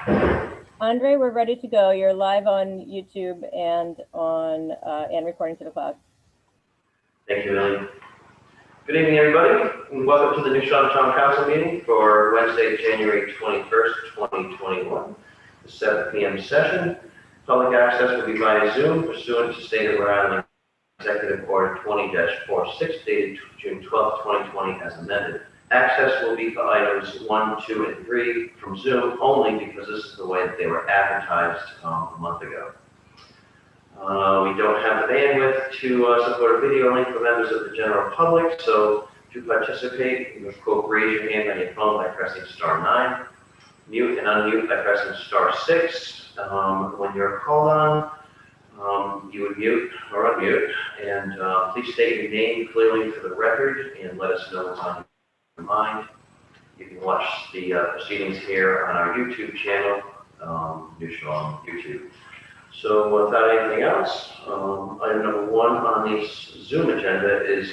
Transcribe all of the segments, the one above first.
Andre, we're ready to go. You're live on YouTube and recording to the cloud. Thank you, Lily. Good evening, everybody, and welcome to the New Charlotte Town Council meeting for Wednesday, January 21st, 2021, the 7 p.m. session. Public access will be via Zoom pursuant to State of Rhode Island Executive Order 20-46 dated June 12, 2020 as amended. Access will be for items 1, 2, and 3 from Zoom only because this is the way that they were advertised a month ago. We don't have the bandwidth to support a video link for members of the general public, so to participate, you must raise your hand on your phone by pressing *9, mute and unmute by pressing *6. When you're called on, you would mute or unmute, and please state your name clearly for the record and let us know what's on your mind. You can watch the proceedings here on our YouTube channel, New Charlotte YouTube. So without anything else, item number 1 on the Zoom agenda is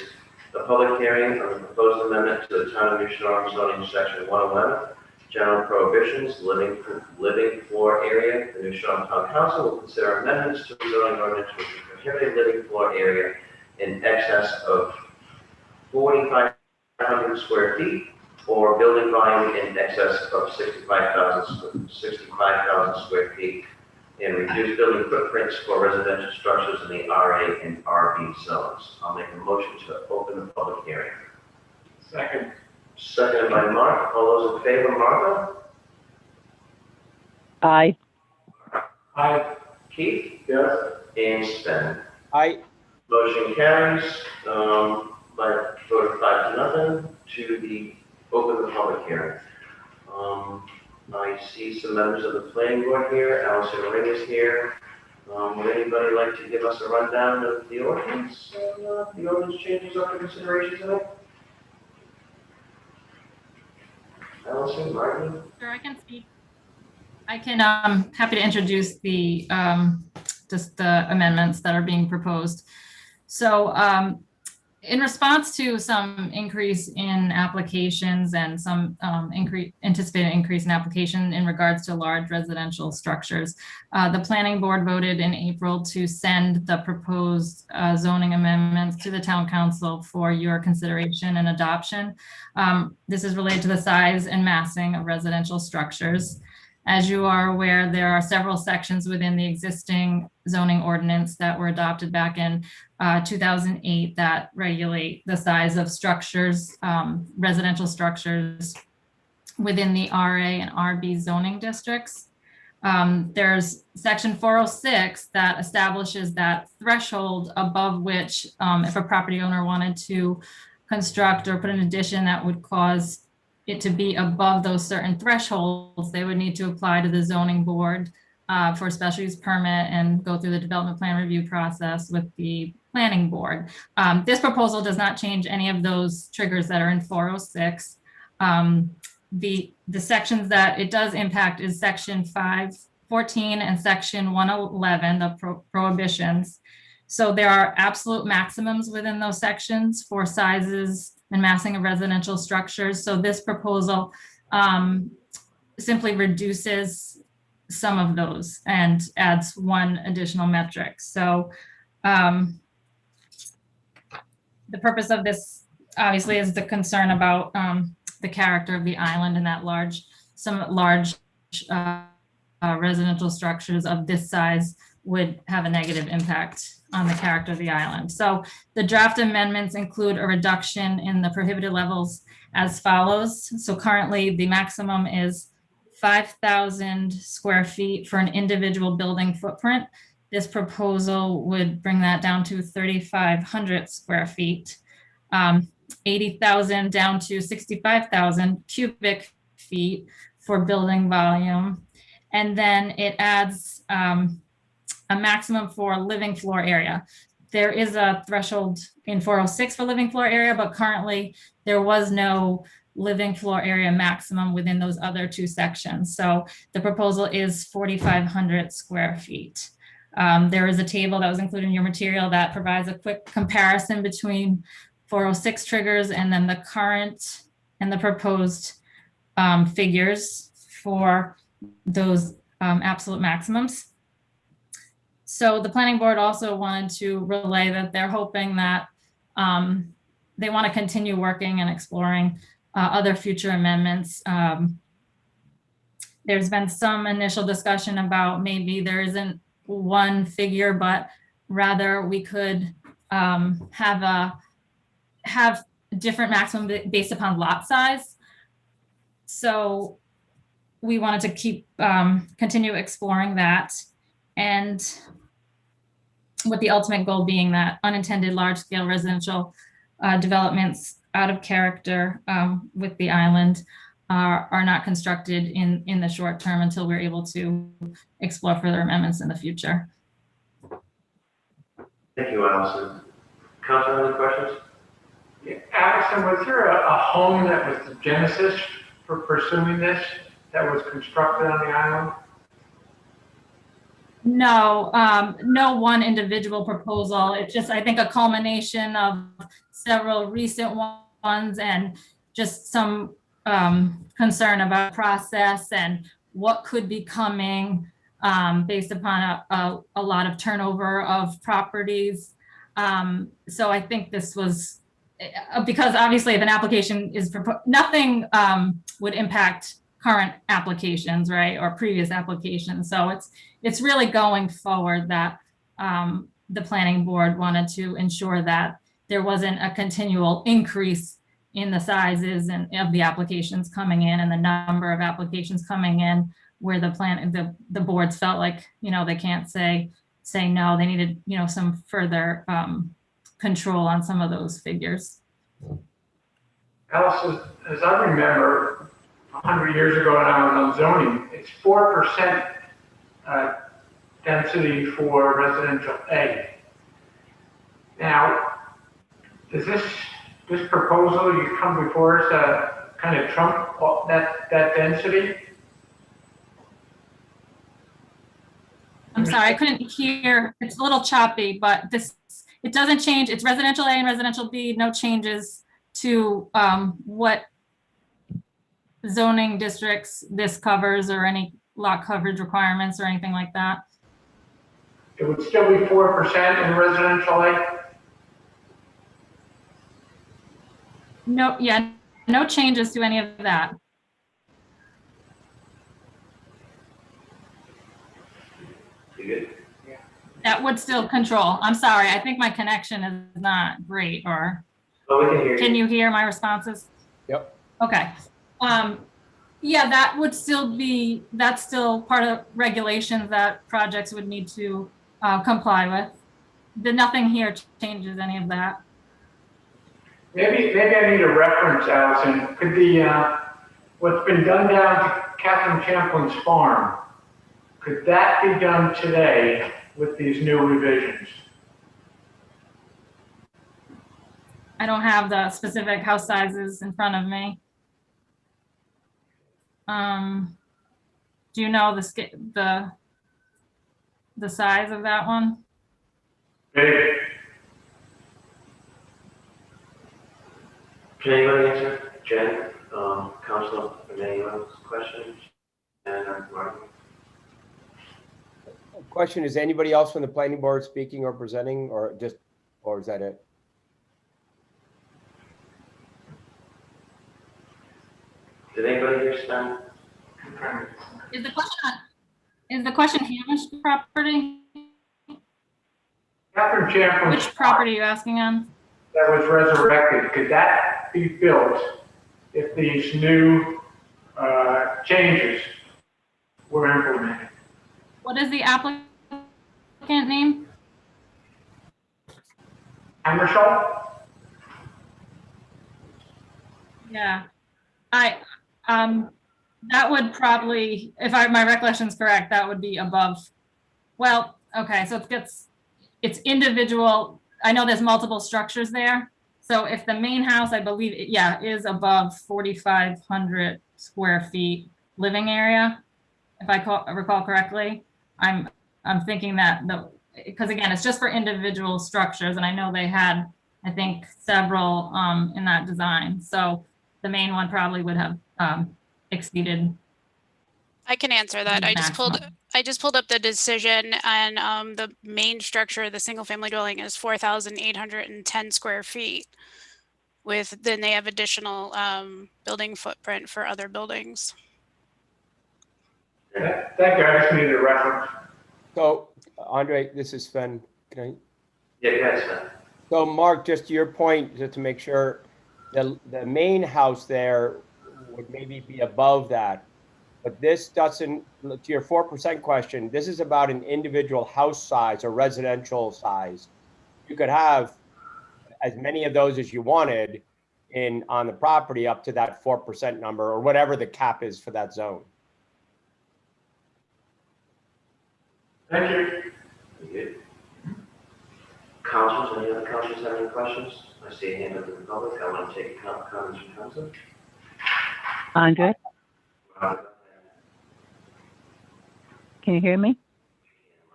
a public hearing on the proposed amendment to the Town of New Charlotte zoning section 111, general prohibitions, living floor area. The New Charlotte Town Council will consider amendments to the zoning ordinance which prohibit living floor area in excess of 4,500 square feet or building volume in excess of 65,000 square feet, and reduce building footprints for residential structures in the RA and RB zones. I'll make a motion to open the public hearing. Second. Seconded by Mark. All those in favor, Martha? Aye. Aye. Keith? Yes. And Sven. Aye. Motion carries by a vote of 5-0 to open the public hearing. I see some members of the planning board here. Allison Ring is here. Would anybody like to give us a rundown of the ordinance? The ordinance changes up for consideration tonight? Allison, Martin? Sure, I can speak. I can, happy to introduce the, just the amendments that are being proposed. So, in response to some increase in applications and some anticipated increase in application in regards to large residential structures, the planning board voted in April to send the proposed zoning amendments to the town council for your consideration and adoption. This is related to the size and massing of residential structures. As you are aware, there are several sections within the existing zoning ordinance that were adopted back in 2008 that regulate the size of structures, residential structures within the RA and RB zoning districts. There's section 406 that establishes that threshold above which if a property owner wanted to construct or put an addition that would cause it to be above those certain thresholds, they would need to apply to the zoning board for a special use permit and go through the development plan review process with the planning board. This proposal does not change any of those triggers that are in 406. The sections that it does impact is section 514 and section 111, the prohibitions. So there are absolute maximums within those sections for sizes and massing of residential structures. So this proposal simply reduces some of those and adds one additional metric. So the purpose of this obviously is the concern about the character of the island and that some large residential structures of this size would have a negative impact on the character of the island. So the draft amendments include a reduction in the prohibited levels as follows. So currently the maximum is 5,000 square feet for an individual building footprint. This proposal would bring that down to 3,500 square feet, 80,000 down to 65,000 cubic feet for building volume. And then it adds a maximum for living floor area. There is a threshold in 406 for living floor area, but currently there was no living floor area maximum within those other two sections. So the proposal is 4,500 square feet. There is a table that was included in your material that provides a quick comparison between 406 triggers and then the current and the proposed figures for those absolute maximums. So the planning board also wanted to relay that they're hoping that they want to continue working and exploring other future amendments. There's been some initial discussion about maybe there isn't one figure, but rather we could have different maximum based upon lot size. So we wanted to keep continue exploring that, and with the ultimate goal being that unintended large-scale residential developments out of character with the island are not constructed in the short term until we're able to explore further amendments in the future. Thank you, Allison. Councilor, any questions? Yeah, Allison, was there a home that was the genesis for pursuing this, that was constructed on the island? No, no one individual proposal. It's just, I think, a culmination of several recent ones and just some concern about process and what could be coming based upon a lot of turnover of properties. So I think this was, because obviously if an application is proposed, nothing would impact current applications, right, or previous applications. So it's really going forward that the planning board wanted to ensure that there wasn't a continual increase in the sizes and of the applications coming in and the number of applications coming in, where the boards felt like, they can't say no. They needed, some further control on some of those figures. Alice, as I remember, 100 years ago when I was on zoning, it's 4% density for residential A. Now, does this proposal you come before us kind of trump that density? I'm sorry, I couldn't hear. It's a little choppy, but it doesn't change. It's residential A and residential B, no changes to what zoning districts this covers or any lot coverage requirements or anything like that. It would still be 4% in residential A? No, yeah, no changes to any of that. You good? That would still control. I'm sorry, I think my connection is not great, or Oh, we can hear you. can you hear my responses? Yep. Okay. Yeah, that's still part of regulations that projects would need to comply with. Nothing here changes any of that. Maybe I need a reference, Allison. Could what's been done down to Catherine Champlin's farm, could that be done today with these new revisions? I don't have the specific house sizes in front of me. Do you know the size of that one? Big. Can anybody answer? Jen, Councilor, anyone's questions? And Martin? Question, is anybody else from the planning board speaking or presenting, or is that it? Did anybody hear Stan? Is the question Hamish property? Catherine Champlin's Which property are you asking on? that was resurrected, could that be built if these new changes were implemented? What is the applicant name? Hammershall? Yeah, that would probably, if my recollection is correct, that would be above. Well, okay, so it's individual. I know there's multiple structures there. So if the main house, I believe, is above 4,500 square feet living area, if I recall correctly, I'm thinking that because again, it's just for individual structures, and I know they had, I think, several in that design. So the main one probably would have exceeded I can answer that. Maximum. I just pulled up the decision, and the main structure, the single family dwelling, is 4,810 square feet. Then they have additional building footprint for other buildings. Thank you, I just needed a reference. So, Andre, this is Sven. Can I? Yeah, go ahead, Sven. So Mark, just to your point, just to make sure, the main house there would maybe be above that. But this doesn't, to your 4% question, this is about an individual house size or residential size. You could have as many of those as you wanted on the property up to that 4% number or whatever the cap is for that zone. Thank you. Very good. Councilors, any other councilors have any questions? I see a hand up in the public. I want to take comments from council. Andre, can you hear me?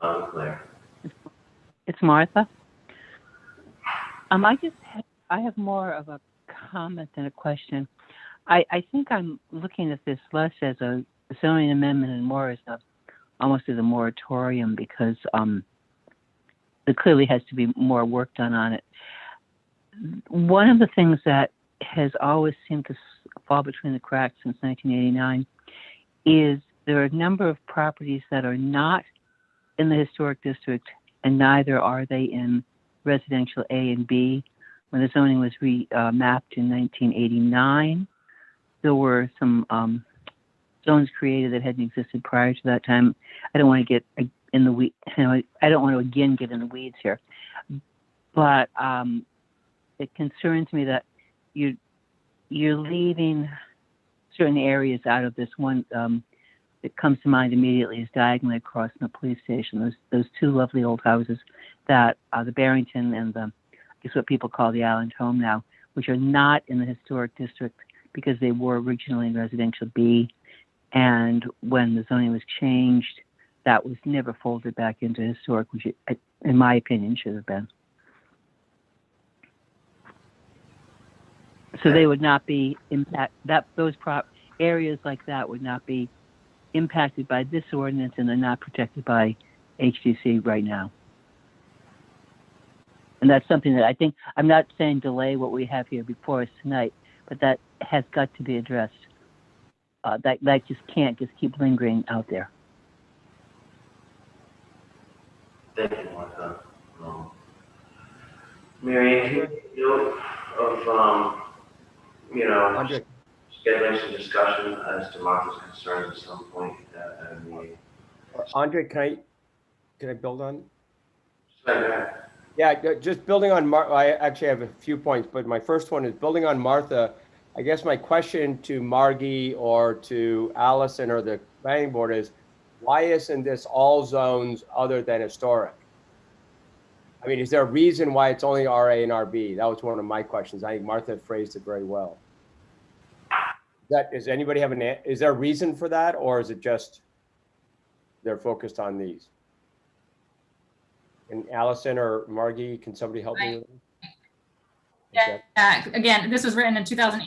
Loud and clear. It's Martha. I have more of a comment than a question. I think I'm looking at this less as a zoning amendment and more as almost as a moratorium because there clearly has to be more work done on it. One of the things that has always seemed to fall between the cracks since 1989 is there are a number of properties that are not in the historic district and neither are they in residential A and B. When the zoning was mapped in 1989, there were some zones created that hadn't existed prior to that time. I don't want to get in the weeds. I don't want to again get in the weeds here, but it concerns me that you're leaving certain areas out of this one. That comes to mind immediately is diagonally across from the police station. Those two lovely old houses that the Barrington and I guess what people call the Island Home now, which are not in the historic district because they were originally in residential B. And when the zoning was changed, that was never folded back into historic, which it, in my opinion, should have been. So they would not be areas like that would not be impacted by this ordinance, and they're not protected by HDC right now. And that's something that I think, I'm not saying delay what we have here before us tonight, but that has got to be addressed. That just can't just keep lingering out there. Thank you, Martha. Mary Ann, can you take note of, Andre, scheduling some discussion as to Martha's concerns at some point at a meeting? Andre, can I build on? Sven, go ahead. Yeah, just building on I actually have a few points, but my first one is building on Martha. I guess my question to Margie or to Allison or the planning board is, why isn't this all zones other than historic? I mean, is there a reason why it's only RA and RB? That was one of my questions. I think Martha phrased it very well. Does anybody have is there a reason for that, or is it just they're focused on these? And Allison or Margie, can somebody help me with that? Yeah, again, this was written in 2008.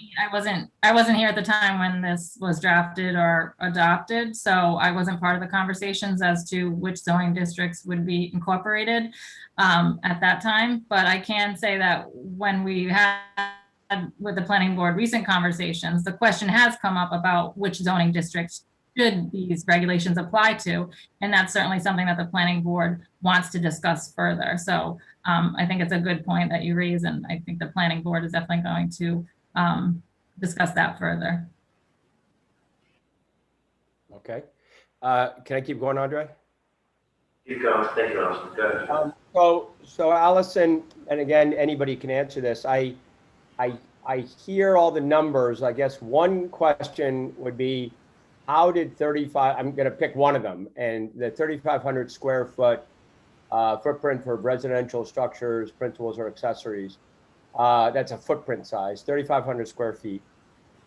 I wasn't here at the time when this was drafted or adopted, so I wasn't part of the conversations as to which zoning districts would be incorporated at that time. But I can say that when we had with the planning board recent conversations, the question has come up about which zoning districts should these regulations apply to, and that's certainly something that the planning board wants to discuss further. So I think it's a good point that you raise, and I think the planning board is definitely going to discuss that further. Okay. Can I keep going, Andre? Keep going. Thank you, Allison. Go ahead. So Allison, and again, anybody can answer this. I hear all the numbers. I guess one question would be, how did 35, I'm going to pick one of them, and the 3,500 square foot footprint for residential structures, principals, or accessories, that's a footprint size, 3,500 square feet.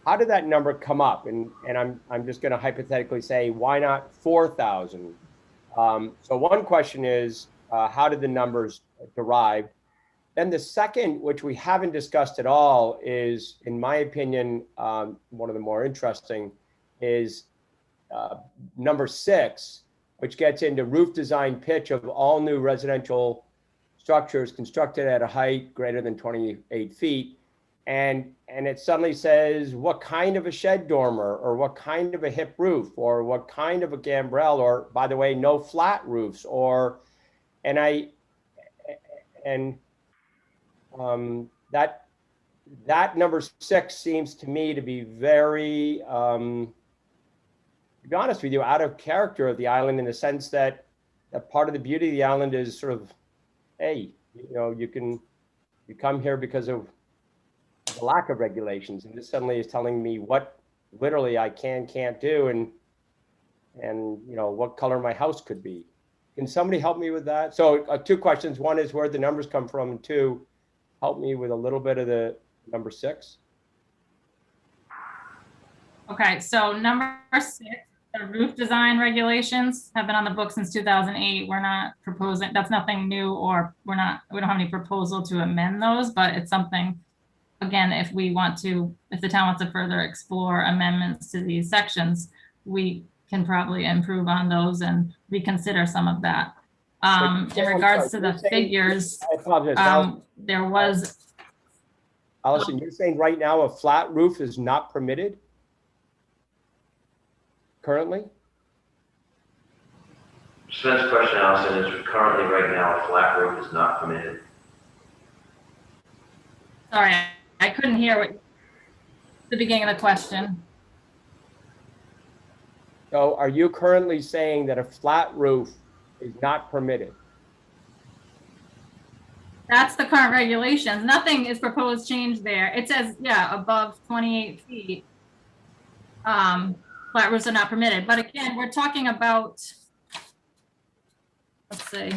How did that number come up? And I'm just going to hypothetically say, why not 4,000? So one question is, how did the numbers derive? Then the second, which we haven't discussed at all, is, in my opinion, one of the more interesting, is number 6, which gets into roof design pitch of all new residential structures constructed at a height greater than 28 feet. And it suddenly says what kind of a shed dormer, or what kind of a hip roof, or what kind of a gambrel, or by the way, no flat roofs, or, that number 6 seems to me to be very, to be honest with you, out of character of the island, in the sense that part of the beauty of the island is sort of, hey, you come here because of the lack of regulations, and this suddenly is telling me what literally I can't do, and what color my house could be. Can somebody help me with that? So 2 questions. One is where the numbers come from, and 2, help me with a little bit of the number 6. Okay, so number 6, the roof design regulations have been on the book since 2008. We're not proposing, that's nothing new, or we don't have any proposal to amend those, but it's something, again, if the town wants to further explore amendments to these sections, we can probably improve on those and reconsider some of that. In regards to the figures, I apologize. there was, Allison, you're saying right now a flat roof is not permitted currently? Sven's question, Allison, is currently right now a flat roof is not permitted. sorry, I couldn't hear the beginning of the question. So are you currently saying that a flat roof is not permitted? That's the current regulations. Nothing is proposed change there. It says, yeah, above 28 feet. Flat roofs are not permitted. But again, we're talking about, let's see,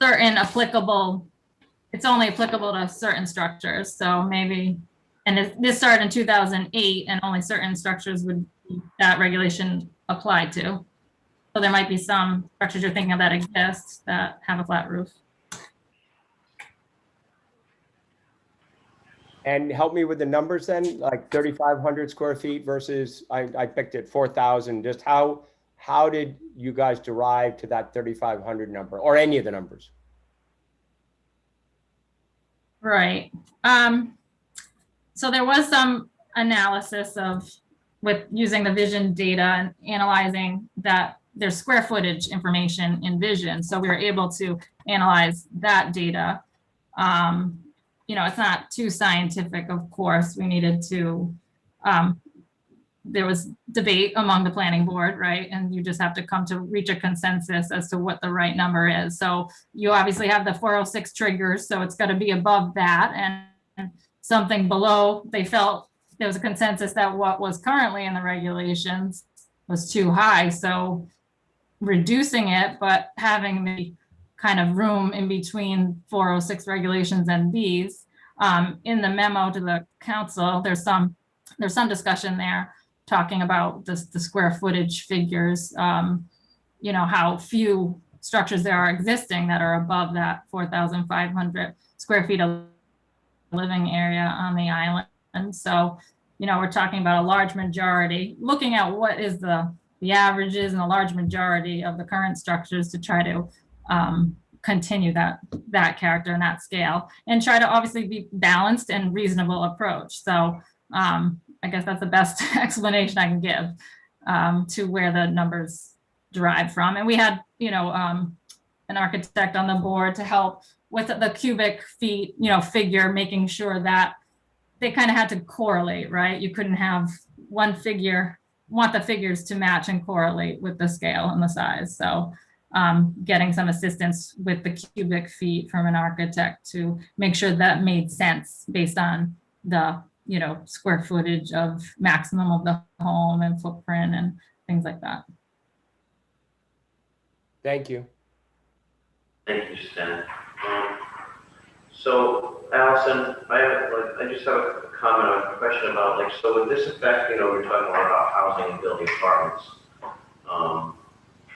certain applicable, it's only applicable to certain structures. So maybe, and this started in 2008, and only certain structures would that regulation apply to. So there might be some structures you're thinking of that exist that have a flat roof. And help me with the numbers then, like 3,500 square feet versus, I picked it 4,000. Just how did you guys derive to that 3,500 number, or any of the numbers? Right. So there was some analysis with using the vision data and analyzing that there's square footage information in vision. So we were able to analyze that data. It's not too scientific, of course. We needed to, there was debate among the planning board, right? And you just have to come to reach a consensus as to what the right number is. So you obviously have the 406 triggers, so it's got to be above that, and something below, they felt there was a consensus that what was currently in the regulations was too high. So reducing it, but having the kind of room in between 406 regulations and these. In the memo to the council, there's some discussion there talking about the square footage figures, how few structures there are existing that are above that 4,500 square feet of living area on the island. And so, we're talking about a large majority, looking at what is the averages and a large majority of the current structures to try to continue that character and that scale, and try to obviously be balanced and reasonable approach. So I guess that's the best explanation I can give to where the numbers derive from. And we had, an architect on the board to help with the cubic feet, figure, making sure that they kind of had to correlate, right? You couldn't have one figure, want the figures to match and correlate with the scale and the size. So getting some assistance with the cubic feet from an architect to make sure that made sense based on the, square footage of maximum of the home and footprint and things like that. Thank you. Thank you, Stan. So, Allison, I just have a comment or a question about, so would this affect, we're talking a lot about housing and building apartments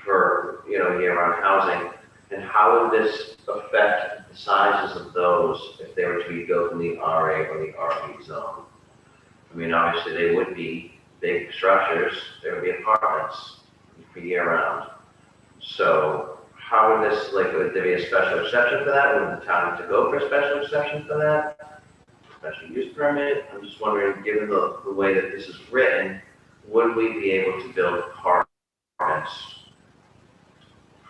for, year-round housing, and how would this affect the sizes of those if they were to be built in the RA or the RB zone? I mean, obviously they would be big structures, there would be apartments for year round. So how would this, like, would there be a special exception for that? Would the town have to go for a special exception for that? Special use permit? I'm just wondering, given the way that this is written, would we be able to build apartments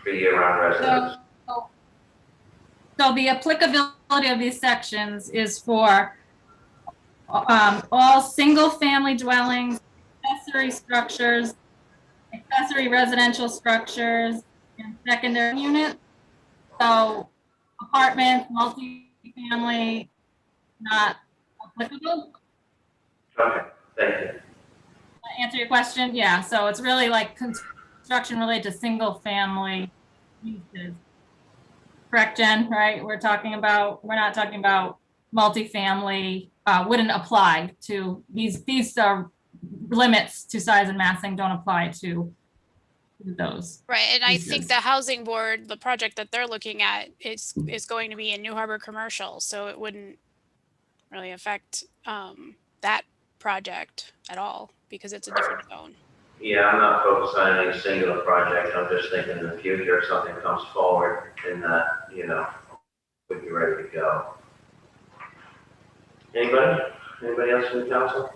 for year-round residents? So the applicability of these sections is for all single-family dwellings, accessory structures, accessory residential structures, and secondary units. So apartments, multi-family, not applicable. Okay, thank you. Answer your question? Yeah, so it's really like construction related to single-family uses. Correct, Jen, right? We're not talking about multifamily, wouldn't apply to these limits to size and massing don't apply to those. Right, and I think uses. the housing board, the project that they're looking at is going to be in New Harbor Commercial, so it wouldn't really affect that project at all because it's a different zone. Yeah, I'm not focused on any singular project. I'm just thinking in the future, if something comes forward in that, we'd be ready to go. Anybody? Anybody else from the council?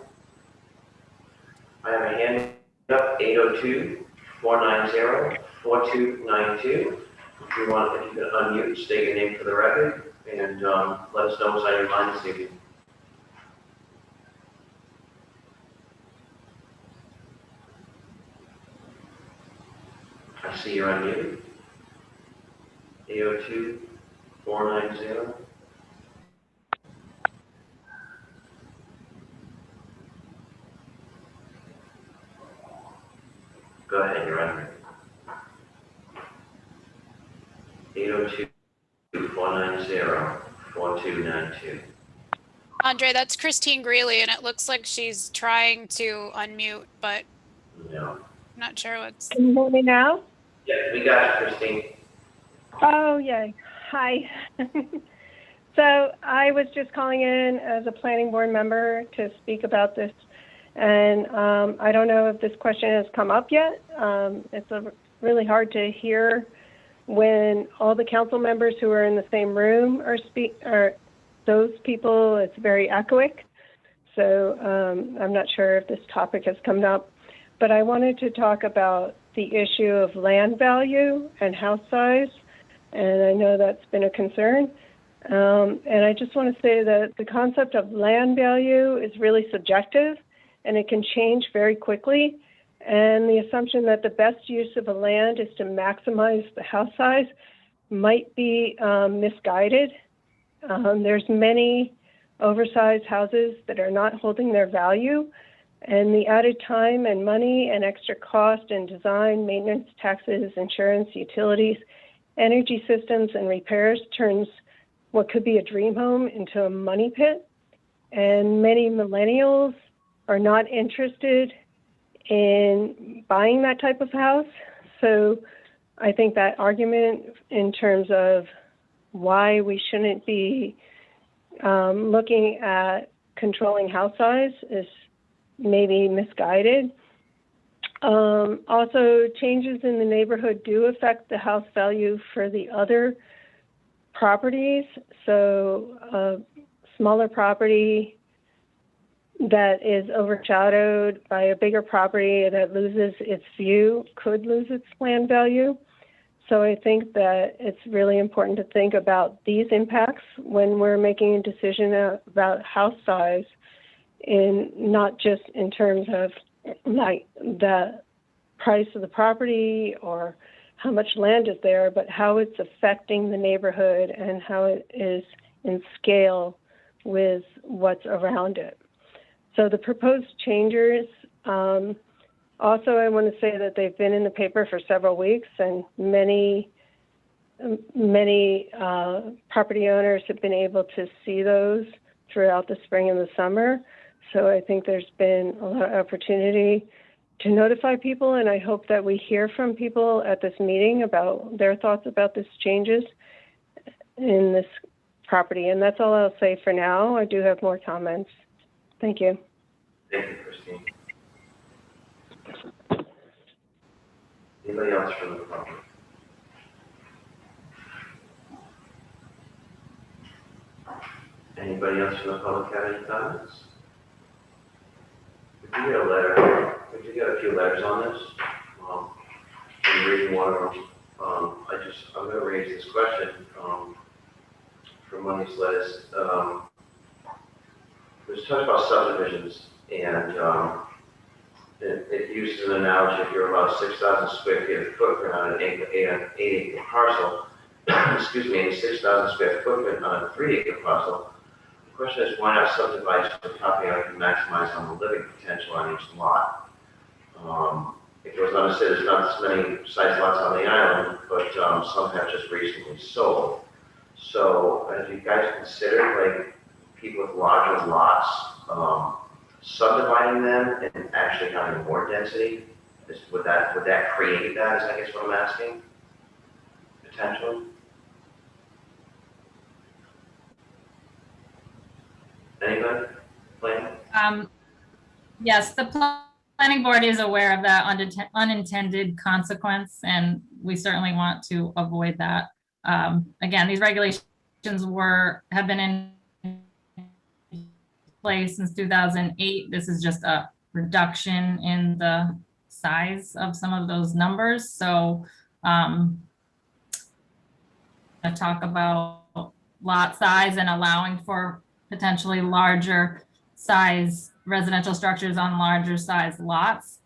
I have a hand up, 802-490-4292. If you could unmute, state your name for the record, and let us know what's on your mind this evening. I see you're unmuted. 802-490. Go ahead, you're unmuted. 802-490-4292. Andre, that's Christine Greeley, and it looks like she's trying to unmute, but No. I'm not sure what's. Can you hear me now? Yeah, we got you, Christine. Oh, yay. Hi. So I was just calling in as a planning board member to speak about this. And I don't know if this question has come up yet. It's really hard to hear when all the council members who are in the same room are those people. It's very echoic. So I'm not sure if this topic has come up. But I wanted to talk about the issue of land value and house size, and I know that's been a concern. And I just want to say that the concept of land value is really subjective, and it can change very quickly. And the assumption that the best use of a land is to maximize the house size might be misguided. There's many oversized houses that are not holding their value, and the added time and money and extra cost in design, maintenance, taxes, insurance, utilities, energy systems, and repairs turns what could be a dream home into a money pit. And many millennials are not interested in buying that type of house. So I think that argument in terms of why we shouldn't be looking at controlling house size is maybe misguided. Also, changes in the neighborhood do affect the house value for the other properties. So a smaller property that is overshadowed by a bigger property that loses its view could lose its land value. So I think that it's really important to think about these impacts when we're making a decision about house size, in not just in terms of like the price of the property or how much land is there, but how it's affecting the neighborhood and how it is in scale with what's around it. So the proposed changes, also I want to say that they've been in the paper for several weeks, and many property owners have been able to see those throughout the spring and the summer. So I think there's been a lot of opportunity to notify people, and I hope that we hear from people at this meeting about their thoughts about these changes in this property. And that's all I'll say for now. I do have more comments. Thank you. Thank you, Christine. Anybody else from the public? Anybody else from the public have any comments? We did get a letter, we did get a few letters on this. I'm reading one of them. I'm gonna raise this question, from one of these letters. There's talk about subdivisions, and, it uses an analogy if you're about 6,000 square feet of footprint on an 8-acre parcel, excuse me, and 6,000 square footprint on a 3-acre parcel. The question is, why not subdivide the property owner can maximize on the living potential on each lot? It goes on to say there's not as many size lots on the island, but some have just recently sold. So have you guys considered, like, people with larger lots, subdividing them and actually having more density? Would that create that, is I guess what I'm asking? Potentially? Anybody? Plan? Yes, the planning board is aware of that unintended consequence, and we certainly want to avoid that. Again, these regulations have been in place since 2008. This is just a reduction in the size of some of those numbers. So I talk about lot size and allowing for potentially larger size residential structures on larger size lots,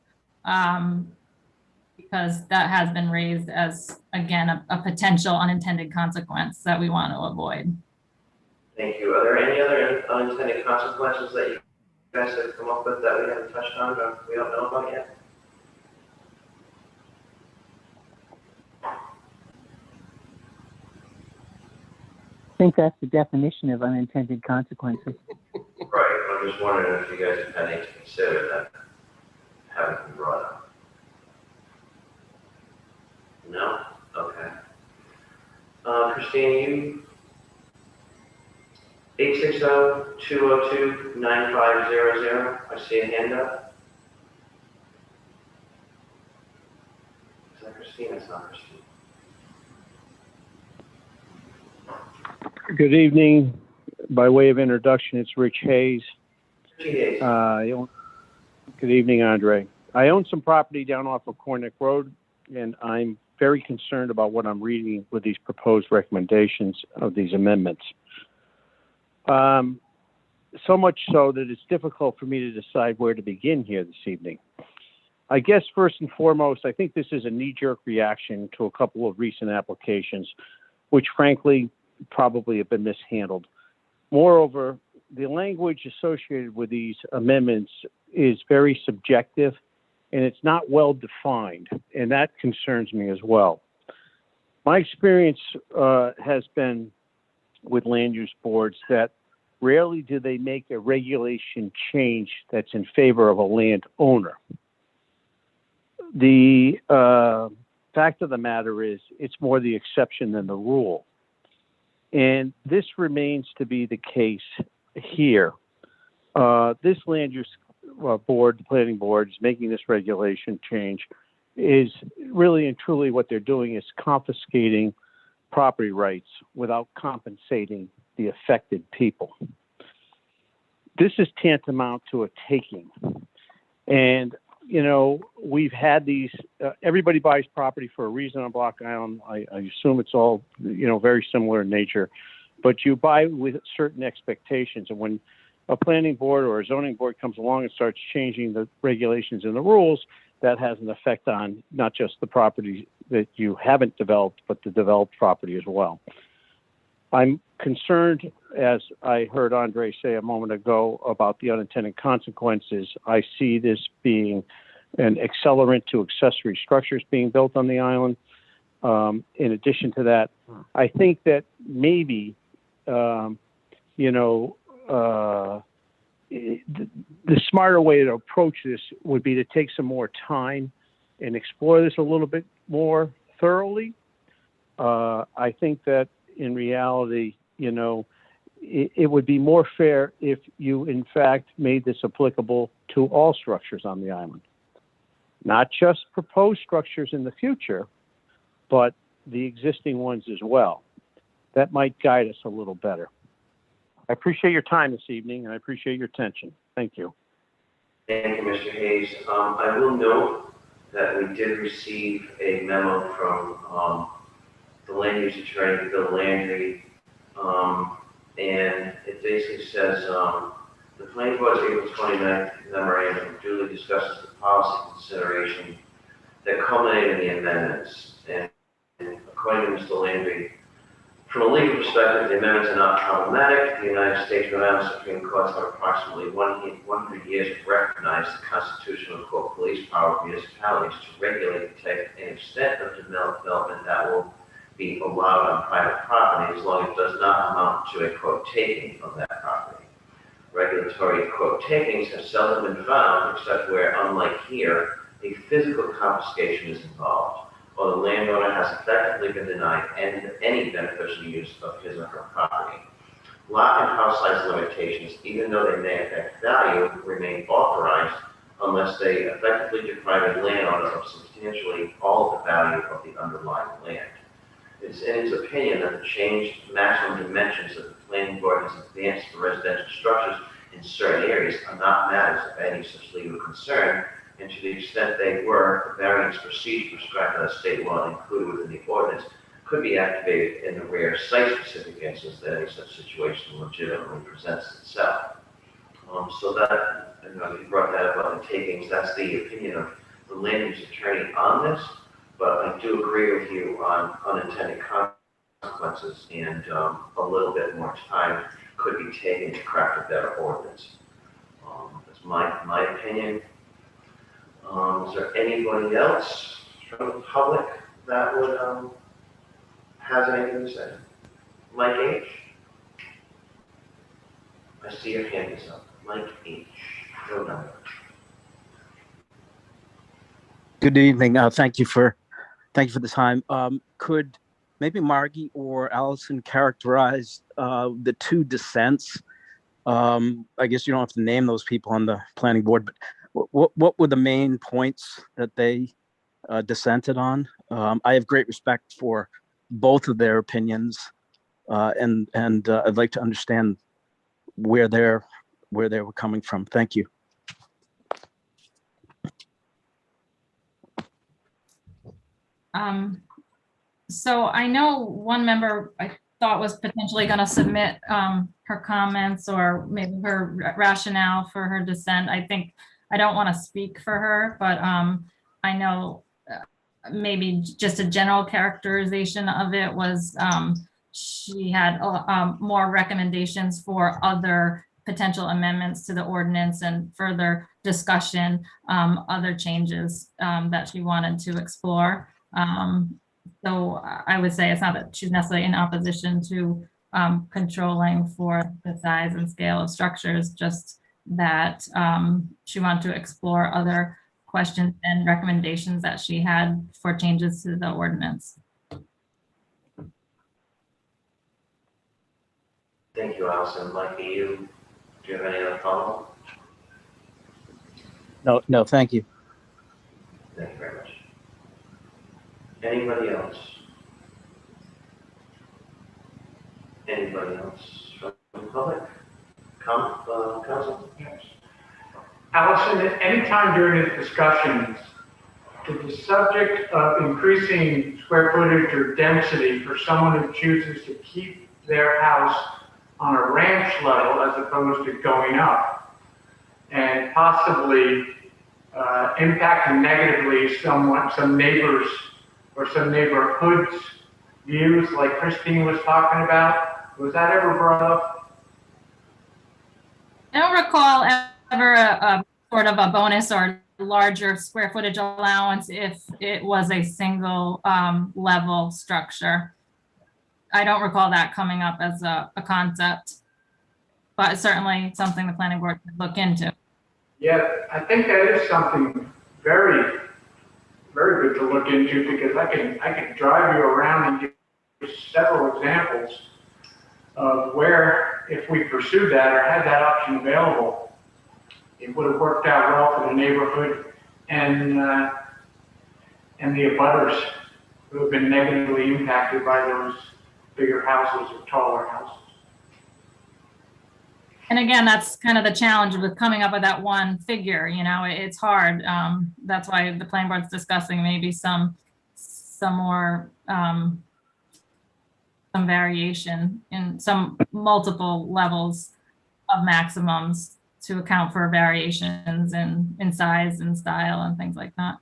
because that has been raised as, again, a potential unintended consequence that we want to avoid. Thank you. Are there any other unintended consequences that you guys have come up with that we haven't touched on or we don't know about yet? I think that's the definition of unintended consequences. Right. I'm just wondering if you guys have had any to consider that haven't been brought up. No? Okay. Christine, you 860-202-9500. I see a hand up. Is that Christine? It's not Christine. Good evening. By way of introduction, it's Rich Hayes. Good Evening, Andre. I own some property down off of Cornick Road, and I'm very concerned about what I'm reading with these proposed recommendations of these amendments. So much so that it's difficult for me to decide where to begin here this evening. I guess first and foremost, I think this is a knee-jerk reaction to a couple of recent applications, which frankly probably have been mishandled. Moreover, the language associated with these amendments is very subjective and it's not well defined, and that concerns me as well. My experience has been with land use boards that rarely do they make a regulation change that's in favor of a landowner. The fact of the matter is it's more the exception than the rule. And this remains to be the case here. This land use board, the planning board, is making this regulation change, is really and truly what they're doing is confiscating property rights without compensating the affected people. This is tantamount to a taking. And, you know, we've had these, everybody buys property for a reason on Block Island. I assume it's all, you know, very similar in nature, but you buy with certain expectations. And when a planning board or a zoning board comes along and starts changing the regulations and the rules, that has an effect on not just the property that you haven't developed, but the developed property as well. I'm concerned, as I heard Andre say a moment ago, about the unintended consequences. I see this being an accelerant to accessory structures being built on the island. In addition to that, I think that maybe, the smarter way to approach this would be to take some more time and explore this a little bit more thoroughly. I think that in reality, it would be more fair if you, in fact, made this applicable to all structures on the island. not just proposed structures in the future, but the existing ones as well. That might guide us a little better. I appreciate your time this evening, and I appreciate your attention. Thank you. Thank you, Mr. Hayes. I will note that we did receive a memo from the land use attorney, Bill Landry, and it basically says, the planning board's April 29th memorandum duly discusses the policy consideration that culminated in the amendments. And according to Mr. Landry, from a legal perspective, the amendments are not problematic. The United States Rhode Island Supreme Court for approximately 100 years have recognized the constitutional quote police power of municipalities to regulate the type and extent of development that will be allowed on private property as long as it does not amount to a quote taking of that property. Regulatory quote takings have seldom been found except where, unlike here, a physical confiscation is involved, or the landowner has effectively been denied any beneficial use of his or her property. Lot and house size limitations, even though they may affect value, remain authorized unless they effectively deprive a landowner of substantially all of the value of the underlying land. It's in his opinion that the changed maximum dimensions that the planning board has advanced for residential structures in certain areas are not matters of any such legal concern, and to the extent they were, the variance procedure prescribed by the state law included within the ordinance could be activated in the rare site-specific instance that any such situation legitimately presents itself. So that, you brought that up about the takings, that's the opinion of the land use attorney on this, but I do agree with you on unintended consequences, and a little bit more time could be taken to craft a better ordinance. That's my opinion. Is there anybody else from the public that would has anything to say? Mike H. I see your hand is up. Mike H. No number. Good evening. Thank you for the time. Could maybe Margie or Allison characterize the two dissents? I guess you don't have to name those people on the planning board, but what were the main points that they dissented on? I have great respect for both of their opinions, and I'd like to understand where they were coming from. Thank you. So I know one member I thought was potentially going to submit her comments or maybe her rationale for her dissent. I don't want to speak for her, but I know maybe just a general characterization of it was she had more recommendations for other potential amendments to the ordinance and further discussion, other changes that she wanted to explore. So I would say it's not that she's necessarily in opposition to controlling for the size and scale of structures, just that she wanted to explore other questions and recommendations that she had for changes to the ordinance. Thank you, Allison. Mike, do you have any other follow-up? No, thank you. Thank you very much. Anybody else? Anybody else from the public? Council? Yes. Allison, at any time during this discussion, did the subject of increasing square footage or density for someone who chooses to keep their house on a ranch level as opposed to going up, and possibly impacting negatively some neighbors or some neighborhoods' views like Christine was talking about? Was that ever brought up? I don't recall ever a sort of a bonus or larger square footage allowance if it was a single level structure. I don't recall that coming up as a concept, but it's certainly something the planning board could look into. Yeah, I think that is something very, very good to look into, because I can drive you around and give you several examples of where, if we pursued that or had that option available, it would have worked out well for the neighborhood and the abutters who have been negatively impacted by those bigger houses or taller houses. And again, that's kind of the challenge with coming up with that one figure, you know, it's hard. That's why the planning board's discussing maybe some more, some variation in some multiple levels of maximums to account for variations in size and style and things like that.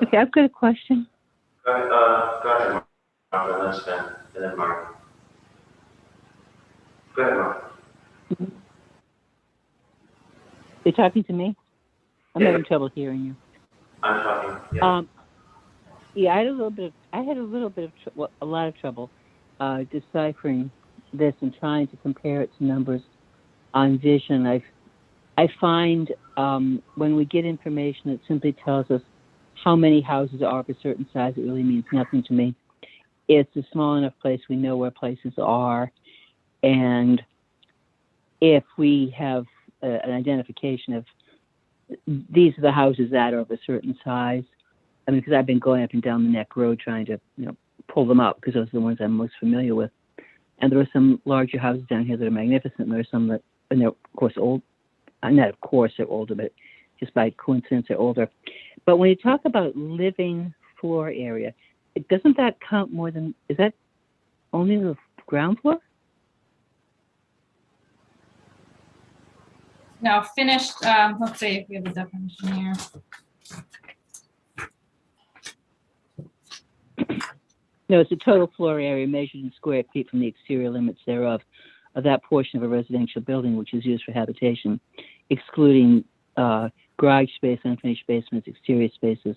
Okay, I've got a question. Go ahead, Mark, and then Sven, and then Mark. Go ahead, Mark. You're talking to me? I'm Yeah. having trouble hearing you. I'm talking, yeah. Yeah, I had a lot of trouble deciphering this and trying to compare it to numbers on Vision. I find when we get information that simply tells us how many houses are of a certain size, it really means nothing to me. It's a small enough place, we know where places are, and if we have an identification of these are the houses that are of a certain size. I mean, because I've been going up and down the Neck Road trying to, pull them up because those are the ones I'm most familiar with. And there are some larger houses down here that are magnificent. And there are some that, and they're of course old. Not of course they're older, but just by coincidence they're older. But when you talk about living floor area, doesn't that count more than? Is that only the ground floor? Now finished, let's see if we have a definition here. No, it's the total floor area measured in square feet from the exterior limits thereof of that portion of a residential building which is used for habitation, excluding garage space, unfinished basements, exterior spaces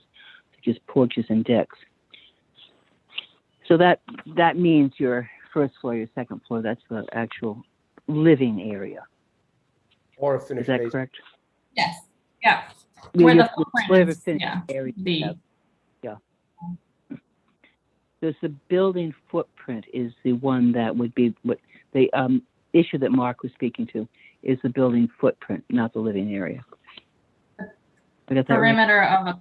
such as porches and decks. So that means your first floor, your second floor, that's the actual living area. Or a Is finished that basement. correct? Yes, yeah. Yeah, Where your the footprint whatever is, finished yeah, area you the, have. There's the building footprint is the one that would be what the issue that Mark was speaking to is the building footprint, not the living area. I got that right? perimeter of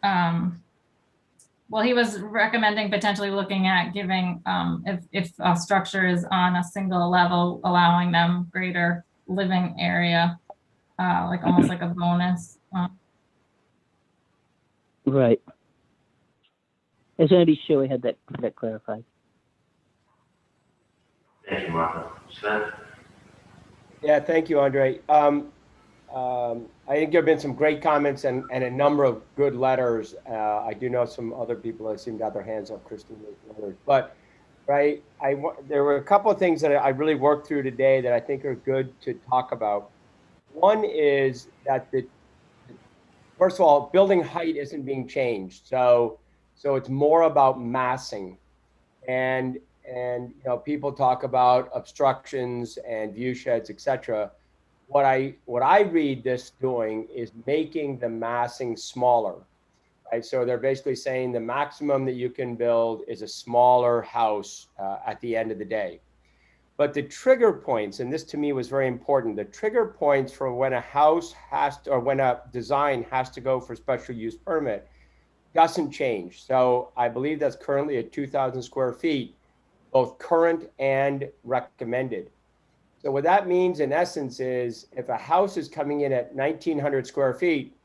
a, well, he was recommending potentially looking at giving, if a structure is on a single level, allowing them greater living area, like almost like a bonus. Right. I just want to be sure we had that clarified. Thank you, Martha. Sven? Yeah, thank you, Andre. I think there have been some great comments and a number of good letters. I do know some other people that seem to have their hands up, Christine, but right, there were a couple of things that I really worked through today that I think are good to talk about. One is that first of all, building height isn't being changed, so it's more about massing, and people talk about obstructions and view sheds, etc. What I read this doing is making the massing smaller, right? So they're basically saying the maximum that you can build is a smaller house at the end of the day. But the trigger points, and this to me was very important, the trigger points for when a house has to, or when a design has to go for special use permit doesn't change. So I believe that's currently at 2,000 square feet, both current and recommended. So what that means in essence is if a house is coming in at 1,900 square feet,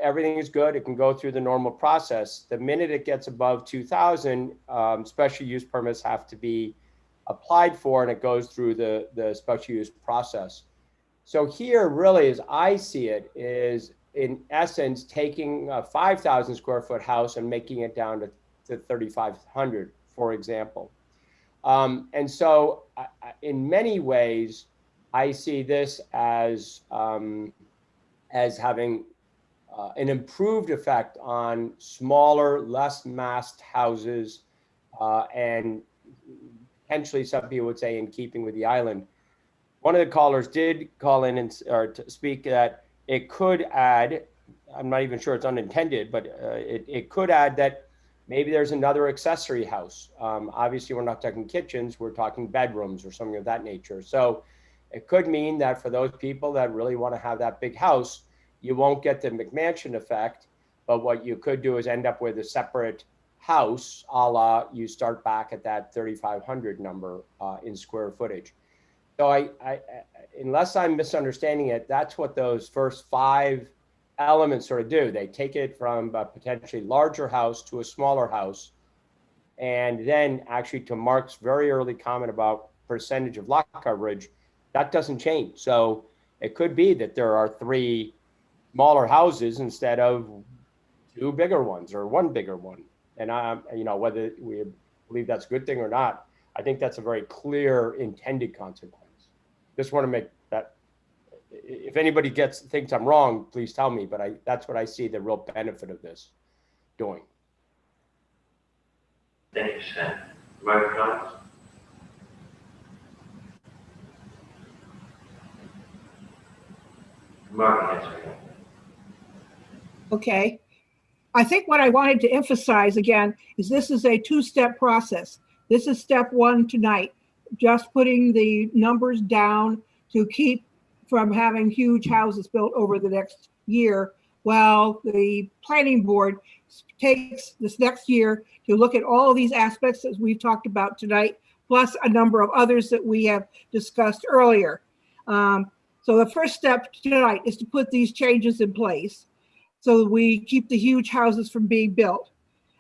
everything is good. It can go through the normal process. The minute it gets above 2,000, special use permits have to be applied for, and it goes through the special use process. So here really, as I see it, is in essence taking a 5,000 square foot house and making it down to 3,500, for example. And so in many ways, I see this as having an improved effect on smaller, less massed houses, and potentially some people would say in keeping with the island. One of the callers did call in or to speak that it could add, I'm not even sure it's unintended, but it could add that maybe there's another accessory house. Obviously, we're not talking kitchens, we're talking bedrooms or something of that nature. So It could mean that for those people that really want to have that big house, you won't get the McMansion effect, but what you could do is end up with a separate house, a la you start back at that 3,500 number in square footage. So I, unless I'm misunderstanding it, that's what those first 5 elements sort of do. They take it from a potentially larger house to a smaller house. And then actually, to Mark's very early comment about percentage of lot coverage, that doesn't change. So it could be that there are 3 smaller houses instead of 2 bigger ones or 1 bigger one. And whether we believe that's a good thing or not, I think that's a very clear intended consequence. Just want to make that, if anybody thinks I'm wrong, please tell me, but that's what I see the real benefit of this doing. Thank you, Sam. Mark, comments? Mark, answer. Okay. I think what I wanted to emphasize again is this is a 2-step process. This is step 1 tonight, just putting the numbers down to keep from having huge houses built over the next year, while the planning board takes this next year to look at all of these aspects that we've talked about tonight, plus a number of others that we have discussed earlier. So the first step tonight is to put these changes in place so that we keep the huge houses from being built.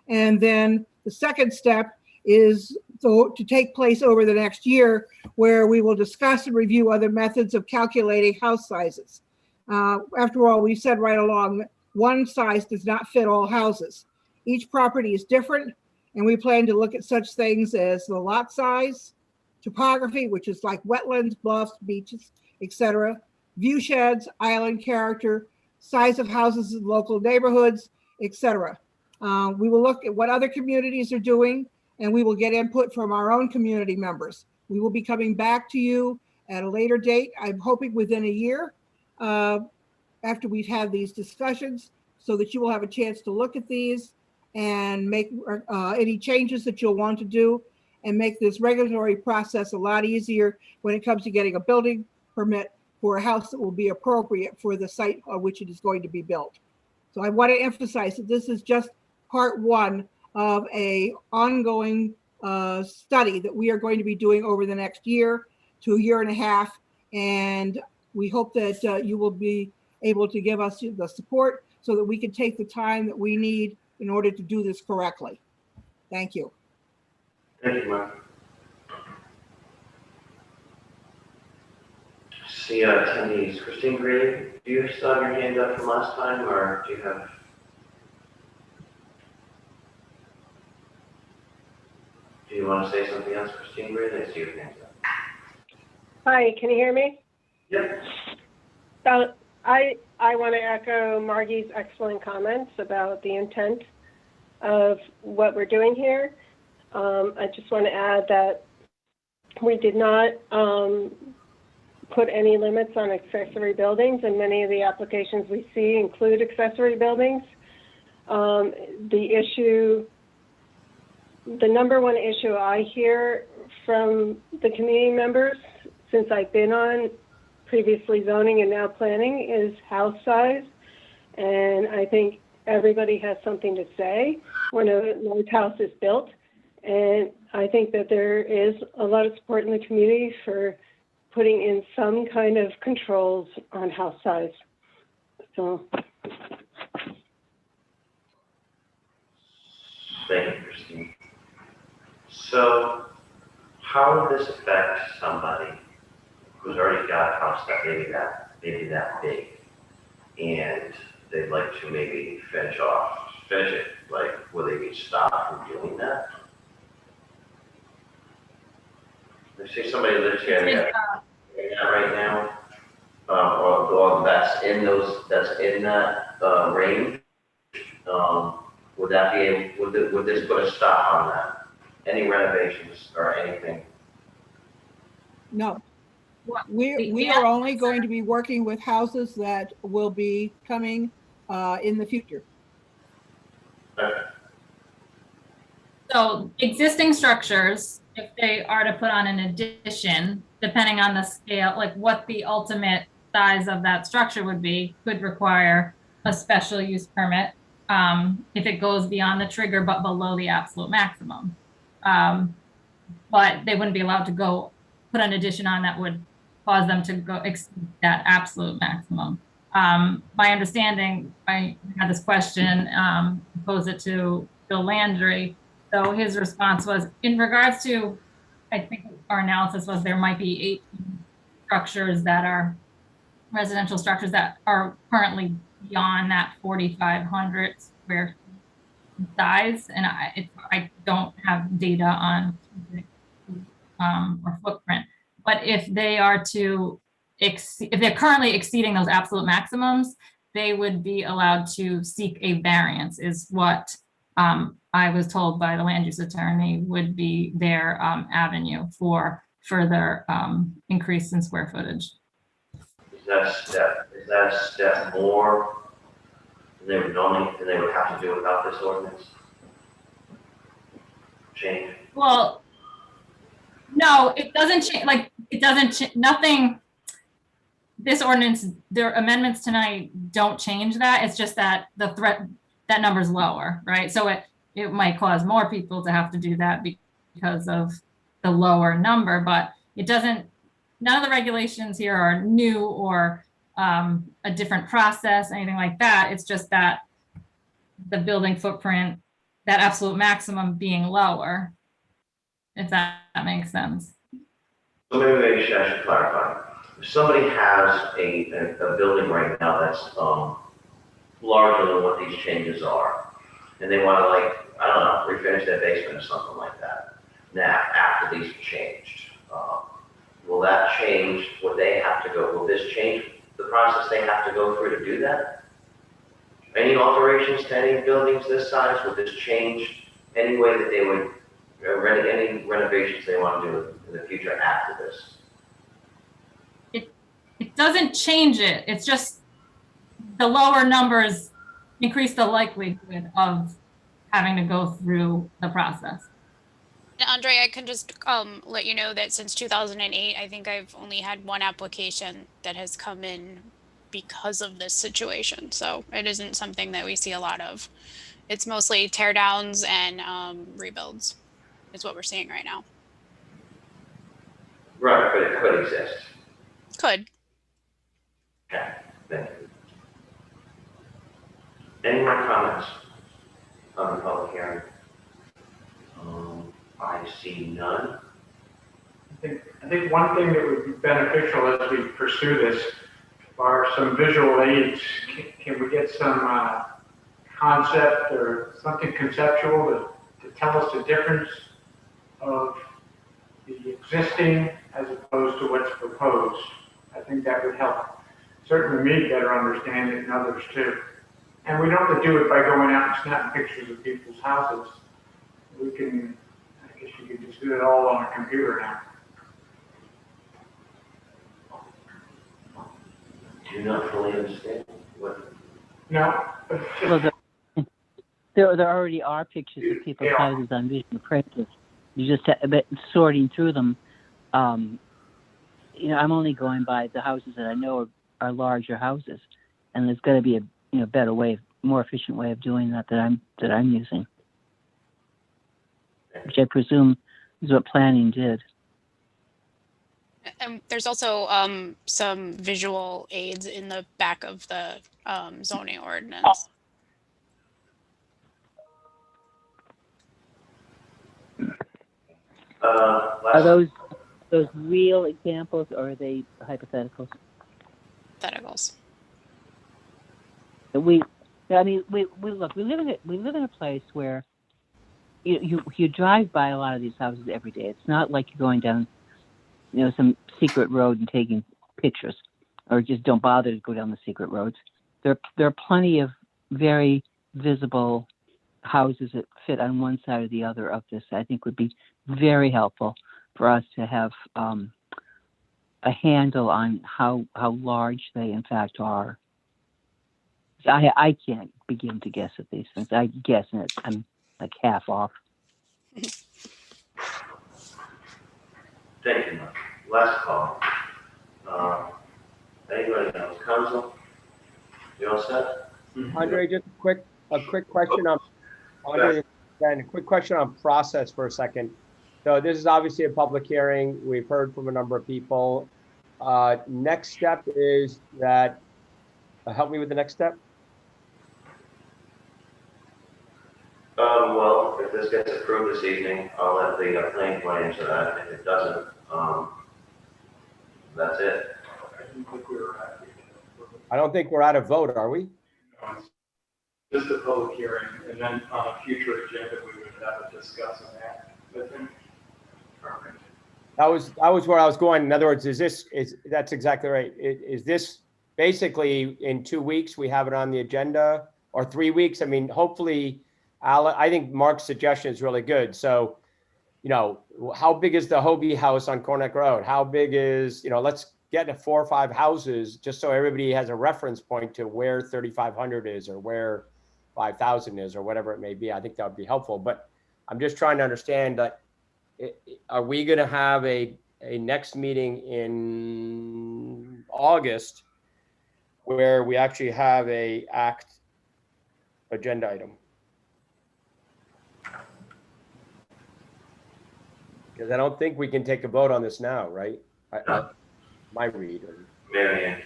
And then the second step is to take place over the next year, where we will discuss and review other methods of calculating house sizes. After all, we said right along that one size does not fit all houses. Each property is different, and we plan to look at such things as the lot size, topography, which is like wetlands, bluffs, beaches, etc., view sheds, island character, size of houses in local neighborhoods, etc. We will look at what other communities are doing, and we will get input from our own community members. We will be coming back to you at a later date, I'm hoping within a year, after we've had these discussions, so that you will have a chance to look at these and make any changes that you'll want to do, and make this regulatory process a lot easier when it comes to getting a building permit for a house that will be appropriate for the site on which it is going to be built. So I want to emphasize that this is just part 1 of a ongoing study that we are going to be doing over the next year to a year and a half. And we hope that you will be able to give us the support so that we can take the time that we need in order to do this correctly. Thank you. Thank you, Mark. See attendees. Christine Gray, do you still have your hand up from last time, or do you have? Do you want to say something else, Christine Gray? I see your hand up. Hi, can you hear me? Yep. So I want to echo Margie's excellent comments about the intent of what we're doing here. I just want to add that we did not put any limits on accessory buildings, and many of the applications we see include accessory buildings. The number 1 issue I hear from the community members since I've been on previously zoning and now planning is house size. And I think everybody has something to say when a large house is built. And I think that there is a lot of support in the community for putting in some kind of controls on house size. So. Thank you, Christine. So how would this affect somebody who's already got a house that maybe that big, and they'd like to maybe finish it? Like, will they be stopped from doing that? Let's say somebody lives here right now, or that's in that range. Would this put a stop on that? Any renovations or anything? No. We are only going to be working with houses that will be coming in the future. Okay. So existing structures, if they are to put on an addition, depending on the scale, like what the ultimate size of that structure would be, could require a special use permit if it goes beyond the trigger but below the absolute maximum. But they wouldn't be allowed to go put an addition on that would cause them to go exceed that absolute maximum. My understanding, I had this question, posed it to Bill Landry. So his response was, in regards to, I think our analysis was there might be 18 structures that are residential structures that are currently beyond that 4,500 square feet size. And I don't have data on or footprint, but if they are to if they're currently exceeding those absolute maximums, they would be allowed to seek a variance, is what I was told by the land use attorney would be their avenue for further increase in square footage. Is that a step more than they would have to do without this ordinance change? Well, no, it doesn't change. Like, it doesn't nothing. This ordinance, their amendments tonight don't change that. It's just that the threat, that number's lower, right? So it might cause more people to have to do that because of the lower number, but it doesn't, none of the regulations here are new or a different process, anything like that. It's just that the building footprint, that absolute maximum being lower, if that makes sense. So maybe I should clarify. If somebody has a building right now that's larger than what these changes are, and they want to, like, I don't know, refinish their basement or something like that, now after these have changed, will that change what they have to go? Will this change the process they have to go through to do that? Any alterations to any buildings this size? Would this change any way that they would any renovations they want to do in the future after this? It doesn't change it. It's just the lower numbers increase the likelihood of having to go through the process. Andre, I can just let you know that since 2008, I think I've only had one application that has come in because of this situation. So it isn't something that we see a lot of. It's mostly tear downs and rebuilds is what we're seeing right now. Right, but it could exist. Could. Okay, thank you. Any more comments on the public hearing? I see none. I think one thing that would be beneficial as we pursue this are some visual aids. Can we get some concept or something conceptual to tell us the difference of the existing as opposed to what's proposed? I think that would help certainly me better understand it and others too. And we don't have to do it by going out and snapping pictures of people's houses. We can, I guess you can just do it all on a computer now. Do you not fully understand what? No. Well, there already are pictures of people's houses on Vision Apprentice. You just have, but sorting through them, you know, I'm only going by the houses that I know are larger houses, and there's got to be a better way, more efficient way of doing that I'm using, which I presume is what planning did. And there's also some visual aids in the back of the zoning ordinance. Are those real examples or are they hypotheticals? Hypotheticals. We look. We live in a place where you drive by a lot of these houses every day. It's not like you're going down, some secret road and taking pictures, or just don't bother to go down the secret roads. There are plenty of very visible houses that fit on one side or the other of this. I think would be very helpful for us to have a handle on how large they in fact are. I can't begin to guess at these things. I guess, and I'm like half off. Thank you, Mark. last call. Anybody else? Council? You all set? Andre, just a quick question on, Andre, then a quick question on process for a second. So this is obviously a public hearing. We've heard from a number of people. Next step is that, help me with the next step. Well, if this gets approved this evening, I'll let the planning board answer that. If it doesn't, that's it. I don't think we're out of vote, are we? Just a public hearing, and then on a future agenda, we would have to discuss on that with him. Perfect. That was where I was going. In other words, that's exactly right. Is this basically in 2 weeks, we have it on the agenda, or 3 weeks? I mean, hopefully, I think Mark's suggestion is really good. So, you know, how big is the Hobie house on Cornet Road? How big is, you know, let's get to 4 or 5 houses just so everybody has a reference point to where 3,500 is or where 5,000 is or whatever it may be. I think that would be helpful. But I'm just trying to understand that, are we going to have a next meeting in August where we actually have a act agenda item? Because I don't think we can take a vote on this now, right? My read. Marianne.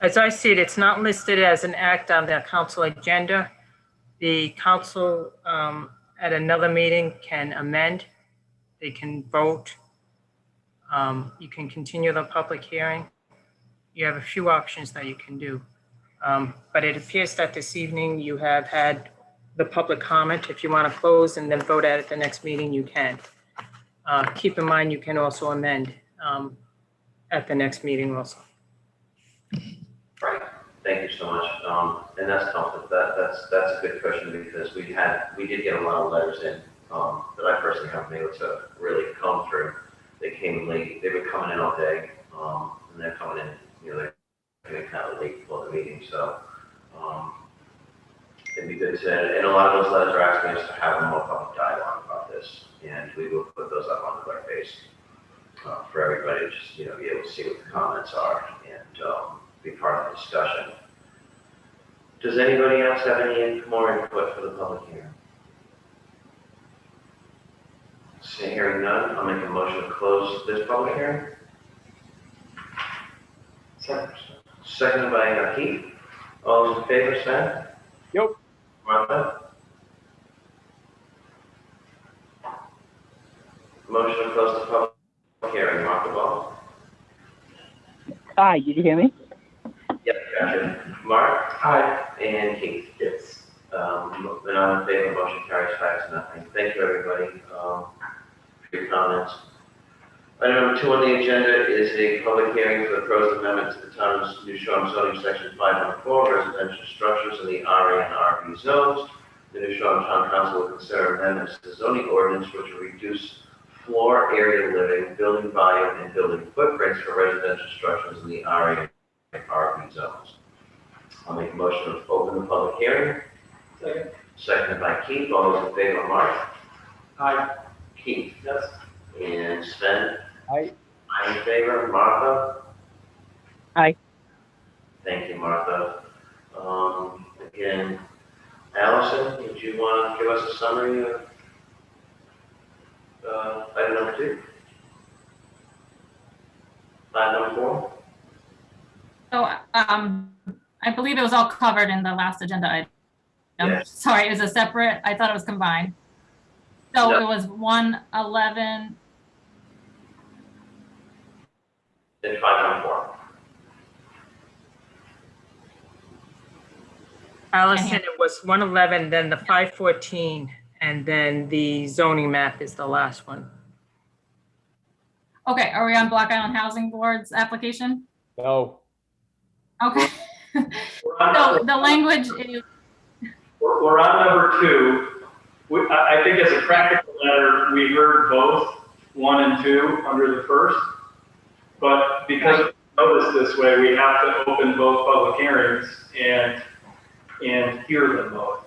As I see it, it's not listed as an act on the council agenda. The council at another meeting can amend. They can vote. You can continue the public hearing. You have a few options that you can do. But it appears that this evening you have had the public comment. If you want to close and then vote at the next meeting, you can. Keep in mind, you can also amend at the next meeting also. Right. Thank you so much. And that's helpful. That's a good question because we did get a lot of letters in that I personally haven't been able to really comb through. They came late. They've been coming in all day, and they're coming in. You know, they're coming kind of late before the meeting, so it'd be good to. And a lot of those letters are asking us to have a more public dialogue about this, and we will put those up on the webpage for everybody to just be able to see what the comments are and be part of the discussion. Does anybody else have any more input for the public hearing? Hearing none, I'll make a motion to close this public hearing. Seconded by Keith. All those in favor, Sven? Yep. Martha? Motion to close the public hearing. Martha Ball? Hi, did you hear me? Yep, gotcha. Mark? Hi. And Keith? Yes. And I'm in favor. Motion carries 5-0. Thank you, everybody, for your comments. Item number 2 on the agenda is a public hearing for the proposed amendment to the town of New Shoreham zoning section 514, residential structures in the RA and RB zones. The New Shoreham Town Council will consider amendments to the zoning ordinance which will reduce floor area living, building volume, and building footprints for residential structures in the RA and RB zones. I'll make a motion to open the public hearing. Second. Seconded by Keith. All those in favor, Mark? Aye. Keith? Yes. And Sven? Aye. I'm in favor. Martha? Aye. Thank you, Martha. Again, Allison, would you want to give us a summary of item number 2? Item number 4? So I believe it was all covered in the last agenda item. Yes. Sorry, is it separate? I thought it was combined. So No. it was 111. Then 514. Allison, it was 111, then the 514, and then the zoning map is the last one. Okay, are we on Block Island Housing Board's application? No. Okay. So the language is, We're on number 2. I think as a practical matter, we heard both 1 and 2 under the first. But because it's noticed this way, we have to open both public hearings and hear them both.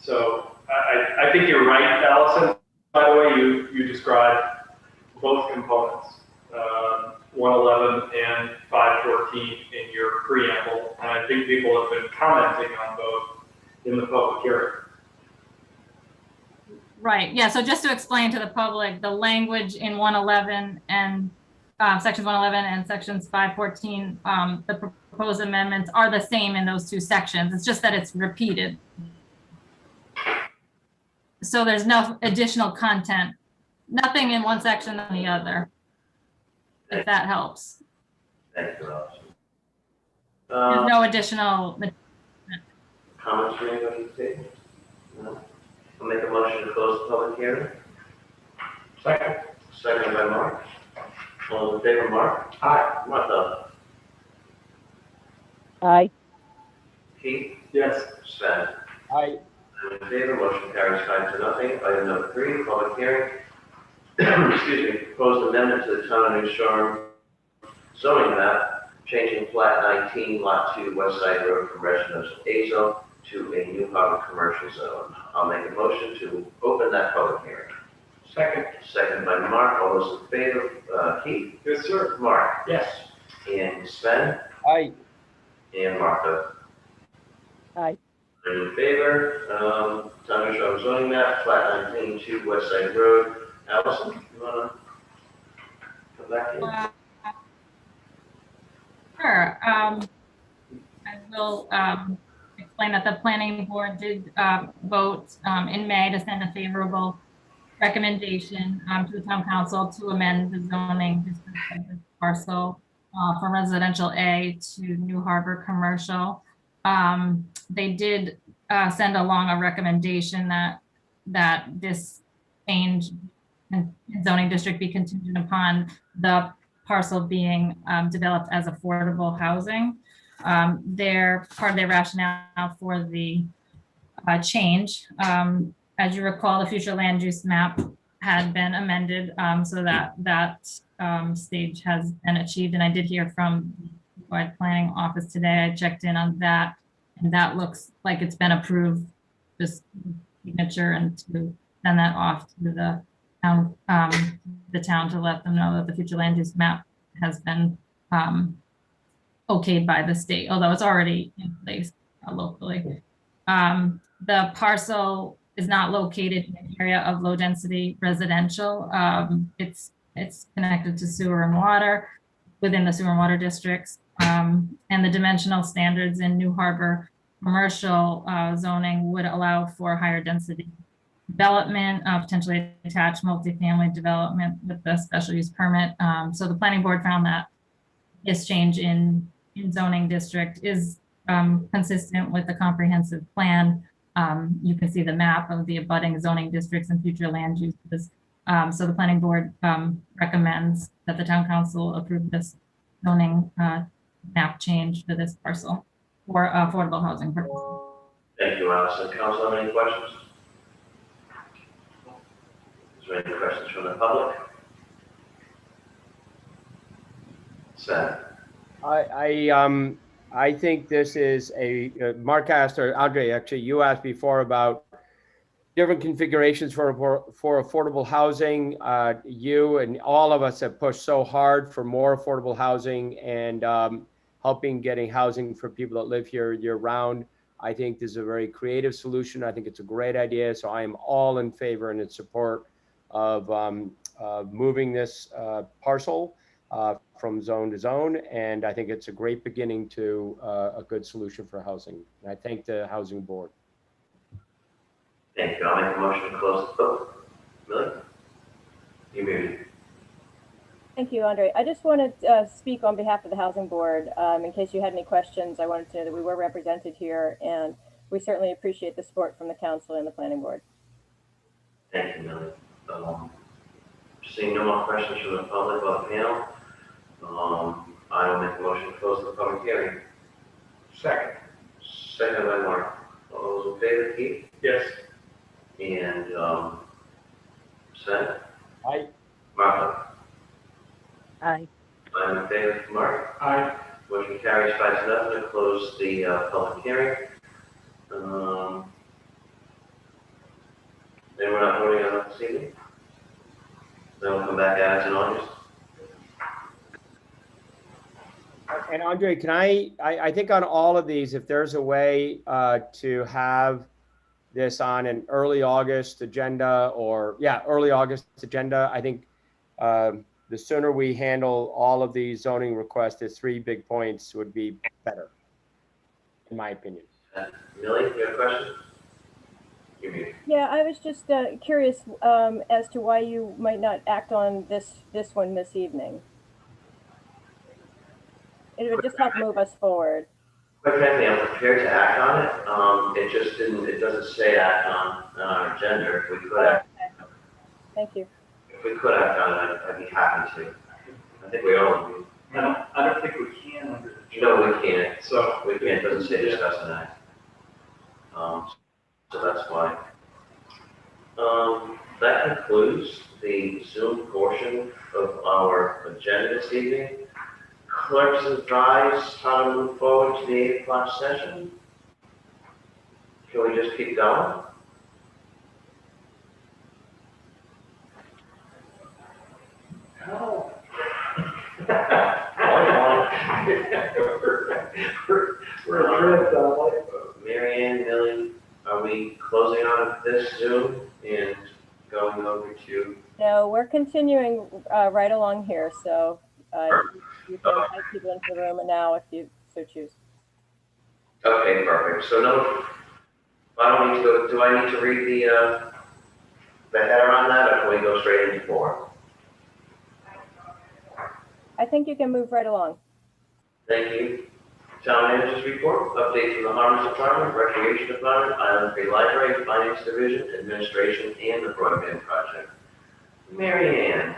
So I think you're right, Allison. By the way, you described both components, 111 and 514 in your preamble. And I think people have been commenting on both in the public hearing. Right, yeah, so just to explain to the public, the language in 111 and sections 111 and sections 514, the proposed amendments are the same in those two sections. It's just that it's repeated. So there's no additional content, nothing in one section than the other, if that helps. Thank you, Allison. There's no additional. Comments from anybody today? No? I'll make a motion to close the public hearing. Second. Second by Mark. All in favor, Mark? Aye. Martha? Aye. Keith? Yes. Sven? Aye. I'm in favor, motion carries 5-0. Item number 3, public hearing. Excuse me, proposed amendment to the town of New Shoreham zoning map, changing plat 19, lot 2, West Side Road from residential A zone to a New Harbor commercial zone. I'll make a motion to open that public hearing. Second. Second by Mark. All those in favor, Keith? Yes, sir. Mark? Yes. And Sven? Aye. And Martha? Aye. I'm in favor. Town of New Shoreham zoning map, plat 19, 2 West Side Road. Allison, you wanna come back in? Sure. I will explain that the planning board did vote in May to send a favorable recommendation to the town council to amend the zoning district of this parcel from residential A to New Harbor commercial. They did send along a recommendation that this change in zoning district be contingent upon the parcel being developed as affordable housing. Part of their rationale for the change, as you recall, the future land use map had been amended so that stage has been achieved. And I did hear from the planning office today. I checked in on that, and that looks like it's been approved. Just signature and to send that off to the town to let them know that the future land use map has been okayed by the state, although it's already in place locally. The parcel is not located in an area of low density residential. It's connected to sewer and water within the sewer and water districts. And the dimensional standards in New Harbor commercial zoning would allow for higher density development, potentially attached multifamily development with the special use permit. So the planning board found that this change in zoning district is consistent with the comprehensive plan. You can see the map of the abutting zoning districts and future land uses. So the planning board recommends that the town council approve this zoning map change for this parcel for affordable housing purposes. Thank you, Allison. Council, have any questions? Is there any questions from the public? Sven? I think this is Mark asked, or Andre, actually, you asked before about different configurations for affordable housing. You and all of us have pushed so hard for more affordable housing and helping getting housing for people that live here year round. I think this is a very creative solution. I think it's a great idea. So I am all in favor and in support of moving this parcel from zone to zone. And I think it's a great beginning to a good solution for housing. And I thank the housing board. Thank you. I'll make a motion to close the vote. Millie? You're muted. Thank you, Andre. I just wanted to speak on behalf of the Housing Board. In case you had any questions, I wanted to know that we were represented here, and we certainly appreciate the support from the council and the planning board. Thank you, Millie. Seeing no more questions from the public or the panel, I will make a motion to close the public hearing. Second. Second by Mark. All those in favor, Keith? Yes. And Sven? Aye. Martha? Aye. I'm in favor. Mark? Aye. Motion carries 5-0 to close the public hearing. And we're not voting on that this evening? Then we'll come back at us in August. And Andre, can I think on all of these, if there's a way to have this on an early August agenda early August agenda, I think the sooner we handle all of these zoning requests, the 3 big points would be better, in my opinion. Millie, you have a question? You're muted. Yeah, I was just curious as to why you might not act on this one this evening. It would just help move us forward. Quite frankly, I'm prepared to act on it. It just didn't, it doesn't say act on our agenda. If we could act, Thank you. if we could act on it, I'd be happy to. I think we all would. I don't think we can under the. No, we can't. So. We can't, it doesn't say discuss and act. So that's why. That concludes the Zoom portion of our agenda this evening. Clerks advise how to move forward to the 8 o'clock session. Can we just keep going? No. We're adrift on life. Mary Ann, Millie, are we closing out this Zoom and going over to? No, we're continuing right along here, so you can invite people into the room now if you so choose. Okay, perfect. So no, I don't need to go, do I need to read the header on that, or can we go straight into 4? I think you can move right along. Thank you. Town Manager's Report, updates from the Harbors Department, Recreation Department, Island Free Library, Finance Division, Administration, and the Broadband Project. Mary Ann,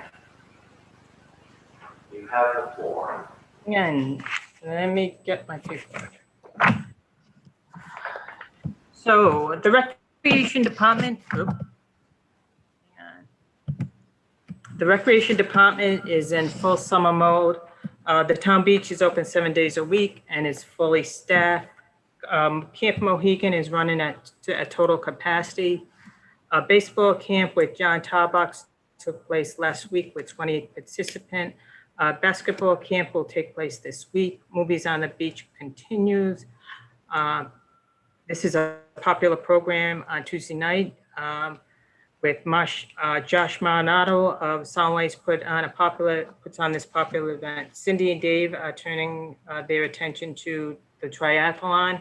you have the floor. And let me get my paper. So the Recreation Department, the Recreation Department is in full summer mode. The town beach is open 7 days a week and is fully staffed. Camp Mohegan is running at total capacity. Baseball camp with John Tarbox took place last week with 28 participants. Basketball camp will take place this week. Movies on the Beach continues. This is a popular program on Tuesday night with Josh Marinado of Soundwaves puts on this popular event. Cindy and Dave are turning their attention to the triathlon,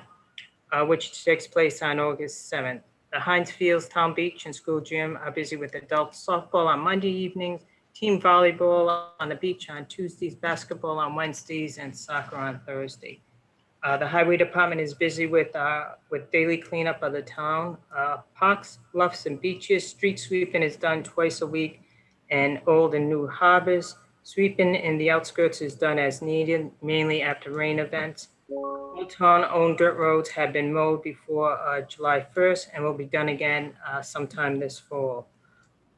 which takes place on August 7th. The Heinz Fields Town Beach and School Gym are busy with adult softball on Monday evenings, team volleyball on the beach on Tuesdays, basketball on Wednesdays, and soccer on Thursday. The Highway Department is busy with daily cleanup of the town, parks, bluffs, and beaches. Street sweeping is done twice a week in old and new harbors. Sweeping in the outskirts is done as needed, mainly after rain events. All town-owned dirt roads have been mowed before July 1st and will be done again sometime this fall.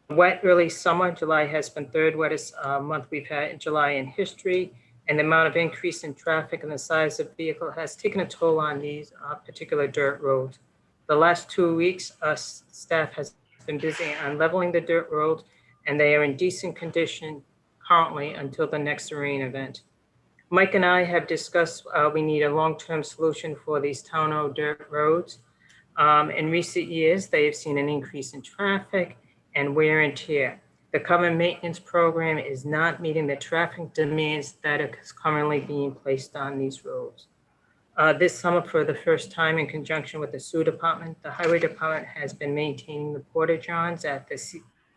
Wet early summer, July has been third wettest month we've had in July in history. And the amount of increase in traffic and the size of vehicle has taken a toll on these particular dirt roads. The last 2 weeks, staff has been busy on leveling the dirt roads, and they are in decent condition currently until the next rain event. Mike and I have discussed we need a long-term solution for these town-owned dirt roads. In recent years, they have seen an increase in traffic and wear and tear. The common maintenance program is not meeting the traffic demands that is currently being placed on these roads. This summer, for the first time in conjunction with the sewer department, the highway department has been maintaining the porta johns at the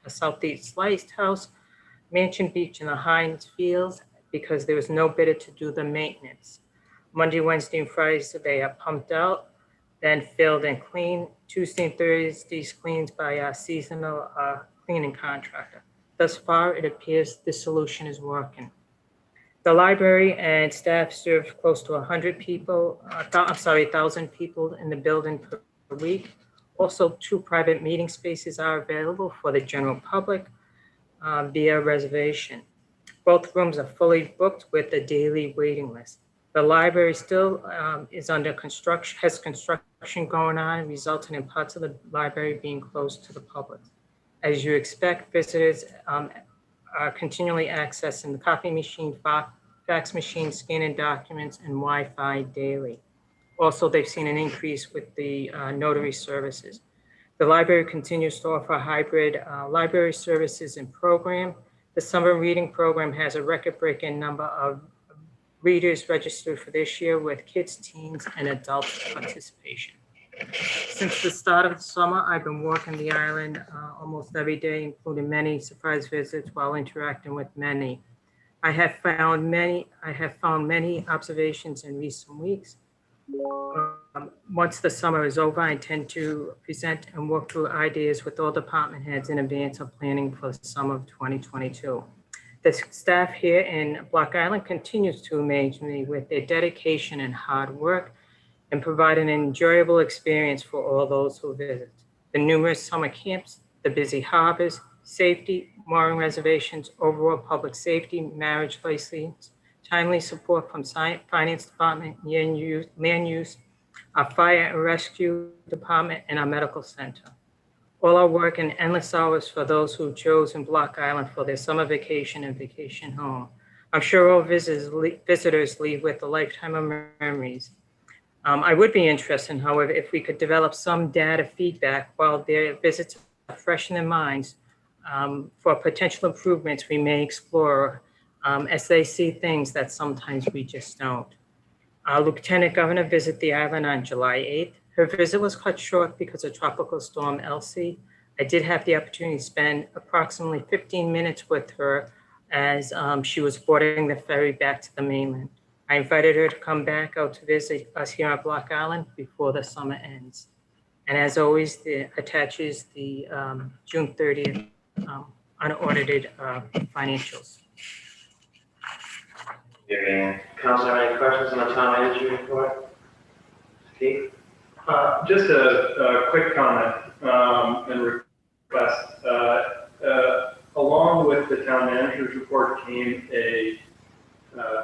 Southeast Lighthouse, Mansion Beach, and the Heinz Fields because there was no bidder to do the maintenance. Monday, Wednesday, and Fridays, they are pumped out, then filled and cleaned. Tuesday and Thursdays cleaned by a seasonal cleaning contractor. Thus far, it appears this solution is working. The library and staff serve close to 1,000 people in the building per week. Also, 2 private meeting spaces are available for the general public via reservation. Both rooms are fully booked with a daily waiting list. The library still is under construction, has construction going on, resulting in parts of the library being closed to the public. As you expect, visitors are continually accessing the copy machine, fax machine, scanning documents, and Wi-Fi daily. Also, they've seen an increase with the notary services. The library continues to offer hybrid library services and program. The summer reading program has a record-breaking number of readers registered for this year with kids, teens, and adult participation. Since the start of the summer, I've been working the island almost every day, including many surprise visits while interacting with many. I have found many observations in recent weeks. Once the summer is over, I intend to present and work through ideas with all department heads in advance of planning for the summer of 2022. The staff here in Block Island continues to amaze me with their dedication and hard work and provide an enjoyable experience for all those who visit. The numerous summer camps, the busy harbors, safety, mooring reservations, overall public safety, marriage license, timely support from finance department, land use, our fire and rescue department, and our medical center. All our work and endless hours for those who chose in Block Island for their summer vacation and vacation home. I'm sure all visitors leave with a lifetime of memories. I would be interested, however, if we could develop some data feedback while their visits are fresh in their minds for potential improvements we may explore as they see things that sometimes we just don't. Lieutenant Governor visited the island on July 8th. Her visit was cut short because of Tropical Storm Elsie. I did have the opportunity to spend approximately 15 minutes with her as she was boarding the ferry back to the mainland. I invited her to come back out to visit us here on Block Island before the summer ends. And as always, attaches the June 30th unaudited financials. Councilor, any questions on the town manager report? Keith? Just a quick comment and request. Along with the town manager's report came the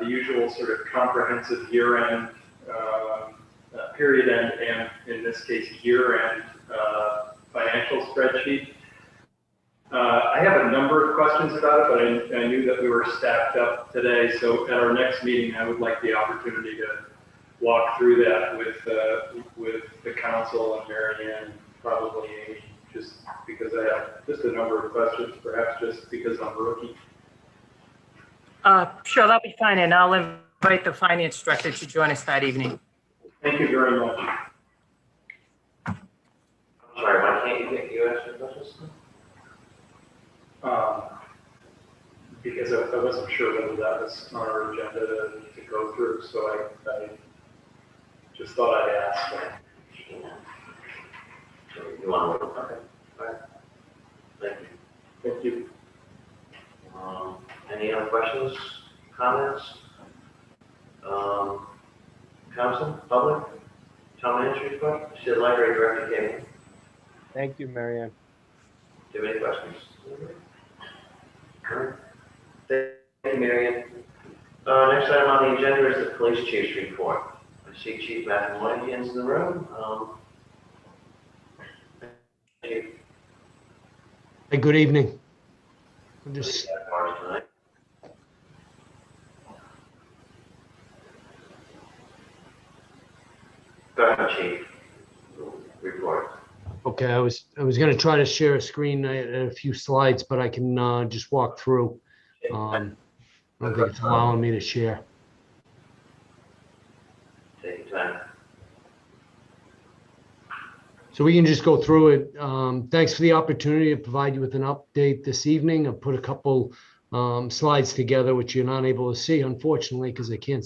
usual sort of comprehensive year-end, period end, and in this case, year-end financial spreadsheet. I have a number of questions about it, but I knew that we were stacked up today. So at our next meeting, I would like the opportunity to walk through that with the council and Mary Ann, probably Amy, just because I have just a number of questions, perhaps just because I'm a rookie. Sure, that'll be fine, and I'll invite the finance director to join us that evening. Thank you very much. I'm sorry, why can't you answer questions? Because I wasn't sure whether that was on our agenda to go through, so I just thought I'd ask. You want to? Okay. All right. Thank you. Thank you. Any other questions, comments? Council, public, town manager report? I see the library director came in. Thank you, Marianne. Do you have any questions? Thank you, Marianne. Next item on the agenda is the police chief's report. I see Chief Matthew Moynihan's in the room. Hey, good evening. I'm just Go ahead, Chief. Report. okay. I was going to try to share a screen and a few slides, but I can just walk through. I don't think it's allowing me to share. Take your time. So we can just go through it. Thanks for the opportunity to provide you with an update this evening. I've put a couple slides together, which you're not able to see, unfortunately, because I can't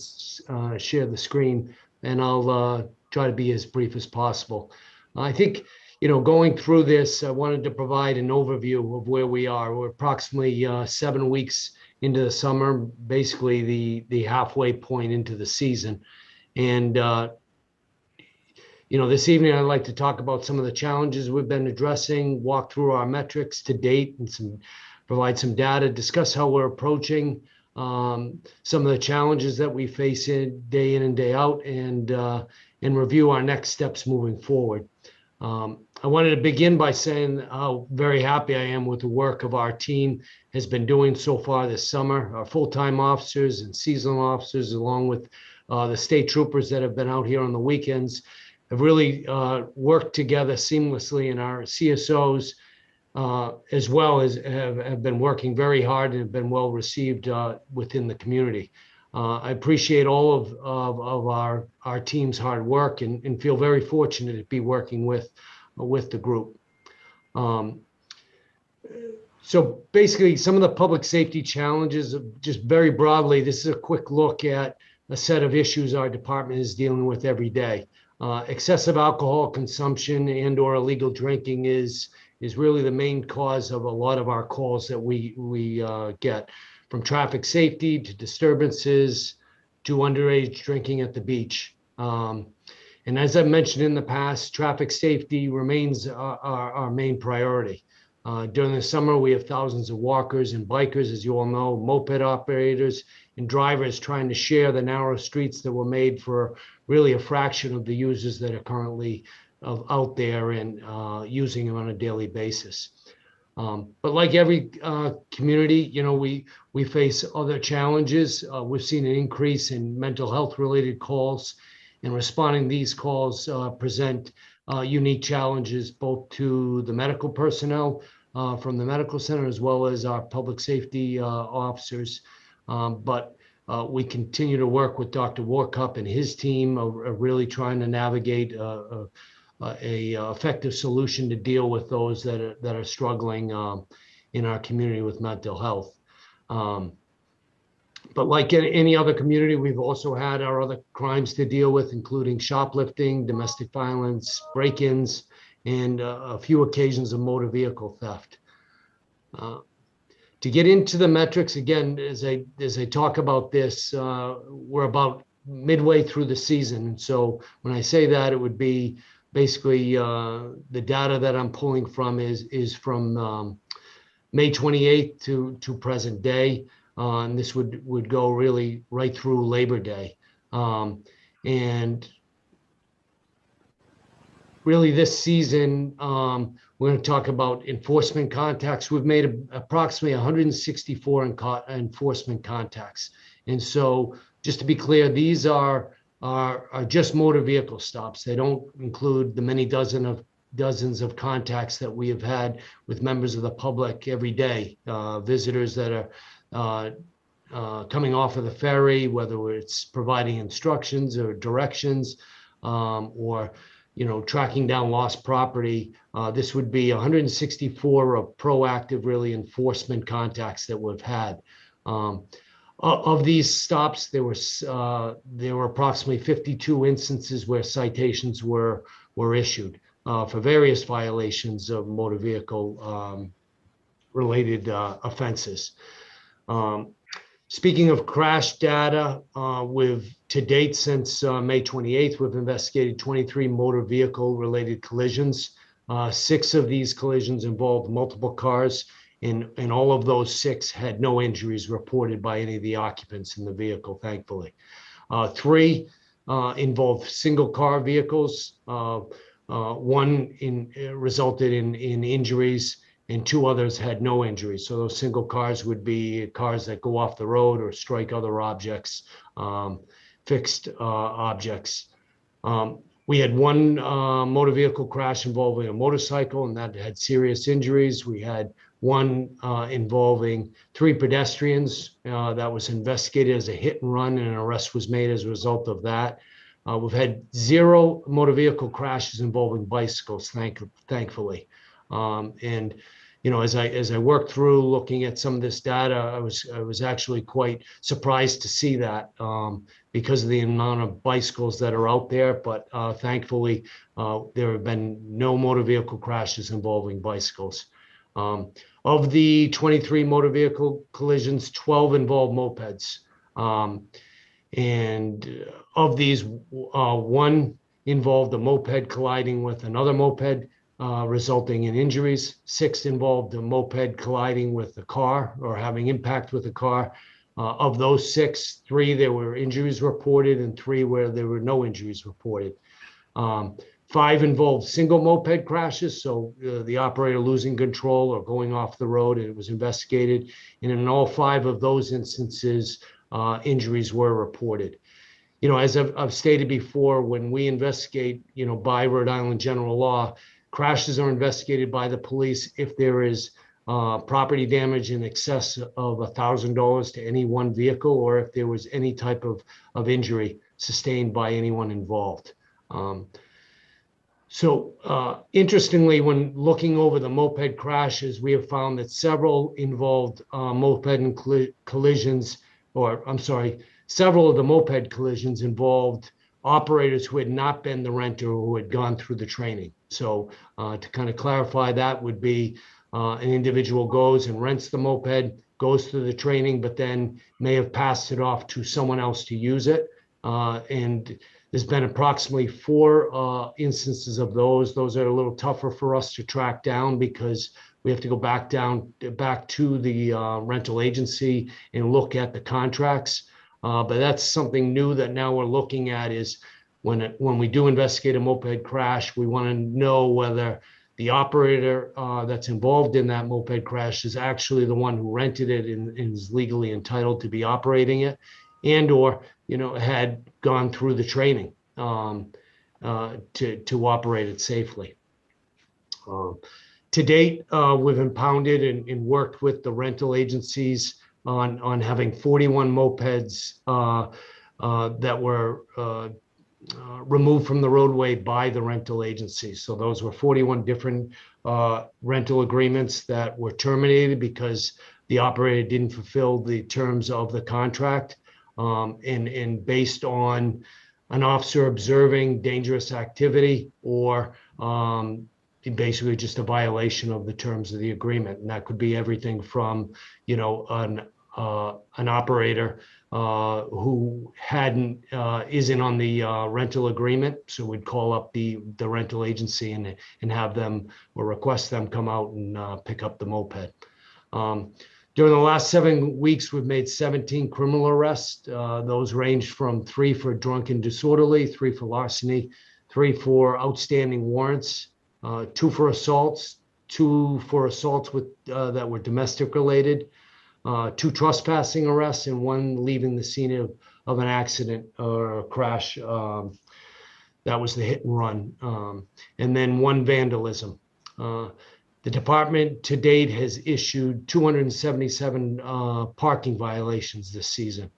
share the screen, and I'll try to be as brief as possible. I think, going through this, I wanted to provide an overview of where we are. We're approximately 7 weeks into the summer, basically the halfway point into the season. And, this evening, I'd like to talk about some of the challenges we've been addressing, walk through our metrics to date, and provide some data, discuss how we're approaching some of the challenges that we face in and day out, and review our next steps moving forward. I wanted to begin by saying how very happy I am with the work of our team has been doing so far this summer. Our full-time officers and seasonal officers, along with the state troopers that have been out here on the weekends, have really worked together seamlessly, and our CSOs as well as have been working very hard and have been well received within the community. I appreciate all of our team's hard work and feel very fortunate to be working with the group. So basically, some of the public safety challenges, just very broadly, this is a quick look at a set of issues our department is dealing with every day. Excessive alcohol consumption and or illegal drinking is really the main cause of a lot of our calls that we get, from traffic safety to disturbances to underage drinking at the beach. And as I've mentioned in the past, traffic safety remains our main priority. During the summer, we have thousands of walkers and bikers, as you all know, moped operators and drivers trying to share the narrow streets that were made for really a fraction of the users that are currently out there and using them on a daily basis. But like every community, we face other challenges. We've seen an increase in mental health related calls, and responding to these calls present unique challenges both to the medical personnel from the medical center as well as our public safety officers. But we continue to work with Dr. Warcup and his team of really trying to navigate a effective solution to deal with those that are struggling in our community with mental health. But like in any other community, we've also had our other crimes to deal with, including shoplifting, domestic violence, break-ins, and a few occasions of motor vehicle theft. To get into the metrics, again, as I talk about this, we're about midway through the season. So when I say that, it would be basically the data that I'm pulling from is from May 28th to present day. And this would go really right through Labor Day. And really this season, we're going to talk about enforcement contacts. We've made approximately 164 enforcement contacts. And so just to be clear, these are just motor vehicle stops. They don't include the many dozens of contacts that we have had with members of the public every day, visitors that are coming off of the ferry, whether it's providing instructions or directions, or tracking down lost property. This would be 164 of proactive, really, enforcement contacts that we've had. Of these stops, there were approximately 52 instances where citations were issued for various violations of motor vehicle related offenses. Speaking of crash data, to date since May 28th, we've investigated 23 motor vehicle related collisions. 6 of these collisions involved multiple cars, and all of those 6 had no injuries reported by any of the occupants in the vehicle, thankfully. 3 involved single car vehicles. 1 resulted in injuries, and 2 others had no injuries. So those single cars would be cars that go off the road or strike other objects, fixed objects. We had 1 motor vehicle crash involving a motorcycle, and that had serious injuries. We had 1 involving 3 pedestrians that was investigated as a hit and run, and an arrest was made as a result of that. We've had 0 motor vehicle crashes involving bicycles, thankfully. And as I worked through looking at some of this data, I was actually quite surprised to see that because of the amount of bicycles that are out there. But thankfully, there have been no motor vehicle crashes involving bicycles. Of the 23 motor vehicle collisions, 12 involved mopeds. And of these, 1 involved a moped colliding with another moped, resulting in injuries. 6 involved a moped colliding with a car or having impact with a car. Of those 6, 3 there were injuries reported, and 3 where there were no injuries reported. 5 involved single moped crashes, so the operator losing control or going off the road, and it was investigated. And in all 5 of those instances, injuries were reported. You know, as I've stated before, when we investigate, you know, by Rhode Island general law, crashes are investigated by the police if there is property damage in excess of $1,000 to any one vehicle, or if there was any type of injury sustained by anyone involved. Interestingly, when looking over the moped crashes, we have found that several involved moped collisions, or I'm sorry, several of the moped collisions involved operators who had not been the renter or who had gone through the training. So to kind of clarify, that would be an individual goes and rents the moped, goes through the training, but then may have passed it off to someone else to use it. And there's been approximately 4 instances of those. Those are a little tougher for us to track down because we have to go back to the rental agency and look at the contracts. But that's something new that now we're looking at, is when we do investigate a moped crash, we want to know whether the operator that's involved in that moped crash is actually the one who rented it and is legally entitled to be operating it, and or, you know, had gone through the training to operate it safely. To date, we've impounded and worked with the rental agencies on having 41 mopeds that were removed from the roadway by the rental agency. So those were 41 different rental agreements that were terminated because the operator didn't fulfill the terms of the contract, and based on an officer observing dangerous activity or basically just a violation of the terms of the agreement. And that could be everything from, you know, an operator who isn't on the rental agreement. So we'd call up the rental agency and have them or request them come out and pick up the moped. During the last 7 weeks, we've made 17 criminal arrests. Those ranged from 3 for drunk and disorderly, 3 for larceny, 3 for outstanding warrants, 2 for assaults, 2 for assaults that were domestic related, 2 trespassing arrests, and 1 leaving the scene of an accident or a crash. That was the hit and run. And then 1 vandalism. The department to date has issued 277 parking violations this season.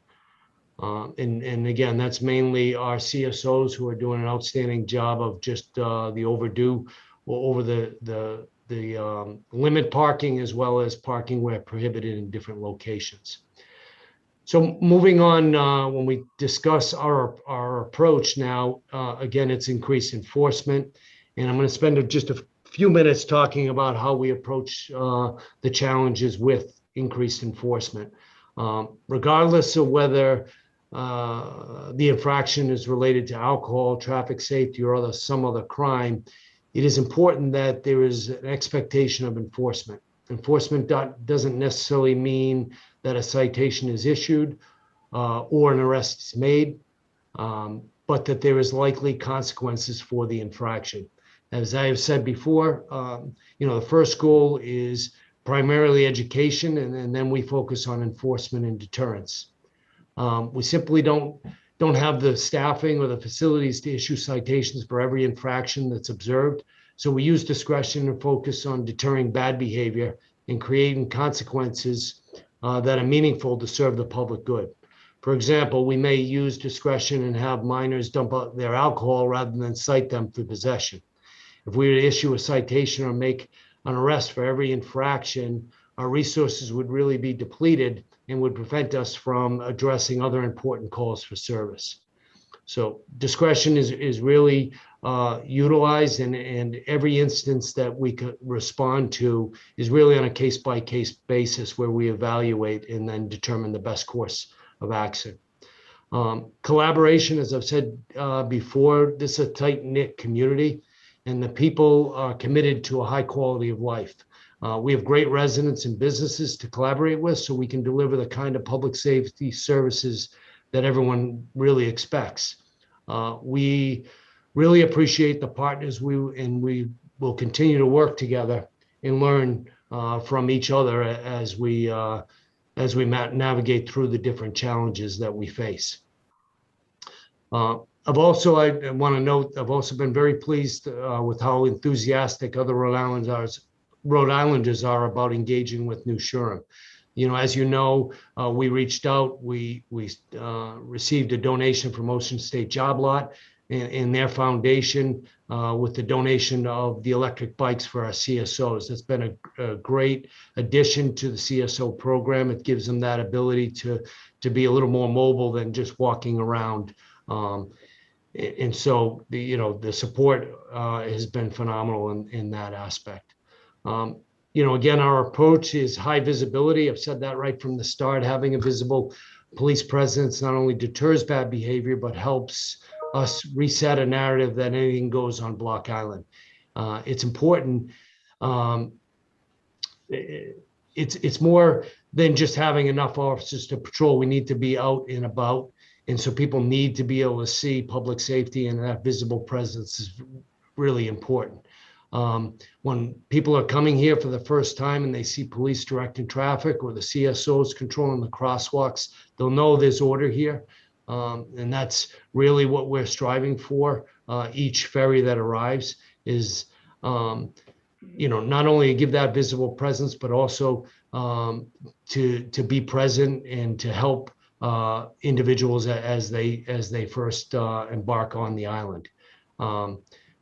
And again, that's mainly our CSOs who are doing an outstanding job of just the overdue or over the limit parking, as well as parking where prohibited in different locations. So moving on, when we discuss our approach now, again, it's increased enforcement. And I'm going to spend just a few minutes talking about how we approach the challenges with increased enforcement. Regardless of whether the infraction is related to alcohol, traffic safety, or some other crime, it is important that there is an expectation of enforcement. Enforcement doesn't necessarily mean that a citation is issued or an arrest is made, but that there is likely consequences for the infraction. As I have said before, the first goal is primarily education, and then we focus on enforcement and deterrence. We simply don't have the staffing or the facilities to issue citations for every infraction that's observed. So we use discretion and focus on deterring bad behavior and creating consequences that are meaningful to serve the public good. For example, we may use discretion and have minors dump out their alcohol rather than cite them for possession. If we were to issue a citation or make an arrest for every infraction, our resources would really be depleted and would prevent us from addressing other important calls for service. So discretion is really utilized, and every instance that we could respond to is really on a case-by-case basis where we evaluate and then determine the best course of action. Collaboration, as I've said before, this is a tight-knit community, and the people are committed to a high quality of life. We have great residents and businesses to collaborate with, so we can deliver the kind of public safety services that everyone really expects. We really appreciate the partners we will continue to work together and learn from each other as we navigate through the different challenges that we face. I want to note, I've also been very pleased with how enthusiastic other Rhode Islanders are about engaging with New Shoreham. As you know, we reached out, we received a donation from Ocean State Job Lot and their foundation with the donation of the electric bikes for our CSOs. That's been a great addition to the CSO program. It gives them that ability to be a little more mobile than just walking around. And so the support has been phenomenal in that aspect. Again, our approach is high visibility. I've said that right from the start. Having a visible police presence not only deters bad behavior, but helps us reset a narrative that anything goes on Block Island. It's important. It's more than just having enough officers to patrol. We need to be out and about. And so people need to be able to see public safety, and that visible presence is really important. When people are coming here for the first time and they see police directing traffic or the CSOs controlling the crosswalks, they'll know there's order here. And that's really what we're striving for. Each ferry that arrives is, not only to give that visible presence, but also to be present and to help individuals as they first embark on the island.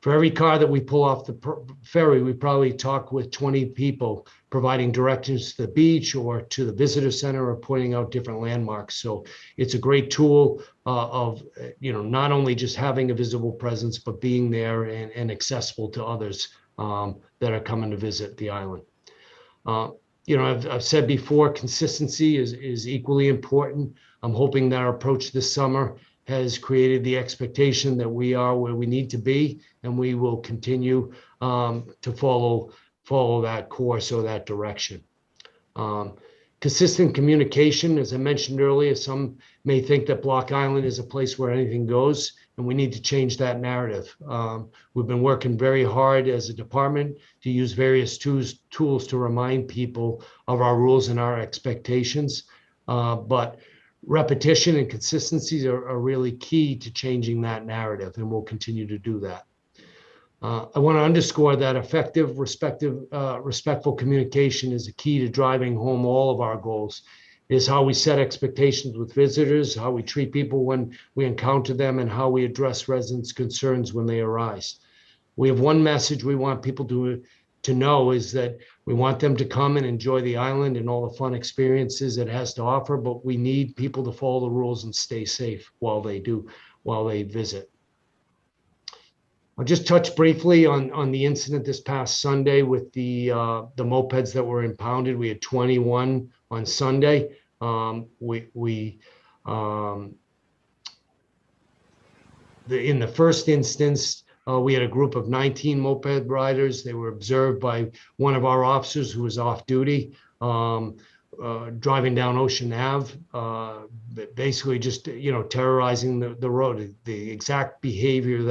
For every car that we pull off the ferry, we probably talk with 20 people providing directions to the beach or to the visitor center or pointing out different landmarks. So it's a great tool of not only just having a visible presence, but being there and accessible to others that are coming to visit the island. I've said before, consistency is equally important. I'm hoping that our approach this summer has created the expectation that we are where we need to be, and we will continue to follow that course or that direction. Consistent communication, as I mentioned earlier, some may think that Block Island is a place where anything goes, and we need to change that narrative. We've been working very hard as a department to use various tools to remind people of our rules and our expectations, but repetition and consistencies are really key to changing that narrative, and we'll continue to do that. I want to underscore that effective, respectful communication is a key to driving home all of our goals. It is how we set expectations with visitors, how we treat people when we encounter them, and how we address residents' concerns when they arise. We have one message we want people to know is that we want them to come and enjoy the island and all the fun experiences it has to offer, but we need people to follow the rules and stay safe while they visit. I'll just touch briefly on the incident this past Sunday with the mopeds that were impounded. We had 21 on Sunday. In the first instance, we had a group of 19 moped riders. They were observed by one of our officers who was off duty, driving down Ocean Ave, basically just terrorizing the road. The exact behavior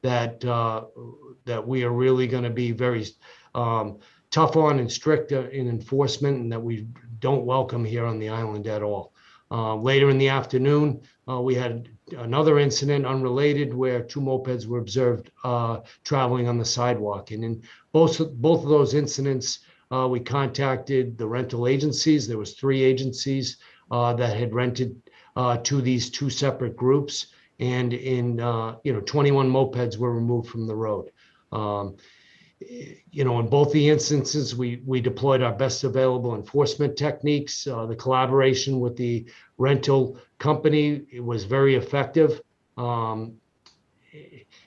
that we are really going to be very tough on and strict in enforcement, and that we don't welcome here on the island at all. Later in the afternoon, we had another incident unrelated where two mopeds were observed traveling on the sidewalk. And in both of those incidents, we contacted the rental agencies. There was 3 agencies that had rented to these 2 separate groups. And 21 mopeds were removed from the road. In both the instances, we deployed our best available enforcement techniques. The collaboration with the rental company was very effective.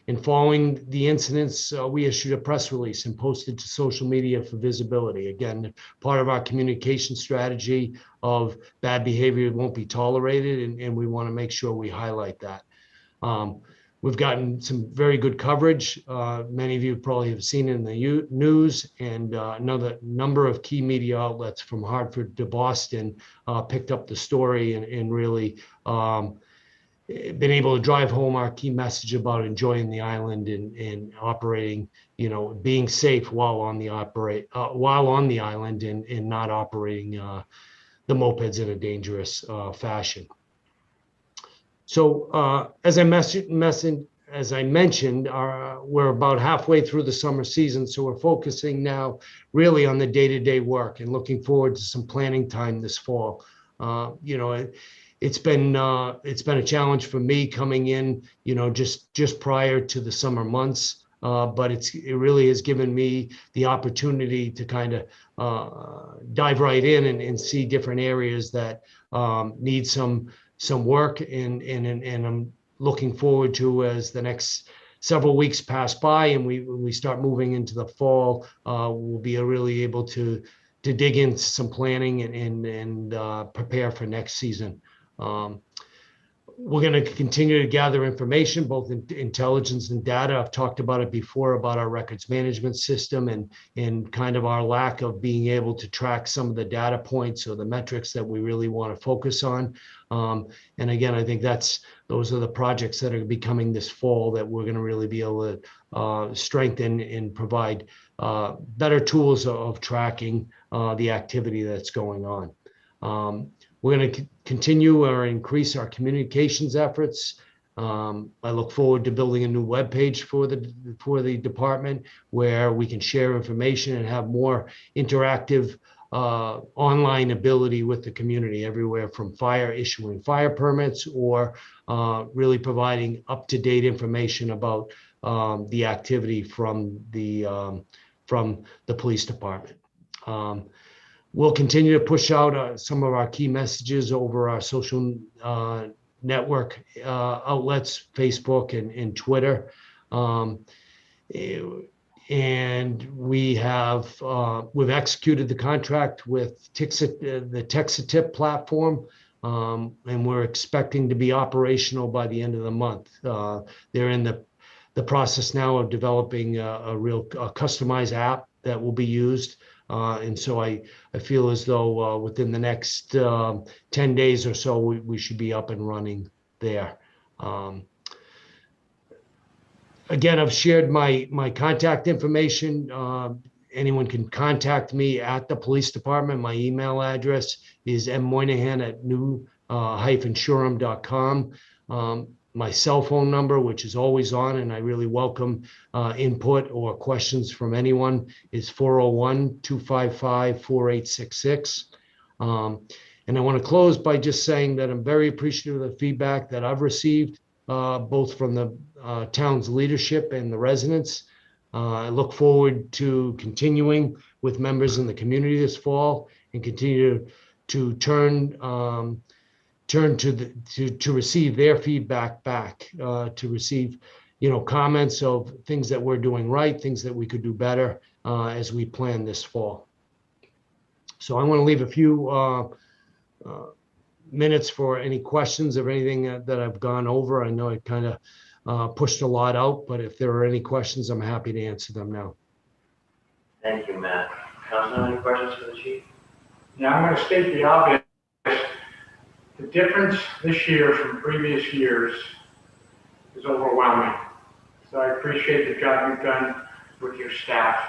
In following the incidents, we issued a press release and posted to social media for visibility. Again, part of our communication strategy of bad behavior won't be tolerated, and we want to make sure we highlight that. We've gotten some very good coverage. Many of you probably have seen it in the news, and another number of key media outlets from Hartford to Boston picked up the story and really been able to drive home our key message about enjoying the island and operating, being safe while on the island and not operating the mopeds in a dangerous fashion. So as I mentioned, we're about halfway through the summer season, so we're focusing now really on the day-to-day work and looking forward to some planning time this fall. It's been a challenge for me coming in, just prior to the summer months, but it really has given me the opportunity to kind of dive right in and see different areas that need some work, and I'm looking forward to, as the next several weeks pass by and we start moving into the fall, we'll be really able to dig into some planning and prepare for next season. We're going to continue to gather information, both intelligence and data. I've talked about it before, about our records management system and kind of our lack of being able to track some of the data points or the metrics that we really want to focus on. And again, I think those are the projects that are going to be coming this fall that we're going to really be able to strengthen and provide better tools of tracking the activity that's going on. We're going to continue or increase our communications efforts. I look forward to building a new webpage for the department where we can share information and have more interactive online ability with the community, everywhere from issuing fire permits or really providing up-to-date information about the activity from the police department. We'll continue to push out some of our key messages over our social network outlets, Facebook and Twitter. And we've executed the contract with the Texatip platform, and we're expecting to be operational by the end of the month. They're in the process now of developing a customized app that will be used. And so I feel as though within the next 10 days or so, we should be up and running there. Again, I've shared my contact information. Anyone can contact me at the police department. My email address is mmoynihan@new-shoreham.com. My cell phone number, which is always on, and I really welcome input or questions from anyone, is 401-255-4866. And I want to close by just saying that I'm very appreciative of the feedback that I've received, both from the town's leadership and the residents. I look forward to continuing with members in the community this fall and continue to turn to receive their feedback back, to receive, comments of things that we're doing right, things that we could do better as we plan this fall. So I want to leave a few minutes for any questions or anything that I've gone over. I know I kind of pushed a lot out, but if there are any questions, I'm happy to answer them now. Thank you, Matt. Councilman, any questions for the chief? Yeah, I'm going to state the obvious. The difference this year from previous years is overwhelming. So I appreciate the job you've done with your staff.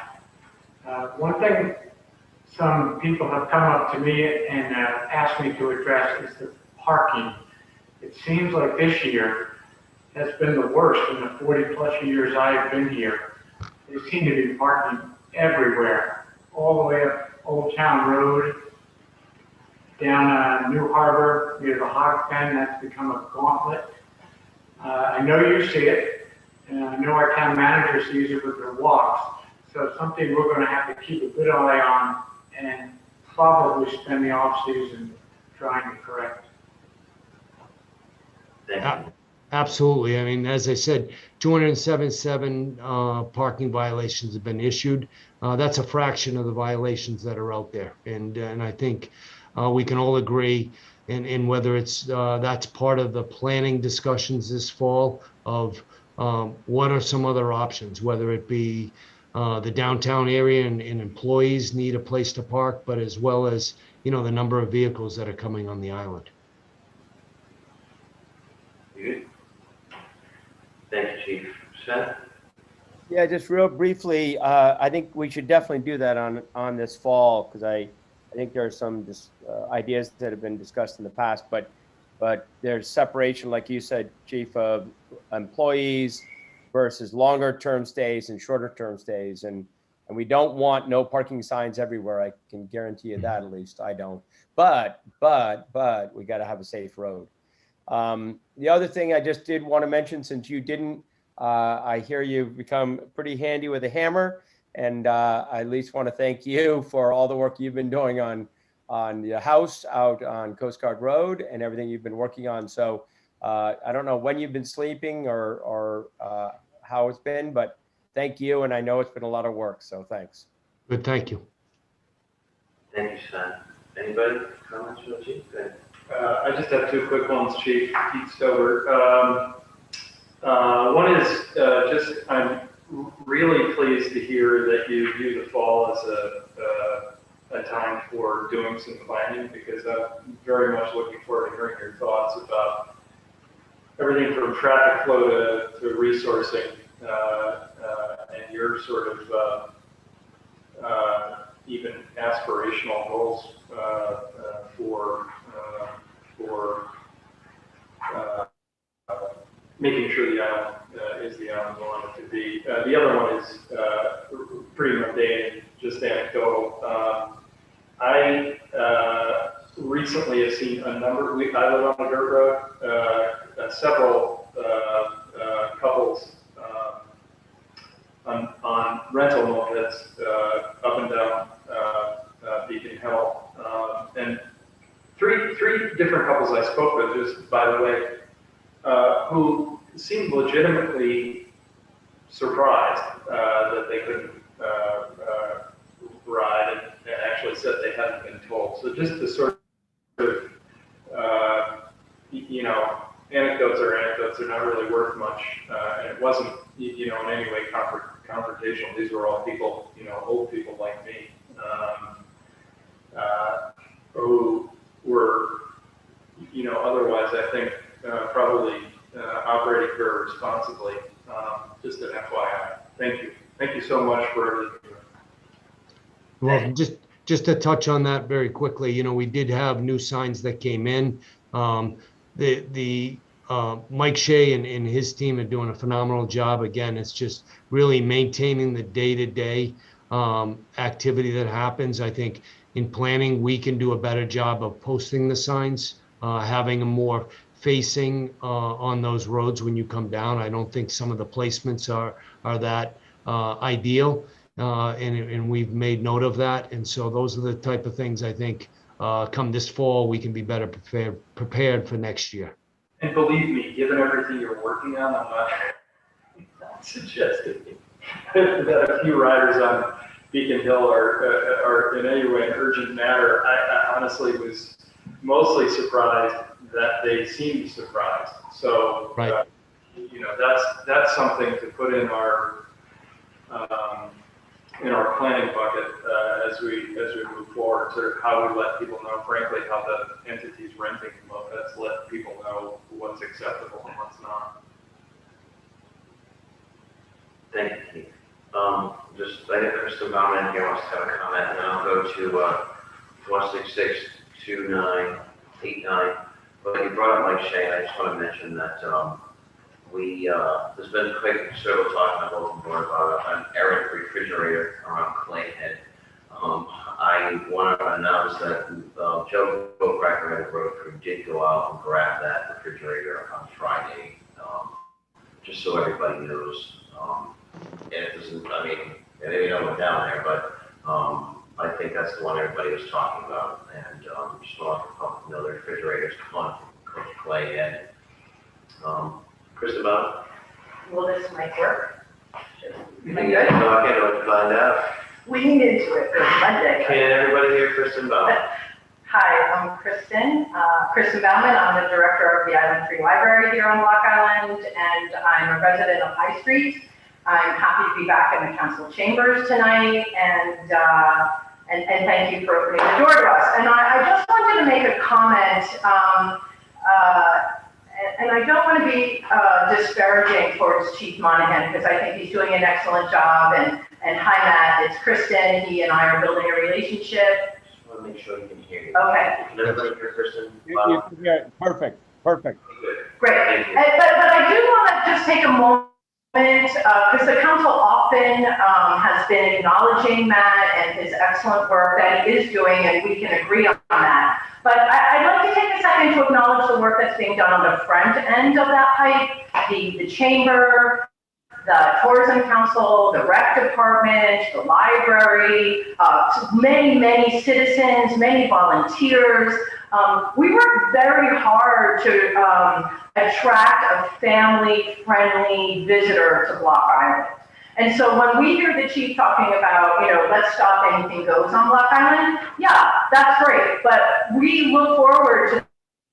One thing some people have come up to me and asked me to address is the parking. It seems like this year has been the worst in the 40+ years I've been here. There seem to be parking everywhere, all the way up Old Town Road, down New Harbor near the hog pen. That's become a gauntlet. I know you see it, and I know our town manager sees it with their walks. So something we're going to have to keep a good eye on and probably spend the off-season trying to correct. Absolutely. I mean, as I said, 277 parking violations have been issued. That's a fraction of the violations that are out there, and I think we can all agree, and whether it's that's part of the planning discussions this fall of what are some other options, whether it be the downtown area and employees need a place to park, but as well as, the number of vehicles that are coming on the island. Good. Thank you, Chief. Sven? Yeah, just real briefly, I think we should definitely do that on this fall, because I think there are some ideas that have been discussed in the past, but there's separation, like you said, Chief, of employees versus longer term stays and shorter term stays. And we don't want no parking signs everywhere. I can guarantee you that, at least I don't. But we got to have a safe road. The other thing I just did want to mention, since you didn't, I hear you've become pretty handy with a hammer, and I at least want to thank you for all the work you've been doing on the house out on Coast Guard Road and everything you've been working on. So I don't know when you've been sleeping or how it's been, but thank you. And I know it's been a lot of work, so thanks. Good, thank you. Thank you, Sven. Anybody comments from the Chief? Good. I just have two quick ones, Chief. Pete Stover. One is I'm really pleased to hear that you view the fall as a time for doing some planning, because I'm very much looking forward to hearing your thoughts about everything from traffic flow to resourcing and your sort of even aspirational goals for making sure the island is the island we want it to be. The other one is pretty mundane, just anecdotal. I recently have seen a number. I live on a dirt road. Several couples on rental mopeds up and down Beacon Hill, and three different couples I spoke with, just by the way, who seemed legitimately surprised that they couldn't ride, and actually said they hadn't been told. So just to sort of, anecdotes are anecdotes, they're not really worth much, and it wasn't, in any way confrontational. These were all people, old people like me, who were, otherwise I think probably operating very responsibly. Just an FYI. Thank you. Thank you so much for everything. Well, just to touch on that very quickly, we did have new signs that came in. Mike Shea and his team are doing a phenomenal job. Again, it's just really maintaining the day-to-day activity that happens. I think in planning, we can do a better job of posting the signs, having a more facing on those roads when you come down. I don't think some of the placements are that ideal, and we've made note of that. And so those are the type of things I think come this fall, we can be better prepared for next year. And believe me, given everything you're working on, I'm not suggesting that a few riders on Beacon Hill are in any way an urgent matter. I honestly was mostly surprised that they seemed surprised. So, right. That's something to put in our planning bucket as we move forward. Sort of how we let people know, frankly, how the entities renting mopeds let people know what's acceptable and what's not. Thank you, Keith. I think Kristen Bauman here wants to have a comment, and I'll go to 166-2989. But you brought up Mike Shea, and I just want to mention that there's been quite considerable talk on the bulletin board about an errant refrigerator around Clayhead. I want to announce that Joe Bocracker and the road crew did go out and grab that refrigerator on Friday, just so everybody knows. And it doesn't, they know we're down there, but I think that's the one everybody was talking about. And just want to let the public know the refrigerator's coming from Coach Clayhead. Christabel? Will this mic work? Am I good? No, I can't wait to find out. We need into it for Monday. Can everybody hear Kristen Bauman? Hi, I'm Kristen. Kristen Bauman. I'm the director of the Island Free Library here on Block Island, and I'm a resident of High Street. I'm happy to be back in the council chambers tonight, and thank you for opening the door to us. And I just wanted to make a comment, and I don't want to be disparaging towards Chief Monahan, because I think he's doing an excellent job. And hi, Matt, it's Kristen. He and I are building a relationship. Just want to make sure you can hear you. Okay. Can everybody hear Kristen? Yeah, perfect, perfect. Good. Great. Thank you. But I do want to just take a moment, because the council often has been acknowledging Matt and his excellent work that he is doing, and we can agree on that. But I'd like to take a second to acknowledge the work that's being done on the front end of that pipe, the chamber, the tourism council, the rec department, the library, many citizens, many volunteers. We work very hard to attract a family-friendly visitor to Block Island. And so when we hear the chief talking about, let's stop anything goes on Block Island, yeah, that's great. But we look forward to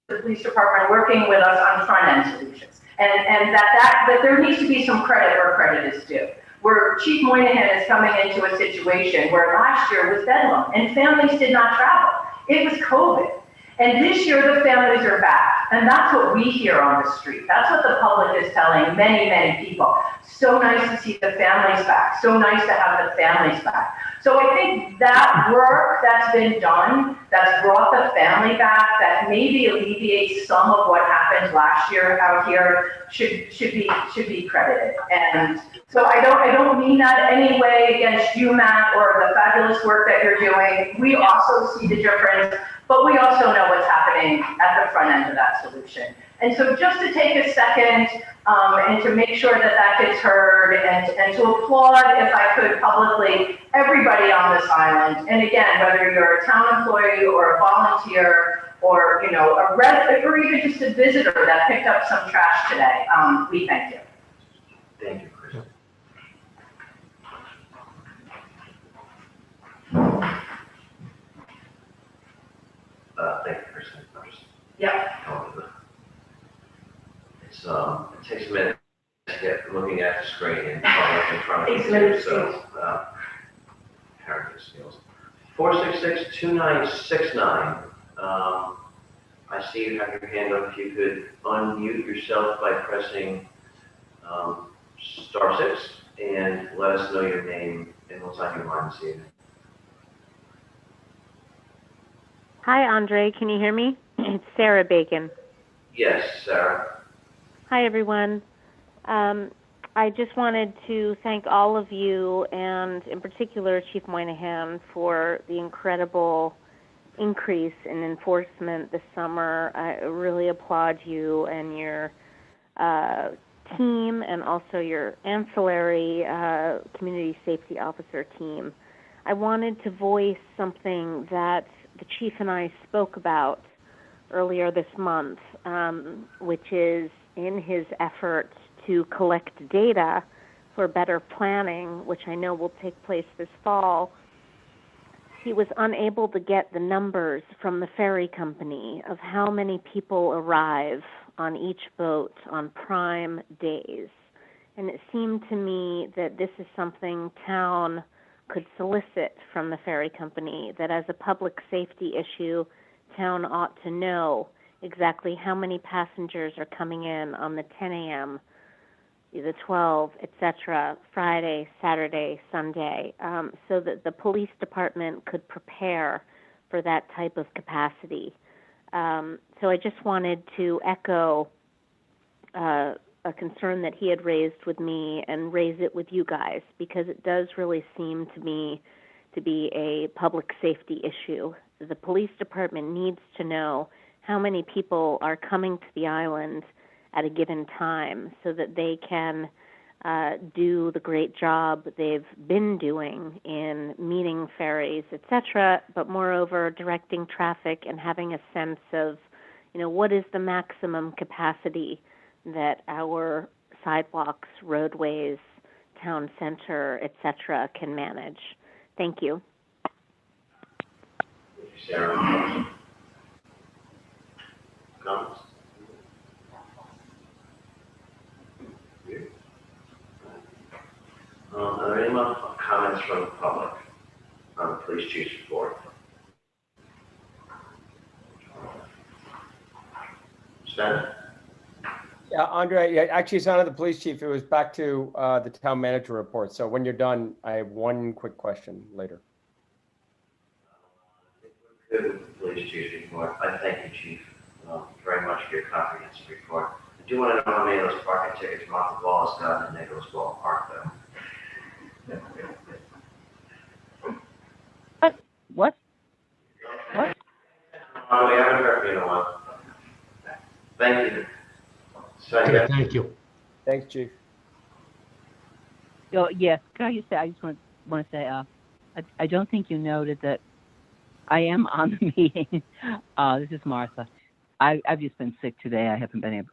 the police department working with us on front-end solutions. And that there needs to be some credit where credit is due. Where Chief Moynihan is coming into a situation where last year was bedlam and families did not travel. It was COVID. And this year the families are back. And that's what we hear on the street. That's what the public is telling many people. So nice to see the families back. So nice to have the families back. So I think that work that's been done, that's brought the family back, that maybe alleviates some of what happened last year out here, should be credited. And so I don't mean that any way against you, Matt, or the fabulous work that you're doing. We also see the difference, but we also know what's happening at the front end of that solution. And so just to take a second and to make sure that gets heard, and to applaud, if I could publicly, everybody on this island. And again, whether you're a town employee or a volunteer or a resident or even just a visitor that picked up some trash today, we thank you. Thank you, Chris. Thank you, Kristen. Yep. It takes a minute to get looking at the screen and public in front of you. So, parenting skills. 466-2969. I see you have your hand up. If you could unmute yourself by pressing *6 and let us know your name and what's on your mind this evening. Hi, Andre. Can you hear me? It's Sarah Bacon. Yes, Sarah. Hi, everyone. I just wanted to thank all of you, and in particular Chief Moynihan, for the incredible increase in enforcement this summer. I really applaud you and your team, and also your ancillary community safety officer team. I wanted to voice something that the chief and I spoke about earlier this month, which is in his efforts to collect data for better planning, which I know will take place this fall, he was unable to get the numbers from the ferry company of how many people arrive on each boat on prime days. And it seemed to me that this is something town could solicit from the ferry company, that as a public safety issue, town ought to know exactly how many passengers are coming in on the 10 a.m., the 12, etc., Friday, Saturday, Sunday, so that the police department could prepare for that type of capacity. So I just wanted to echo a concern that he had raised with me and raise it with you guys, because it does really seem to me to be a public safety issue. The police department needs to know how many people are coming to the island at a given time so that they can do the great job they've been doing in meeting ferries, etc., but moreover directing traffic and having a sense of, what is the maximum capacity that our sidewalks, roadways, town center, etc., can manage. Thank you. Thank you, Sarah. Comments? Are there any more comments from the public on the police chief's report? Sven? Yeah, Andre, yeah, actually, it's not on the police chief. It was back to the town manager report. So when you're done, I have one quick question later. Good with the police chief's report. I thank you, chief, very much for your comprehensive report. I do want to know how many of those parking tickets Martha Wallace got in Nicholas Ball Park, though. What? Oh, we haven't heard from you in a while. Thank you. Okay, thank you. Thanks, chief. Oh, yes. Can I just say, I just want to say, I don't think you noted that I am on the meeting. This is Martha. I've just been sick today. I haven't been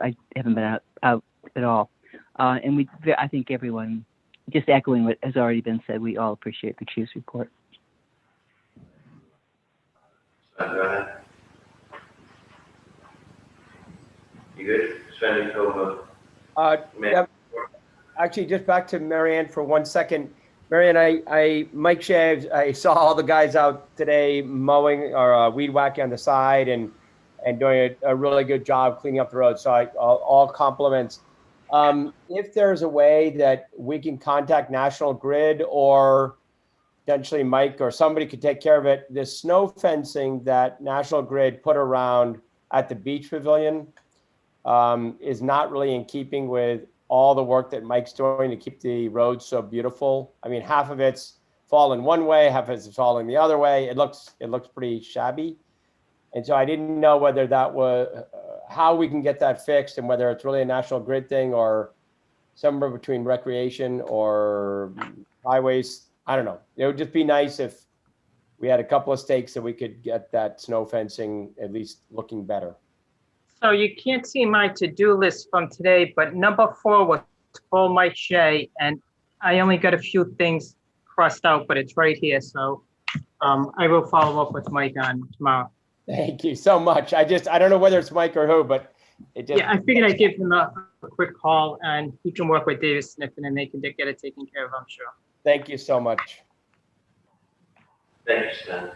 out at all. And I think everyone, just echoing what has already been said, we all appreciate the chief's report. Go ahead. You good? Spending over. Yeah, actually, just back to Marianne for 1 second. Marianne, Mike Shaves, I saw all the guys out today mowing or weed whacking on the side and doing a really good job cleaning up the road. So all compliments. If there's a way that we can contact National Grid or potentially Mike or somebody could take care of it, the snow fencing that National Grid put around at the beach pavilion is not really in keeping with all the work that Mike's doing to keep the roads so beautiful. I mean, half of it's falling one way, half of it's falling the other way. It looks pretty shabby. And so I didn't know whether that was how we can get that fixed and whether it's really a National Grid thing or somewhere between recreation or highways. I don't know. It would just be nice if we had a couple of stakes that we could get that snow fencing at least looking better. So you can't see my to-do list from today, but number 4 was full Mike Shea, and I only got a few things crossed out, but it's right here. So I will follow up with Mike on tomorrow. Thank you so much. I don't know whether it's Mike or who, but it just. Yeah, I figured I'd give him a quick call, and he can work with David Sniffen, and they can get it taken care of, I'm sure. Thank you so much. Thanks, Stan.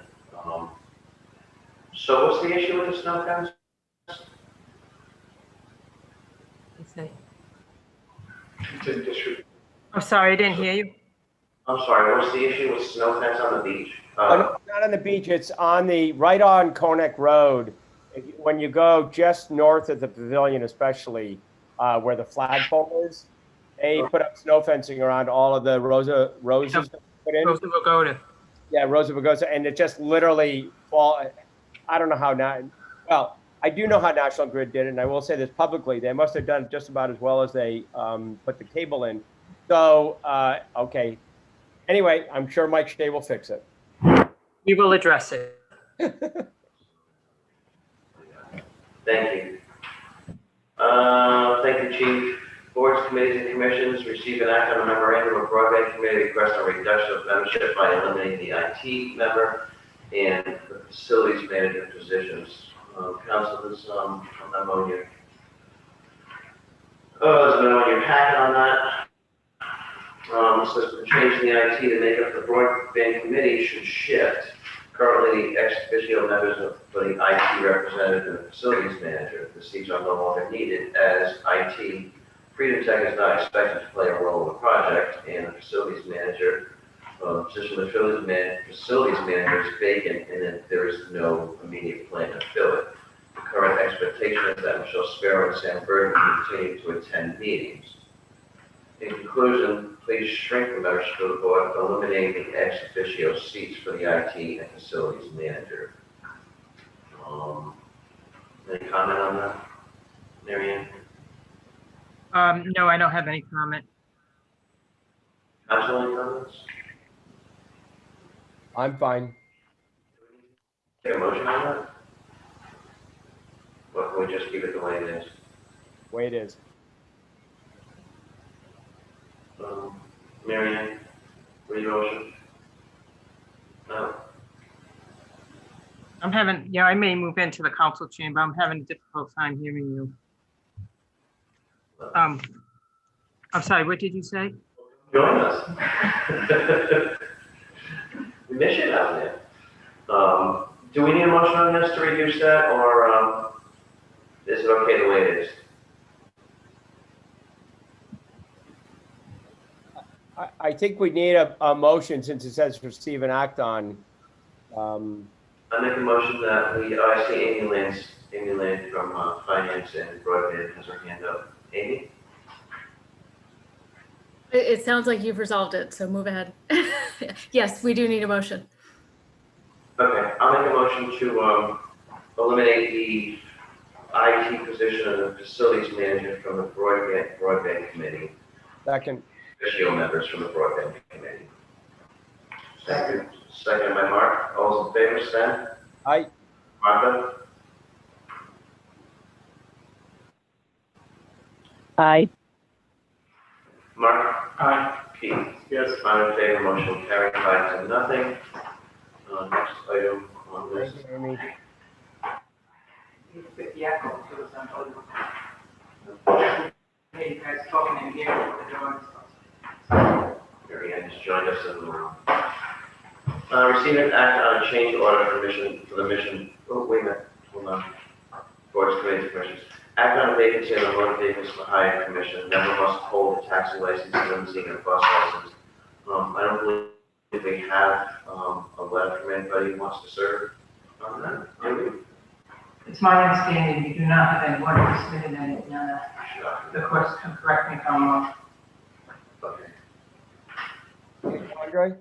So what's the issue with the snow fence? I'm sorry, I didn't hear you. I'm sorry, what's the issue with snow fence on the beach? No, not on the beach. It's right on Konek Road. When you go just north of the pavilion, especially where the flagpole is, they put up snow fencing around all of the roses that put in. Rosa Pagoda. Yeah, Rosa Pagoda, and it just literally I don't know how well, I do know how National Grid did it, and I will say this publicly. They must have done just about as well as they put the cable in. So, okay. Anyway, I'm sure Mike Shea will fix it. We will address it. Thank you. Thank you, Chief. Boards, committees, and commissions receive and act on a memorandum of broadband committee request on reduction of membership by eliminating the IT member and the facilities manager positions. Council, there's a memo here. There's a memo in your packet on that. It says the change in the IT to make up the broadband committee should shift. Currently, ex officio members for the IT representative and facilities manager. The seats are no longer needed as IT Freedom Tech is not expected to play a role in the project, and the facilities manager position of facilities manager is vacant, and then there is no immediate plan to fill it. The current expectation is that Michelle Sparrow and Sam Burton continue to attend meetings. In conclusion, please shrink the membership of the board, eliminating the ex officio seats for the IT and facilities manager. Any comment on that, Marianne? No, I don't have any comment. Council, any comments? I'm fine. Take a motion on that? Or can we just keep it the way it is? Way it is. Marianne, what do you motion? No. I may move into the council chamber. I'm having a difficult time hearing you. I'm sorry, what did you say? Join us. We miss you down there. Do we need a motion on this to reduce that, or is it okay the way it is? I think we need a motion since it says receive and act on. I make a motion that I see Amy Lane from Finance and Broadband has her hand up. Amy? It sounds like you've resolved it, so move ahead. Yes, we do need a motion. Okay, I'll make a motion to eliminate the IT position of the facilities manager from the broadband committee. Second. Official members from the broadband committee. Second by Mark. All those in favor, Sven? Aye. Martha? Aye. Mark? Aye. Pete? Yes. I'm in favor, motion will carry 5-0. Next item on this. Thank you, Amy. Hey, you guys talking in here with the doors. Mary Ann just joined us in the room. Receive and act on a change order for the mission, oh, wait a minute, hold on. Boards, committees, commissions. Act on a vacancy on the motor vehicles for hire commission. Member must hold a taxi license, limousine, and bus license. I don't believe we have a letter from anybody who wants to serve on that. Do we? It's my understanding you do not have anyone who submitted any, the course can correct me if I'm wrong. Okay. Andre?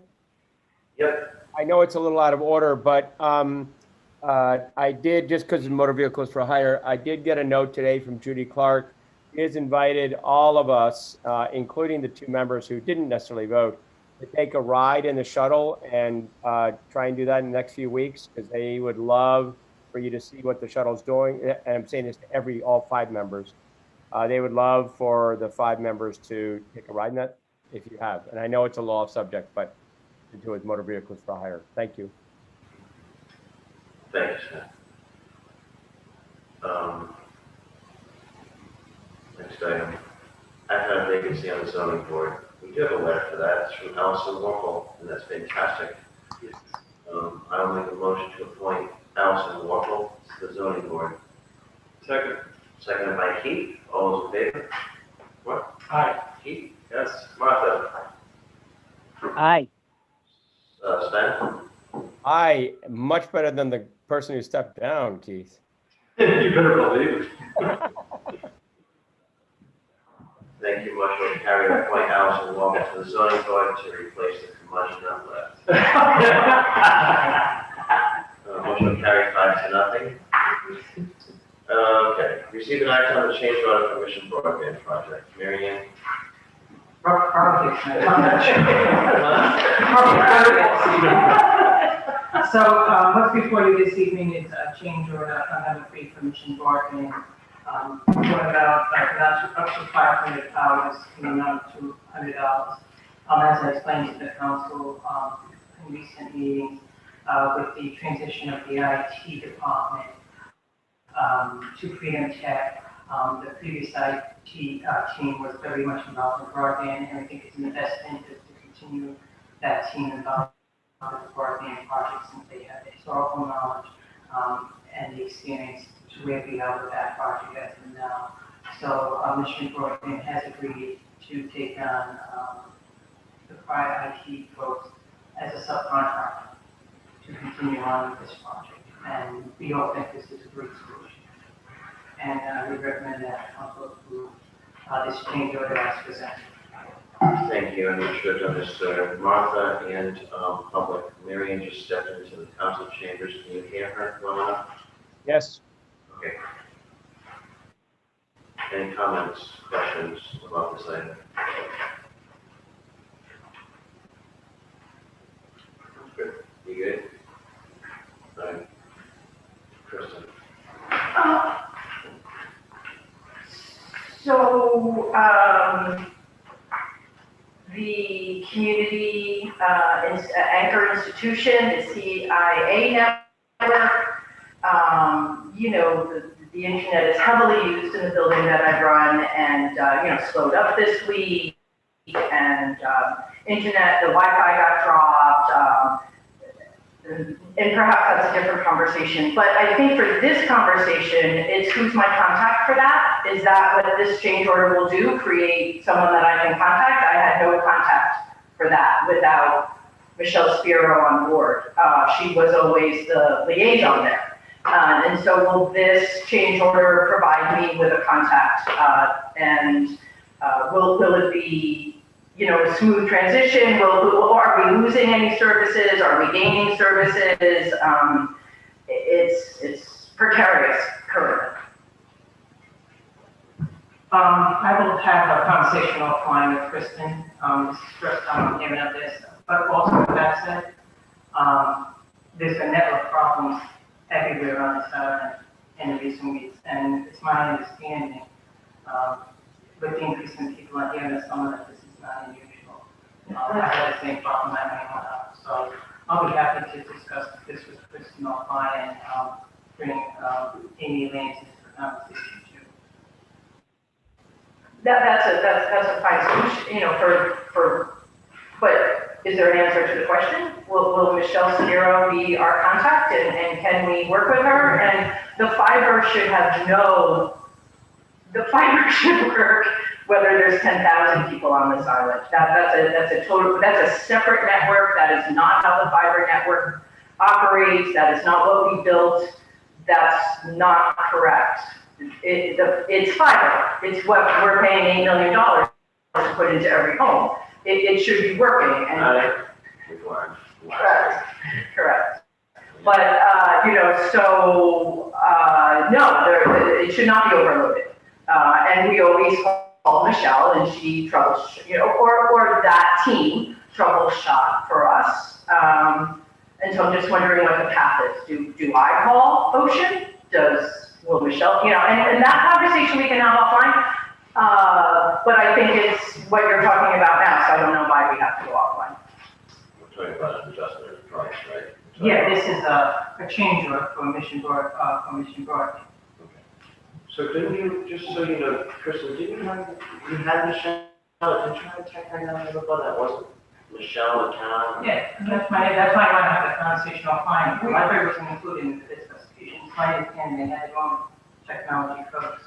Yep. I know it's a little out of order, but I did, just because of motor vehicles for hire, I did get a note today from Judy Clark. She has invited all of us, including the 2 members who didn't necessarily vote, to take a ride in the shuttle and try and do that in the next few weeks, because they would love for you to see what the shuttle's doing. And I'm saying this to all 5 members. They would love for the 5 members to take a ride in that if you have. And I know it's a law subject, but to do with motor vehicles for hire. Thank you. Thanks. Next item. Act on a vacancy on the zoning board. We do have a letter for that. It's from Allison Warhol, and that's fantastic. I'll make a motion to appoint Allison Warhol to the zoning board. Second. Seconded by Keith. All those in favor? What? Aye. Keith? Yes. Martha? Aye. Sven? Aye, much better than the person who stepped down, Keith. You better believe it. Thank you. Motion will carry to appoint Allison Warhol to the zoning board to replace the curmudgeon on left. Motion will carry 5-0. Okay. Receive an act on the change order for Mission Broadband Project. Mary Ann? So what's before you this evening is a change order number 3 for Mission Broadband. For about up to 500 hours in the amount of $200. As I explained to the council in recent meetings, with the transition of the IT department to Freedom Tech, the previous IT team was very much involved in broadband, and I think it's in the best interest to continue that team involved with the broadband project since they have the historical knowledge and the experience to where we are with that project as of now. So Mission Broadband has agreed to take on the prior IT folks as a subcontractor to continue on with this project. And we all think this is a great solution. And we recommend that council approve this change order as presented. Thank you. And we should have done this, Martha and public. Mary Ann just stepped into the council chambers. Can you hear her well enough? Yes. Okay. Any comments, questions about this item? Good. You good? All right. Kristen. So, the community anchor institution, the CIA network, you know, the internet is heavily used in the building that I run and, you know, slowed up this week and internet, the Wi-Fi got dropped, and perhaps that's a different conversation. But I think for this conversation, it's who's my contact for that? Is that what this change order will do? Create someone that I can contact? I had no contact for that without Michelle Spiro on board. She was always the liaison there. And so will this change order provide me with a contact? Will it be, a smooth transition? Are we losing any services? Are we gaining services? It's precarious currently. I will have a conversation offline with Kristen. This is the first time I'm hearing of this. But also with that said, there's been network problems everywhere on this island in recent weeks. And it's my understanding, with the increase in people on here in the summer, that this is not unusual. I had the same problem at my own house. So I'll be happy to discuss this with Kristen offline and bring Amy Lanes into the conversation too. That's a fine solution, but is there an answer to the question? Will Michelle Spiro be our contact and can we work with her? And the fiber should work whether there's 10,000 people on this island. That's a separate network. That is not how the fiber network operates. That is not what we built. That's not correct. It's fiber. It's what we're paying $8 million to put into every home. It should be working. And correct. But no, it should not be overloaded. And we always call Michelle, and she or that team troubleshot for us. And so I'm just wondering what the path is. Do I call Ocean? Will Michelle, and that conversation we can have offline. But I think it's what you're talking about now, so I don't know why we have to go offline. We're talking about an adjustment of price, right? Yeah, this is a change order for Mission Broad. So didn't you, just so you know, Kristen, you had Michelle, didn't you have a tech right now that wasn't Michelle the town? Yeah, that's why I want to have a conversation offline. The library wasn't included in the specifications. My understanding, they had their own technology folks.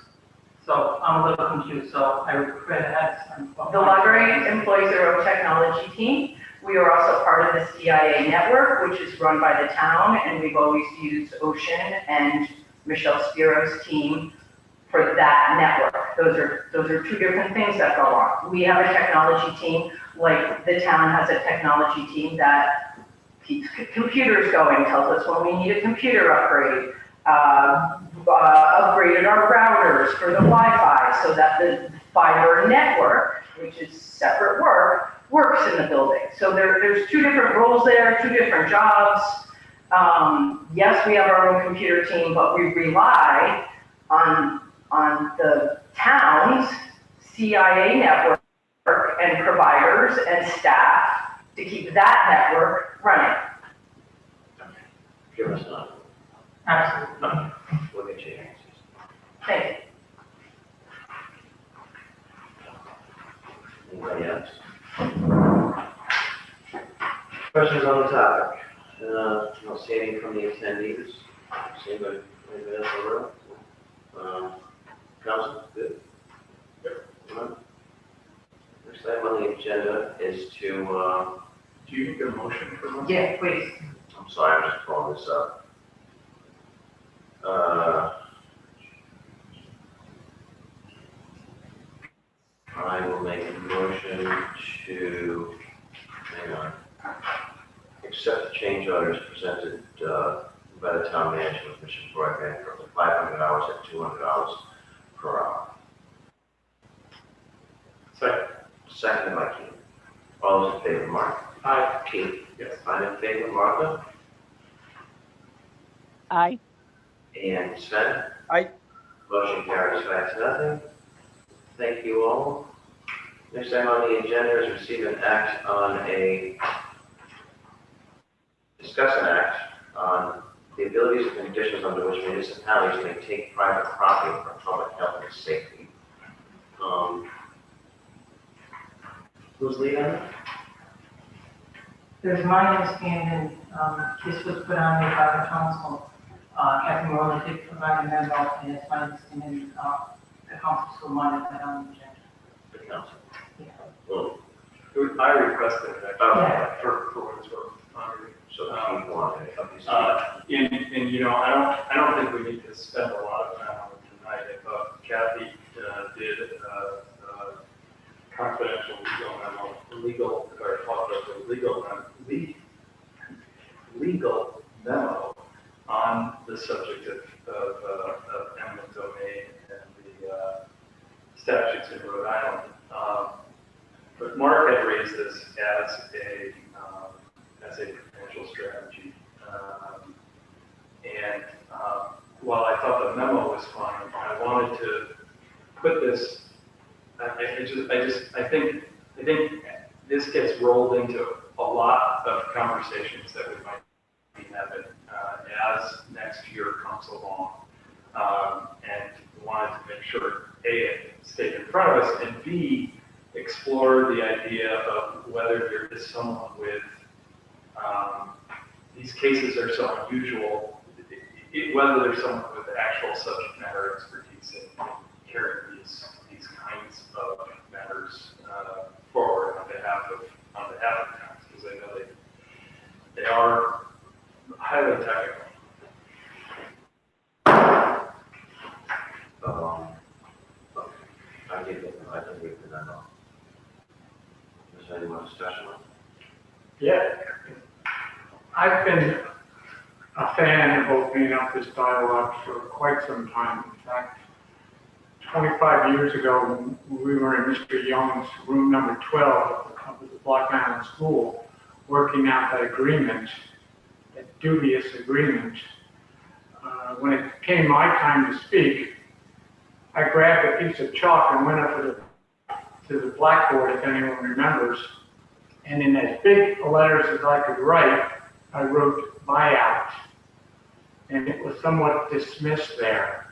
So I'm a little confused, so I would prefer to have some. The library employs their own technology team. We are also part of the CIA network, which is run by the town, and we've always used Ocean and Michelle Spiro's team for that network. Those are two different things that go on. We have a technology team, like the town has a technology team that keeps computers going, tells us when we need a computer upgrade, upgraded our routers for the Wi-Fi so that the fiber network, which is separate work, works in the building. So there's two different roles there, two different jobs. Yes, we have our own computer team, but we rely on the town's CIA network and providers and staff to keep that network running. Give us an Absolutely. We'll get you answers. Thank you. Anybody else? Questions on the topic? I don't see any from the attendees. See anybody else in the room? Council, good? Yep. Next item on the agenda is to, Do you need a motion for that? Yeah, please. I'm sorry, I'm just pulling this up. I will make a motion to, hang on, accept the change orders presented by the town manager with Mission Broadband for up to $500 at $200 per hour. Second by Keith. All those in favor, Mark? Aye. Keith? Yes. I'm in favor, Martha? Aye. And Sven? Aye. Motion carries 5-0. Thank you all. Next item on the agenda is receive and act on discuss and act on the abilities and conditions under which municipalities may take private property for public health and safety. Who's leading on that? There's my understanding, this was put on me by the council. Kathy Morley did provide a memo, and it's my understanding, the council still wanted that on the agenda. The council. Yeah. Well, I requested it actually, for what it's worth. So keep one. And you know, I don't think we need to spend a lot of time on it tonight. I thought Kathy did confidential legal memo on the subject of eminent domain and the statutes in Rhode Island. But Mark had raised this as a potential strategy. While I thought the memo was fine, I wanted to put this. I think this gets rolled into a lot of conversations that we might be having as next year comes along, and wanted to make sure A, it stayed in front of us, and B, explore the idea of whether there is someone with these cases are so unusual, whether there's someone with actual subject matter expertise in carrying these kinds of matters forward on behalf of towns, because I know they are highly technical. I think we can know. Is there anyone discussion on? Yeah. I've been a fan of opening up this dialogue for quite some time. In fact, 25 years ago, when we were in Mr. Young's room number 12 of the Block Mountain School, working out that agreement, that dubious agreement, when it came my time to speak, I grabbed a piece of chalk and went up to the blackboard, if anyone remembers, and in as big letters as I could write, I wrote buyout, and it was somewhat dismissed there.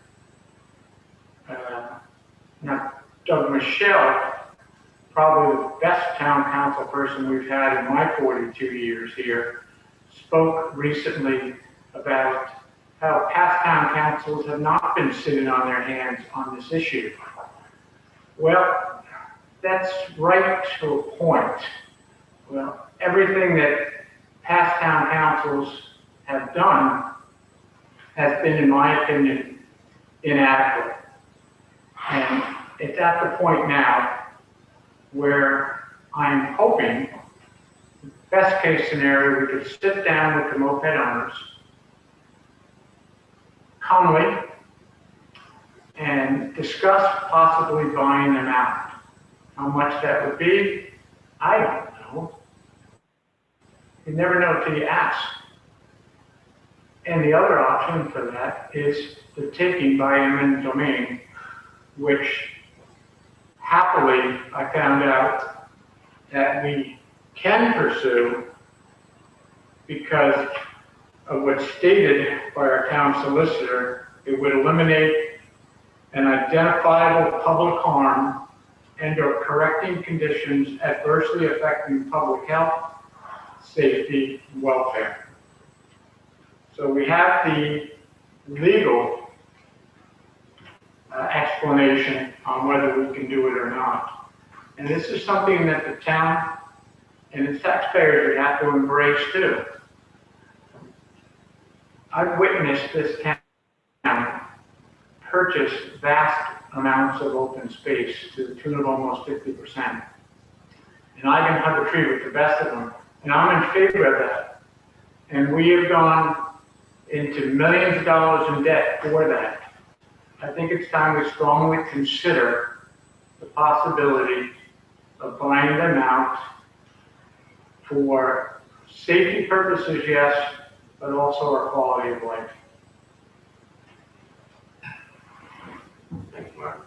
Now, Doug Michelle, probably the best town council person we've had in my 42 years here, spoke recently about how past town councils have not been sitting on their hands on this issue. Well, that's right to a point. Well, everything that past town councils have done has been, in my opinion, inadequate. And it's at the point now where I'm hoping, best case scenario, we could sit down with the moped owners calmly and discuss possibly buying them out. How much that would be, I don't know. You never know till you ask. And the other option for that is the taking by eminent domain, which happily I found out that we can pursue because of what's stated by our town solicitor. It would eliminate an identifiable public harm and/or correcting conditions adversely affecting public health, safety, and welfare. So we have the legal explanation on whether we can do it or not. And this is something that the town and its taxpayers would have to embrace too. I've witnessed this town purchase vast amounts of open space to the tune of almost 50%. And I can hug a tree with the best of them. And I'm in favor of that. And we have gone into millions of dollars in debt for that. I think it's time we strongly consider the possibility of buying them out for safety purposes, yes, but also our quality of life. Thank you, Mark.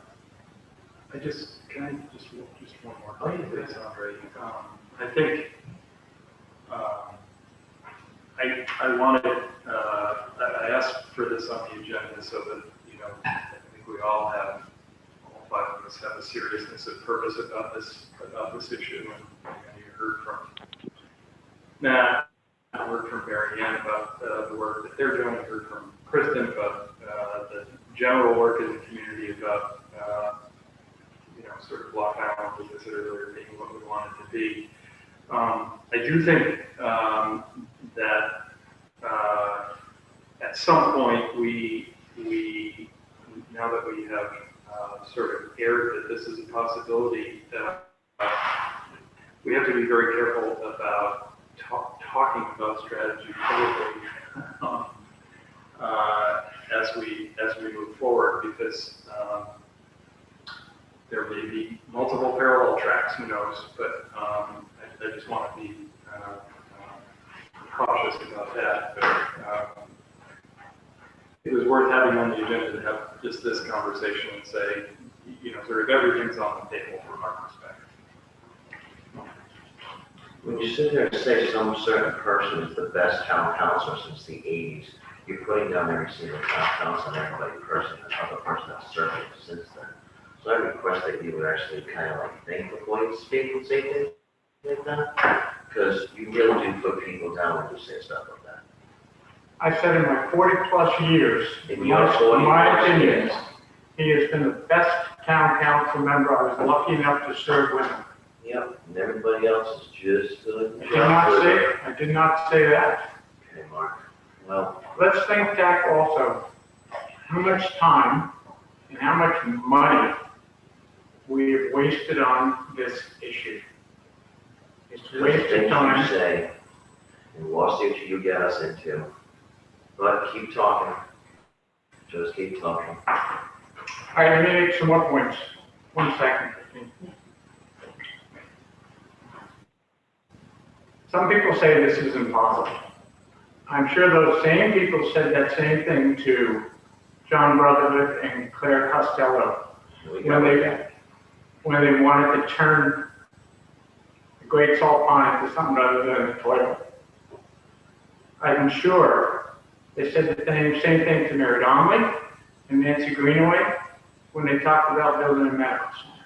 Can I just one more thing, please, Andre? I think I wanted, I asked for this on the agenda so that, you know, I think we all 5 of us have a seriousness of purpose about this issue. And you heard from Matt, I heard from Mary Ann about the work that they're doing. I heard from Kristen about the general work in the community about, you know, sort of Block Island we considered earlier being what we want it to be. I do think that at some point we now that we have sort of aired that this is a possibility, we have to be very careful about talking about strategy publicly as we move forward, because there may be multiple parallel tracks, who knows, but I just want to be cautious about that. But it was worth having on the agenda to have just this conversation and say, sort of everything's on the table from our perspective. When you sit there and say some certain person is the best town councilor since the 80s, you're putting down every single town council and every person that's served since then. So I request that you would actually kind of like think before you speak and say things like that, because you really do put people down when you say stuff like that. I said in my 40-plus years, in my opinion, he has been the best town council member I was lucky enough to serve with him. Yep, and everybody else is just good. I did not say that. Okay, Mark. Well, let's think back also how much time and how much money we have wasted on this issue. It's wasted time. You say, and lawsuits you get us into, but keep talking. Just keep talking. All right, let me make some more points. 1 second. Some people say this is impossible. I'm sure those same people said that same thing to John Brotherhood and Claire Costello when they wanted to turn the Great Salt Pond into something other than a toilet. I'm sure they said the same thing to Mary Donnelly and Nancy Greenaway when they talked about building a medical center.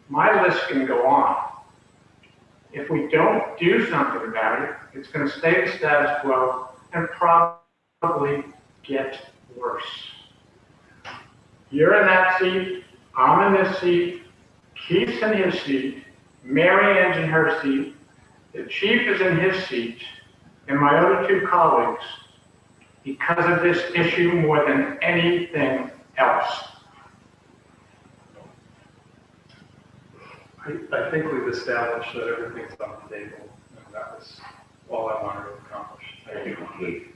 My list can go on. If we don't do something about it, it's going to stay the status quo and probably get worse. You're in that seat, I'm in this seat, Keith's in his seat, Mary Ann's in her seat, the chief is in his seat, and my other two colleagues, because of this issue more than anything else. I think we've established that everything's on the table, and that was all I wanted to accomplish. Thank you, Keith.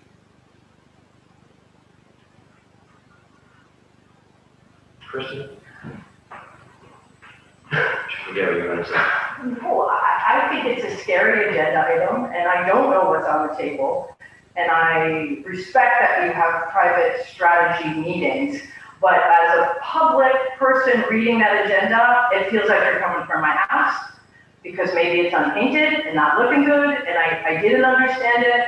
Kristen? Forget what you were going to say. No, I think it's a scary agenda item, and I don't know what's on the table. And I respect that you have private strategy meetings, but as a public person reading that agenda, it feels like you're coming from my house, because maybe it's unpainted and not looking good, and I didn't understand it.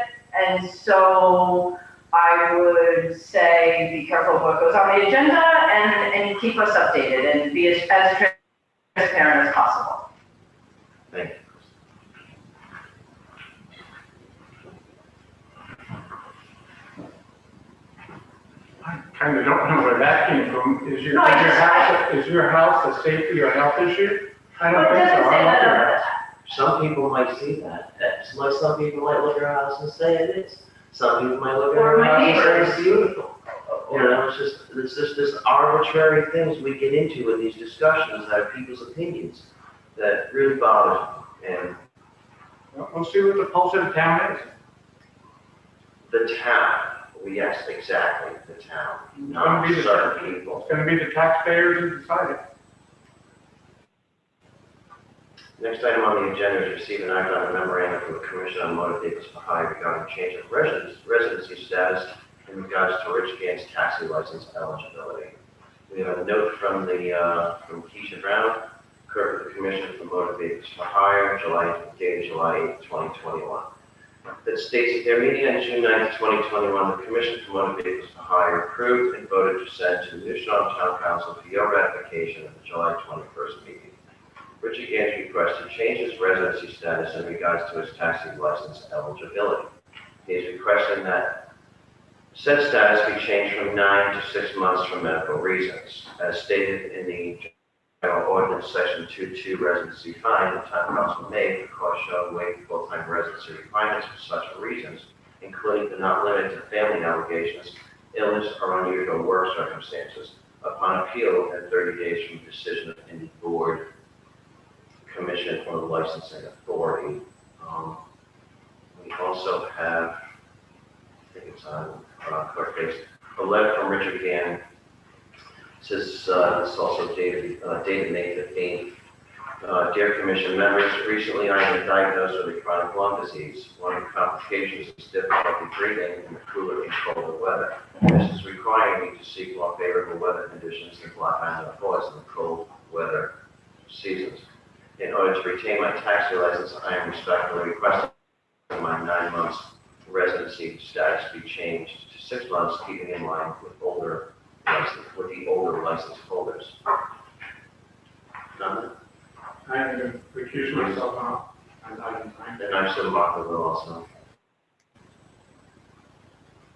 And so I would say be careful of what goes on the agenda and keep us updated and be as transparent as possible. Thank you. I kind of don't know where that came from. Is your house a safety or health issue? I don't think so. I love your house. Some people might see that. Some people might look at our house and say it is. Some people might look at our house and say it's beautiful. It's just this arbitrary things we get into with these discussions that are people's opinions that really bothers me. And we'll see what the pulse of the town is. The town. Well, yes, exactly. The town. Not certain people. It's going to be the taxpayers who decide it. Next item on the agenda is receive and act on a memorandum from the Commission on Motor Vehicles for Hire regarding change of residency status in regards to Rich Gann's taxi license eligibility. We have a note from Keisha Brown, clerk of the Commission for Motor Vehicles for Hire, dated July 8, 2021. That states that their meeting on June 9, 2021, the Commission for Motor Vehicles for Hire approved and voted to send to the New Charlotte Town Council for your ratification at the July 21st meeting. Richard Gans requested change his residency status in regards to his taxi license eligibility. He is requesting that said status be changed from 9 to 6 months for medical reasons. As stated in the Ordinance Section 22 residency fine, the town council may, for cause shown, waive full-time residency requirements for such reasons, including but not limited to family obligations, illness, or unusual work circumstances, upon appeal within 30 days from decision of any board, commission, or licensing authority. We also have, I think it's on clerk page, a letter from Richard Gann. Says this is also dated May 15th. Dear Commission members, recently I have been diagnosed with a chronic lung disease. One of the complications is difficulty breathing in the cooler and colder weather. This is requiring me to seek more favorable weather conditions than Block Island affords in the cold weather seasons. In order to retain my taxi license, I am respectfully requesting my 9 months residency status be changed to 6 months, keeping in line with the older license holders. None? I am going to recuse myself on item 9. And I'm still Martha will also.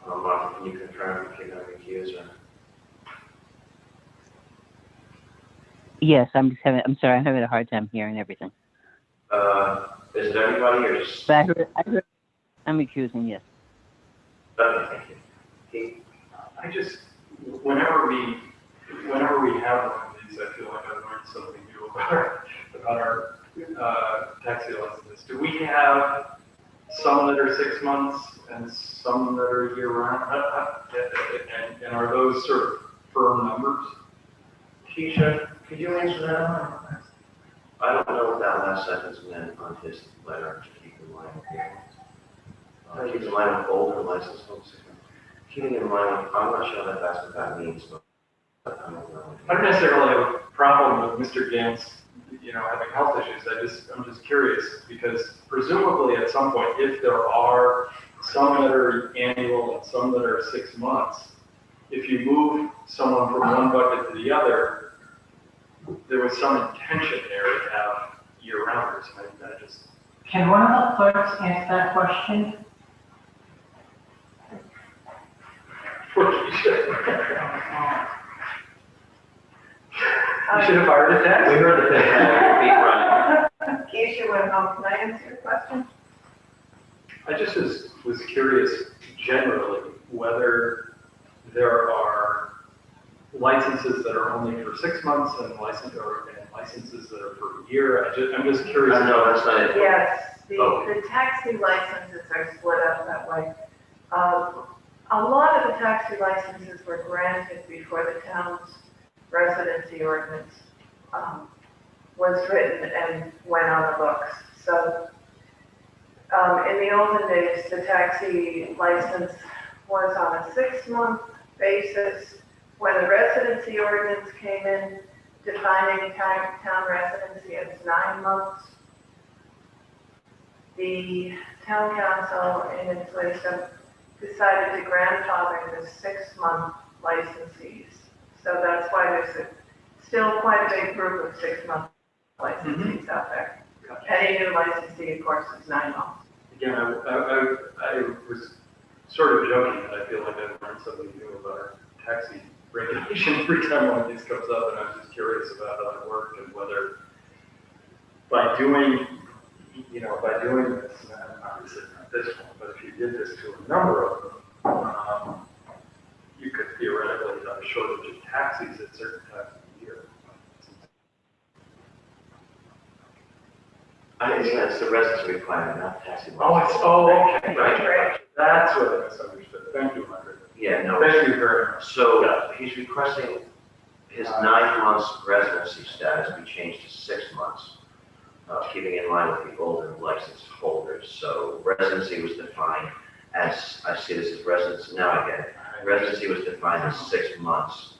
Martha, can you confirm if you're going to recuse or? Yes, I'm sorry, I'm having a hard time hearing everything. Is it everybody or just? But I'm recusing, yes. Okay, thank you. I just, whenever we have one of these, I feel like I've learned something new about our taxi licenses. Do we have some that are 6 months and some that are year round? And are those sort of firm numbers? Keisha, could you answer that one? I don't know what that last sentence meant on his letter to keep in mind. Keep in mind with older license folks. Keeping in mind, I'm not sure that that's what that means, but I don't know. I don't necessarily have a problem with Mr. Gantz, having health issues. I'm just curious because presumably at some point, if there are some that are annual and some that are 6 months, if you move someone from one bucket to the other, there was some intention there to have year-rounders. I just. Can one of the clerks answer that question? You should have fired a tax. We heard the thing. Keisha went home. Can I answer your question? I just was curious generally whether there are licenses that are only for 6 months and licenses that are for a year. I'm just curious. I know that's not it. Yes, the taxi licenses are split up that way. A lot of the taxi licenses were granted before the town's residency ordinance was written and went on the books. So in the olden days, the taxi license was on a 6-month basis. When the residency ordinance came in, defining town residency as 9 months, the town council in its wisdom decided to grandfather the 6-month licensees. So that's why there's still quite a big group of 6-month licensees out there. Any new licensee, of course, is 9 months. Again, I was sort of joking that I feel like I've learned something new about our taxi regulation every time one of these comes up, and I was just curious about how it worked and whether by doing this, and obviously not this one, but if you did this to a number of them, you could theoretically have a shortage of taxis at certain times of the year. I think that's the residency requirement, not taxi license. Okay. Right. That's what I misunderstood. Thank you, Margaret. Yeah, no. Thank you very much. So he's requesting his 9 months residency status be changed to 6 months, keeping in line with the older license holders. So residency was defined as, I see this as residency, now I get it. Residency was defined as 6 months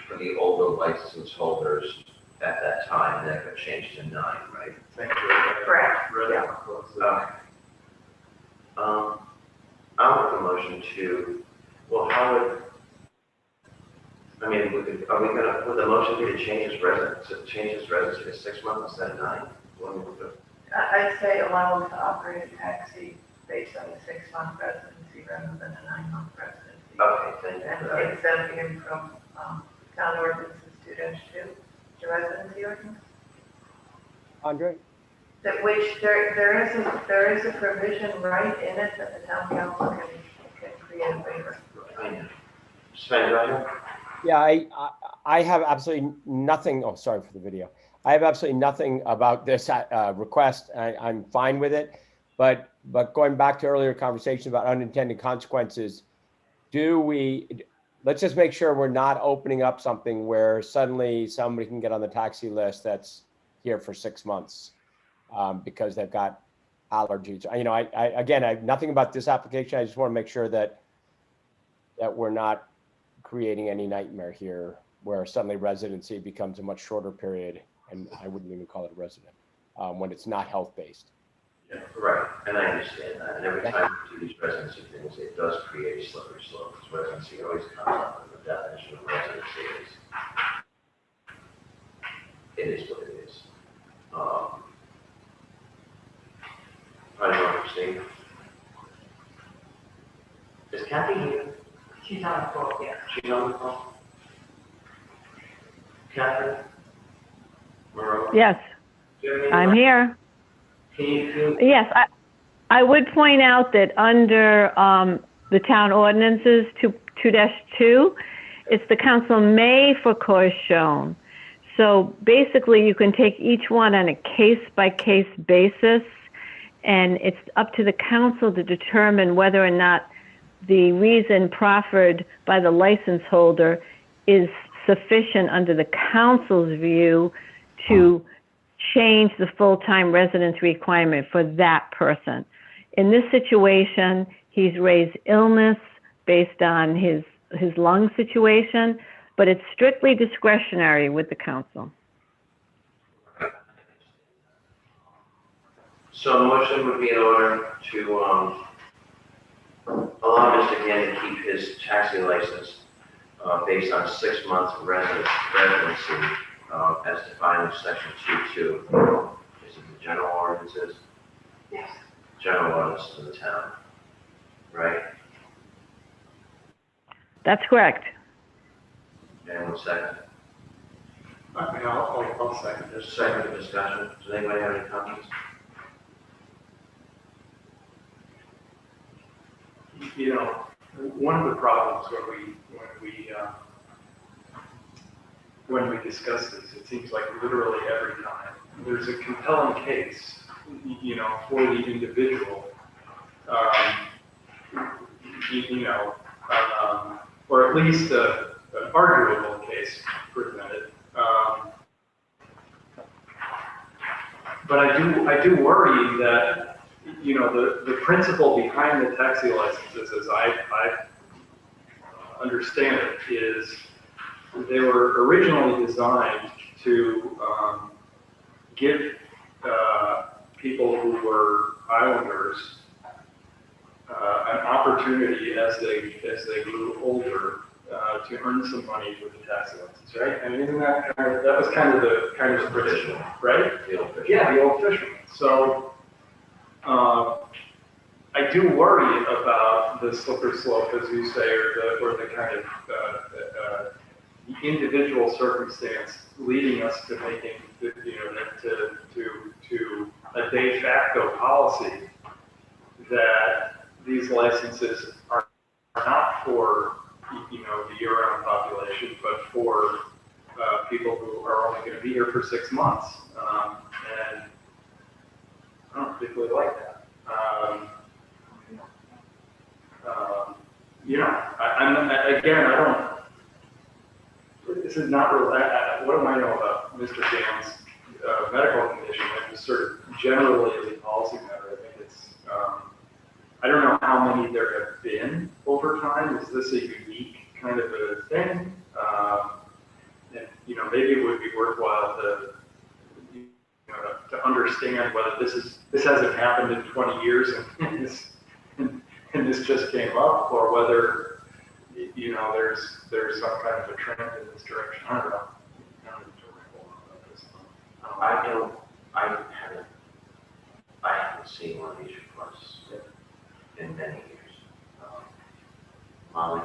for the older license holders at that time, and that got changed to 9, right? Thank you. Correct. Yeah. Okay. I'll make a motion to, well, how would, I mean, are we gonna, would the motion be to change his residency to 6 months instead of 9? I'd say allow them to operate a taxi based on a 6-month residency rather than a 9-month residency. Okay, thank you. And exempting him from town ordinances 2-2. the residency ordinance? Andre? That which there is a provision right in it that the town council can create a waiver. I know. Sven, go ahead. Yeah, I have absolutely nothing. Oh, sorry for the video. I have absolutely nothing about this request. I'm fine with it. But going back to earlier conversation about unintended consequences, let's just make sure we're not opening up something where suddenly somebody can get on the taxi list that's here for 6 months because they've got allergies. You know, again, I have nothing about this application. I just want to make sure that we're not creating any nightmare here where suddenly residency becomes a much shorter period, and I wouldn't even call it a resident when it's not health-based. Yeah, right, and I understand that. And every time we do these residency things, it does create a slippery slope. Because residency always comes up, and the definition of residency is, it is what it is. I don't know, Christine. Is Kathy here? She's on the call, yeah. She's on the call? Catherine? Monroe? Yes, Do you have any- I'm here. Can you? Yes, I would point out that under the town ordinances 2-2, it's the council may for cause shown. So basically you can take each one on a case-by-case basis, and it's up to the council to determine whether or not the reason proffered by the license holder is sufficient under the council's view to change the full-time residence requirement for that person. In this situation, he's raised illness based on his lung situation, but it's strictly discretionary with the council. So a motion would be in order to allow Mr. Gann to keep his taxi license based on 6 months of residency as defined in section 2.2. Is it the general ordinances? Yes. General ordinances of the town, right? That's correct. And 1 second. I'll second this. Second discussion. Does anybody have any comments? You know, one of the problems when we discuss this, it seems like literally every time there's a compelling case, you know, for the individual, or at least an arguable case presented. But I do worry that, you know, the principle behind the taxi licenses, as I understand it, is they were originally designed to give people who were islanders an opportunity as they grew older to earn some money with the taxi license, right? I mean, isn't that that was kind of the tradition, right? The old fisherman. Yeah, the old fisherman. So I do worry about the slippery slope, as you say, or the kind of the individual circumstance leading us to making, to a de facto policy that these licenses are not for, the year-round population, but for people who are only going to be here for 6 months. And I don't particularly like that. This is not really, what do I know about Mr. Dan's medical condition? Like, just sort of generally as a policy matter, I think it's, I don't know how many there have been over time. Is this a unique kind of a thing? And, maybe it would be worthwhile to understand whether this hasn't happened in 20 years and this just came up, or whether there's some kind of a trend in this direction. I don't know. I haven't seen one of these requests in many years. Molly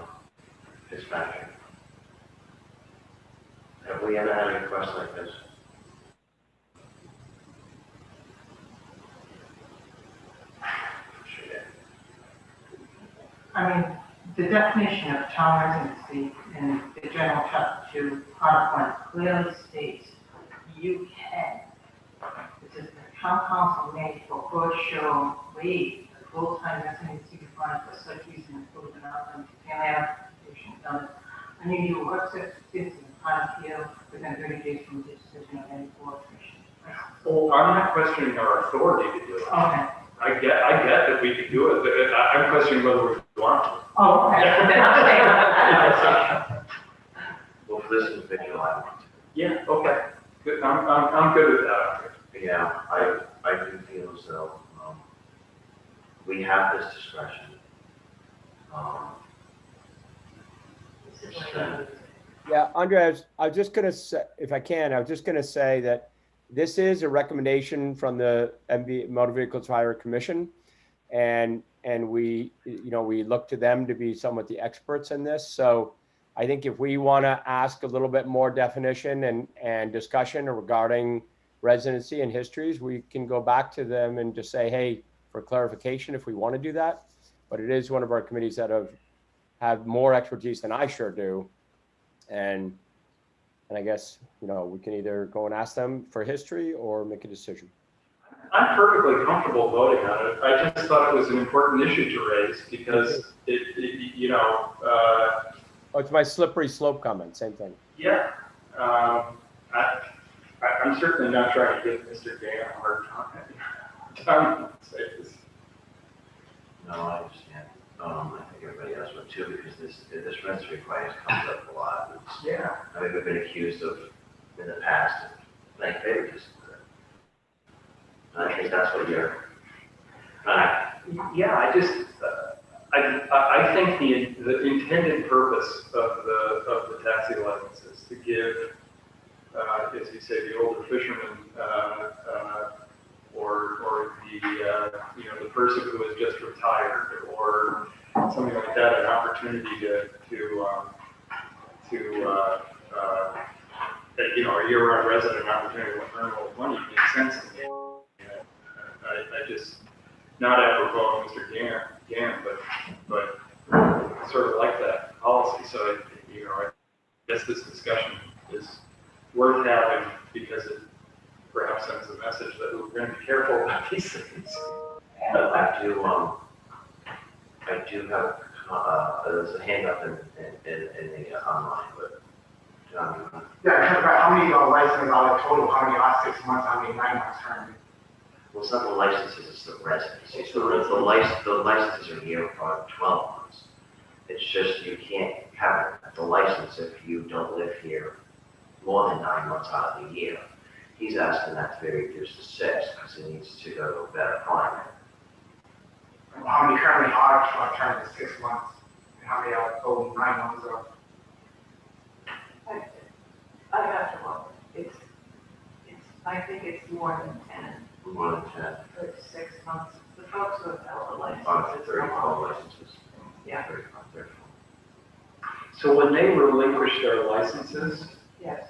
Fitzpatrick. Have we ever had a request Councilor Chris. I mean, the definition of town residency in the general chapter 2, Article 1 clearly states you can. It says the town council may for court show waive the full-time residency requirement for such reason included in our family application done. Unusual work circumstances upon appeal within 30 days from the decision of any board commission. Oh, I'm not questioning our authority to do it. Okay. I get that we could do it, but I'm questioning whether we want to. Oh, okay. Then I'm saying, Well, for this individual, I want to. Yeah, okay. Good. I'm good with that. Yeah, I do feel as though, we have this discretion. Yeah, Andre, I was just gonna say, if I can, I was just gonna say that this is a recommendation from the Motor Vehicle Hire Commission. And we, we look to them to be somewhat the experts in this. So I think if we want to ask a little bit more definition and discussion regarding residency and histories, we can go back to them and just say, hey, for clarification, if we want to do that. But it is one of our committees that have more expertise than I sure do. And I guess, we can either go and ask them for history or make a decision. I'm perfectly comfortable voting on it. I just thought it was an important issue to raise because Oh, it's my slippery slope comment, same thing. Yeah. I'm certainly not trying to give Mr. Gay a hard time. No, I understand. I think everybody else would too, because this residency requirement comes up a lot. Yeah. I mean, we've been accused of, in the past, playing favoritism. I think that's what you're. Yeah, I think the intended purpose of the taxi license is to give, as you say, the older fisherman, or the person who has just retired, or something like that, an opportunity to a year-round resident, an opportunity to earn a little money makes sense to me. I just, not apropos of Mr. Gann, but sort of like that policy. So, I guess this discussion is worth having because it perhaps sends a message that we're going to be careful about these things. I do have, there's a hand up in the online, but John. Yeah, how many licenses are total? How many last 6 months? How many 9 months currently? Well, it's not the licenses, it's the residency. So the licenses are here for 12 months. It's just you can't have the license if you don't live here more than 9 months out of the year. He's asking that to be reduced to 6 because he needs to go to a better climate. How many currently are for term of 6 months? And how many are total 9 months or? I have to look. I think it's more than 10. More than 10. For 6 months. The folks who have held the licenses. 34 licenses. Yeah. 34. So when they relinquish their licenses, Yes.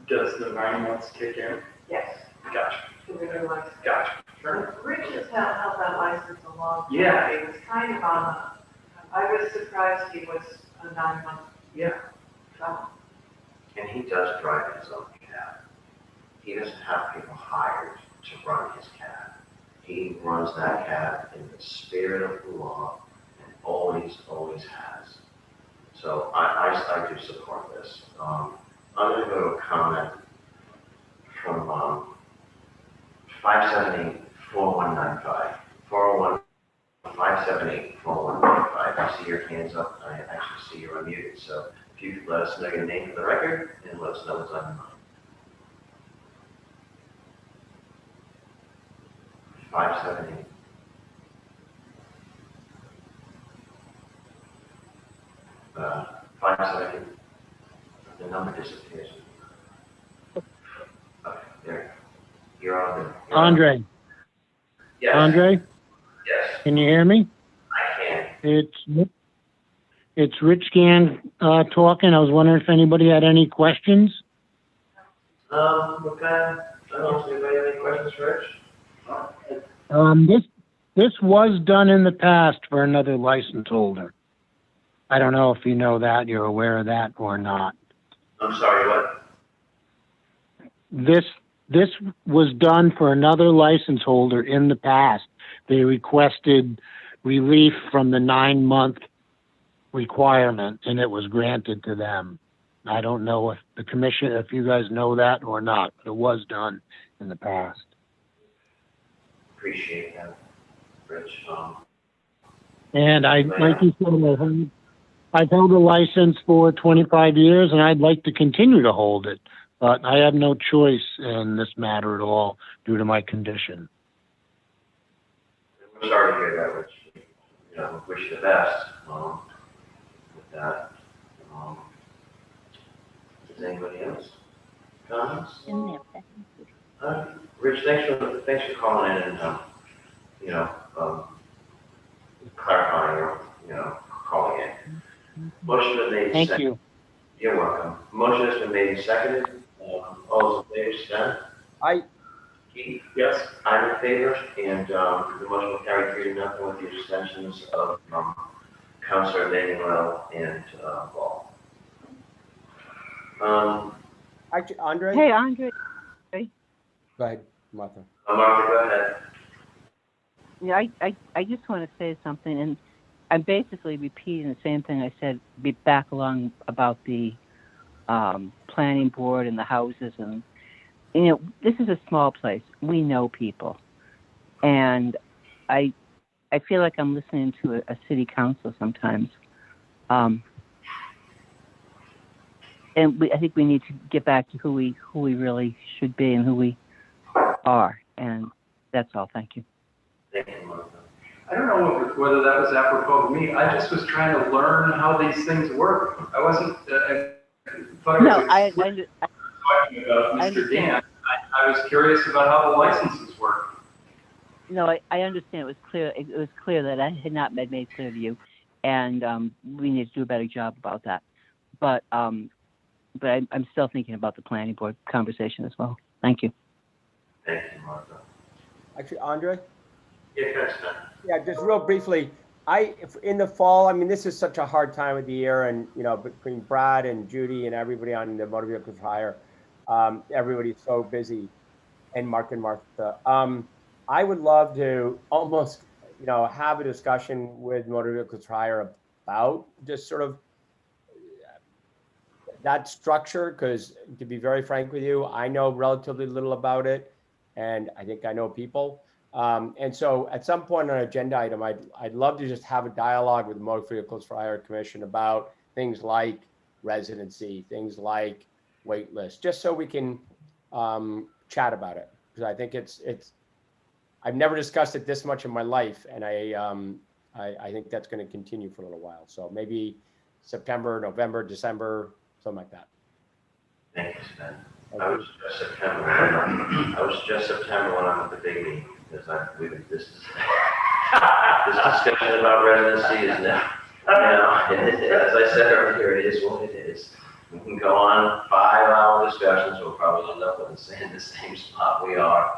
Does the 9 months kick in? Yes. Gotcha. To renew license. Gotcha. Sure. Rich has held that license a long time. Yeah. It was kind of on I was surprised he was a 9 month. Yeah. felon. And he does drive his own cab. He doesn't have people hired to run his cab. He runs that cab in the spirit of the law and always has. So I do support this. I'm going to go to a comment from 578-4195. 578-4195. I see your hands up. I actually see you're unmuted. So if you could let us know your name for the record and let us know what's on your mind. 578. Uh, 5 seconds. The number disappears. Okay, there. You're on the. Andre. Yes. Andre, Yes. can you hear me? I can. It's Rich Gann talking. I was wondering if anybody had any questions? Okay. I don't know if anybody have any questions for Rich? This was done in the past for another license holder. I don't know if you know that, you're aware of that or not. I'm sorry, what? This was done for another license holder in the past. They requested relief from the 9-month requirement and it was granted to them. I don't know if the commission, if you guys know that or not, but it was done in the past. Appreciate that, Rich. And like you said, I've held a license for 25 years and I'd like to continue to hold it, but I have no choice in this matter at all due to my condition. I'm sorry to hear that, Rich. You know, wish you the best with that. Does anybody else? Comments? Rich, thanks for calling in and clarifying or calling in. Motion been made. Thank you. You're welcome. Motion has been made and seconded. All those in favor, Stan? Aye. Keith? Yes. I'm in favor, and the motion will carry 3-0 with the abstentions of Councilor Manuel and Paul. Actually, Andre? Hey, Andre. Go ahead, Martha. Martha, go ahead. Yeah, I just want to say something, and I'm basically repeating the same thing I said back along about the planning board and the houses, and this is a small place. We know people, and I feel like I'm listening to a city council sometimes. And I think we need to get back to who we really should be and who we are, and that's all. Thank you. Thank you, Martha. I don't know whether that was apropos to me. I just was trying to learn how these things work. I wasn't, I thought I was talking about Mr. Dan. I was curious about how the licenses work. No, I understand. It was clear. It was clear that I had not made clear to you, and we need to do a better job about that. But I'm still thinking about the planning board conversation as well. Thank you. Thank you, Martha. Actually, Andre? Yeah, just real briefly, in the fall, I mean, this is such a hard time of the year, and between Brad and Judy and everybody on the motor vehicles for hire, everybody's so busy, and Mark and Martha. I would love to almost, have a discussion with motor vehicles for hire about just sort of that structure, because to be very frank with you, I know relatively little about it, and I think I know people. And so at some point on an agenda item, I'd love to just have a dialogue with the Motor Vehicles for Hire Commission about things like residency, things like wait list, just so we can chat about it. Because I think I've never discussed it this much in my life, and I think that's going to continue for a little while. So maybe September, November, December, something like that. Thank you, Stan. I was just September when I'm at the big meeting, because this discussion about residency is now, as I said earlier, it is what it is. We can go on 5-hour discussions, we'll probably end up in the same spot we are.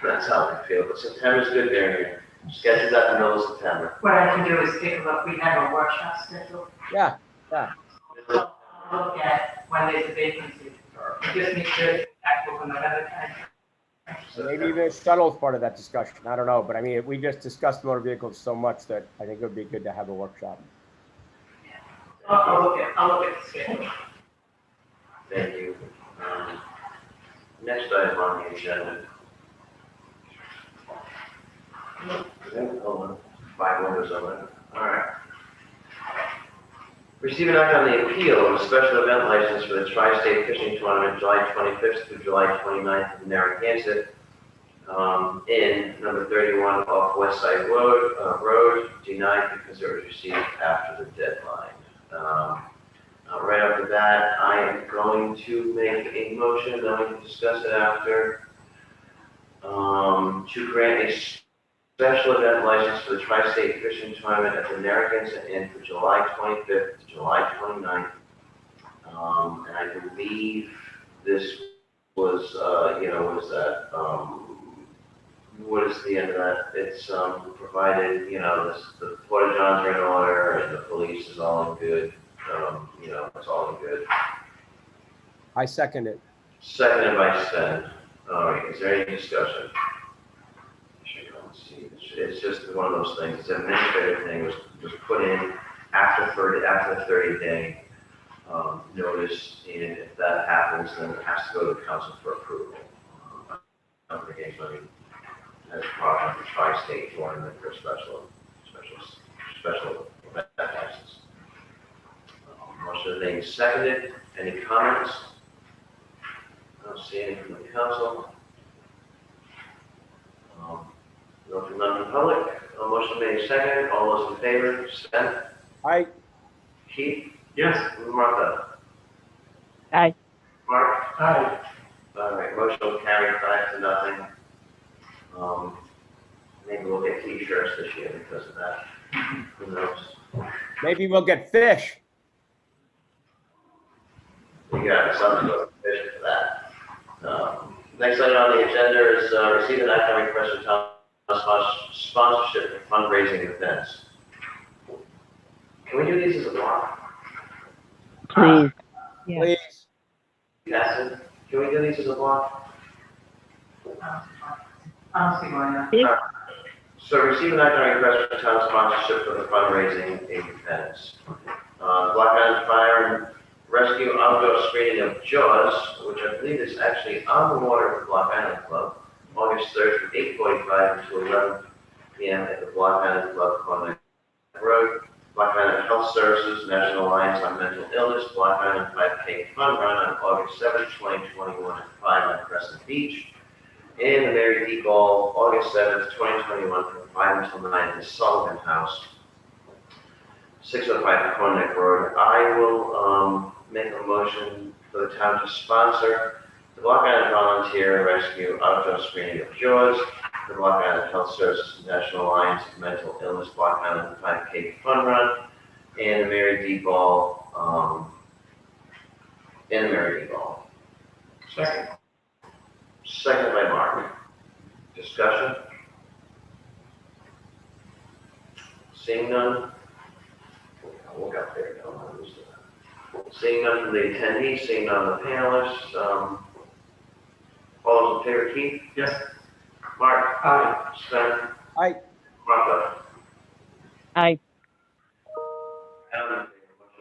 That's how I feel, but September's good there. Schedule that in the middle of September. What I can do is take a look, we have a workshop scheduled. Yeah. I'll look at when there's a vacancy. It just makes sure it's actual another time. So maybe even a shuttle is part of that discussion. I don't know, but I mean, we just discussed motor vehicles so much that I think it would be good to have a workshop. I'll look at the schedule. Thank you. Next item on the agenda. Hold on. 5 windows open. All right. Receive an act on the appeal of a special event license for the Tri-State Fishing Tournament, July 25th through July 29th in Narragansett, in number 31 off West Side Road, denied because it was received after the deadline. Right after that, I am going to make a motion, then we can discuss it after, to grant a special event license for the Tri-State Fishing Tournament at the Narragansett Inn for July 25th to July 29th. And I believe this was, what is that? What is the end of that? It's provided, the Porta Johns are in order and the police is all in good. It's all in good. I second it. Seconded by Sven. All right, is there any discussion? It's just one of those things. It's an administrative thing. It was put in after the 30-day notice, and if that happens, then it has to go to the council for approval. Unfortunately, as part of the tri-state tournament for special event license. Motion being seconded. Any comments? I don't see any from the council. No from none from the public. Motion made second. All those in favor? Sven? Aye. Keith? Yes. Martha? Aye. Mark? Aye. All right, motion will carry 5-0. Maybe we'll get t-shirts this year because of that. Who knows? Maybe we'll get fish. We got something to go fishing for that. Next item on the agenda is receive an act on request for town sponsorship for fundraising events. Can we do these as a block? Please. Please. Yes. Can we do these as a block? I don't see why not. So receive an act on request for town sponsorship for the fundraising events. Block Island Fire and Rescue outdoor screening of Jaws, which I believe is actually on the water at the Block Island Club, August 3rd from 8:45 until 11 p.m. at the Block Island Club, Corner Road. Block Island Health Services, National Alliance on Mental Illness, Block Island 5K Fun Run on August 7th, 2021 at 5 on Crescent Beach. And the Mary D. Ball, August 7th, 2021 from 5 until 9 at the Sullivan House, 605 Corner Road. I will make a motion for the town to sponsor the Block Island Volunteer Rescue Outdoor Screening of Jaws, the Block Island Health Services National Alliance of Mental Illness Block Island 5K Fun Run, and the Mary D. Ball, Second. Second by Mark. Discussion? Seeing none? We'll get there. Seeing none from the attendees, seeing none of the panelists. All those in favor, Keith? Yes. Mark? Aye. Sven? Aye. Martha? Aye. Motion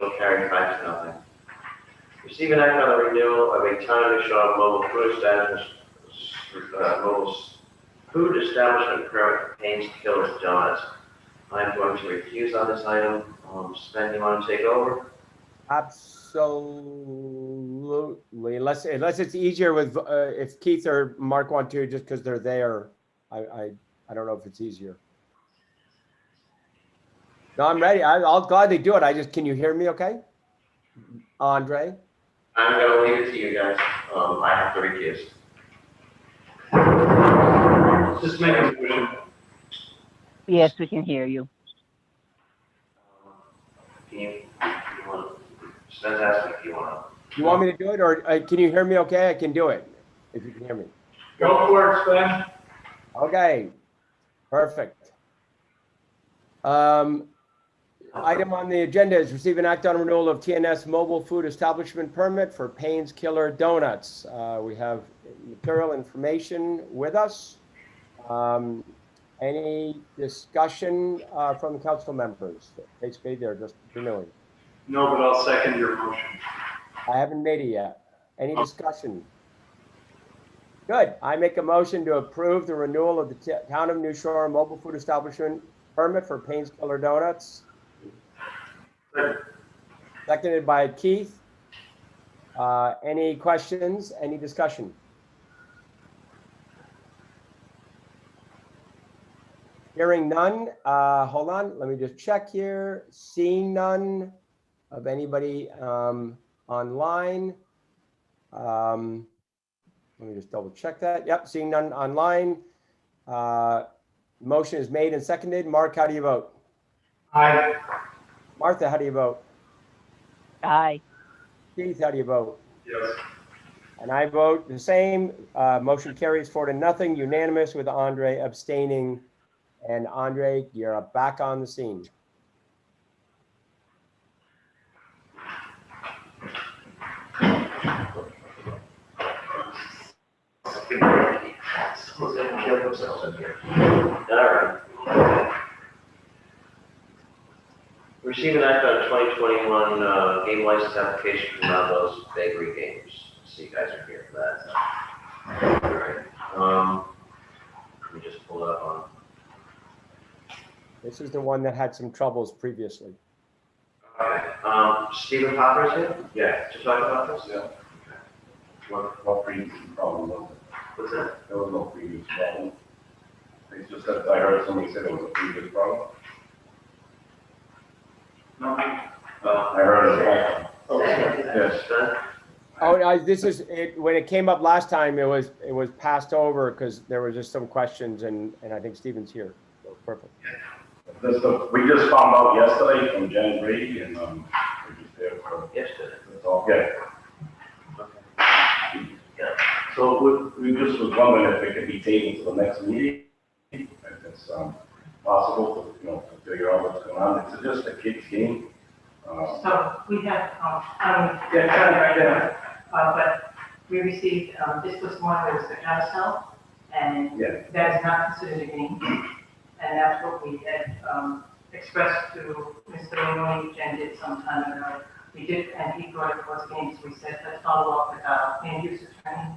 will carry 5-0. Receive an act on the renewal of a town of New Shaw mobile food establishment permit for Payne's Killer Donuts. I'm going to recuse on this item. Sven, you want to take over? Absolutely. Unless it's easier with, if Keith or Mark want to, just because they're there. I don't know if it's easier. No, I'm ready. I'll gladly do it. Can you hear me okay? Andre? I'm going to leave it to you guys. I have to recuse. Just make a motion. Yes, we can hear you. Can you want Sven's asking if you want You want me to do it, or can you hear me okay? I can do it, if you can hear me. Go for it, Sven. Okay, perfect. Item on the agenda is receive an act on renewal of TNS mobile food establishment permit for Payne's Killer Donuts. We have material information with us. Any discussion from the council members? Basically, they're just renewing. No, but I'll second your motion. I haven't made it yet. Any discussion? Good. I make a motion to approve the renewal of the Town of New Shore mobile food establishment permit for Payne's Killer Donuts. Seconded by Keith. Any questions? Any discussion? Hearing none. Hold on. Let me just check here. Seeing none of anybody online. Let me just double check that. Yep, seeing none online. motion is made and seconded. Mark, how do you vote? Aye. Martha, how do you vote? Aye. Keith, how do you vote? Yes. And I vote the same. Motion carries 4-0, unanimous with Andre abstaining. And Andre, you're back on the scene. Someone's gonna kill themselves in here. All right. Receive an act on 2021 game license application from Maldo's Bakery Games. See, you guys are here for that. All right. Let me just pull it up on. This is the one that had some troubles previously. Okay. Stephen Popper's here? Yeah. To talk about this? Yeah. What previous problem was it? What's that? There was no previous problem. It's just that I heard somebody say there was a previous problem. No. I heard it. Yes. Oh, no, this is it. When it came up last time, it was passed over because there was just some questions, and I think Stephen's here. So perfect. We just found out yesterday from Jen Brady, and we're just there for yesterday. That's all. Yeah. Yeah. So we just was wondering if it could be taken to the next meeting, if it's possible to, to figure out what's going on. It's just a kid's game. So we have, right there, but we received, this was one that was the carousel, and that is not considered a game. And that's what we had expressed to Mr. O'Neill, Jen did some time ago. We did, and he brought it was games. We said, let's follow up with our land use attorney.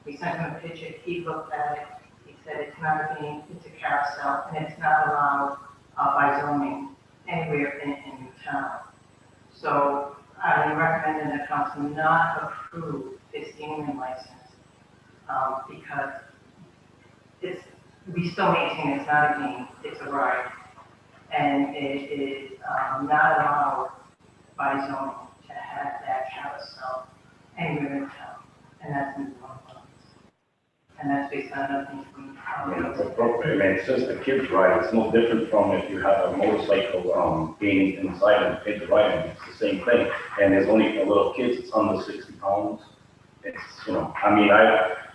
We sent him a picture. He looked at it. He said it's not a game, it's a carousel, and it's not allowed by zoning anywhere in town. So I recommend the council not approve this gaming license because we still maintain it's not a game, it's a ride. And it is not allowed by zoning to have that carousel anywhere in town. And that's in one place. And that's based on nothing from. It's appropriate. I mean, it's just a kid's ride. It's no different from if you have a motorcycle game inside and kids riding. It's the same thing. And there's only for little kids, it's under 60 pounds. It's, I mean,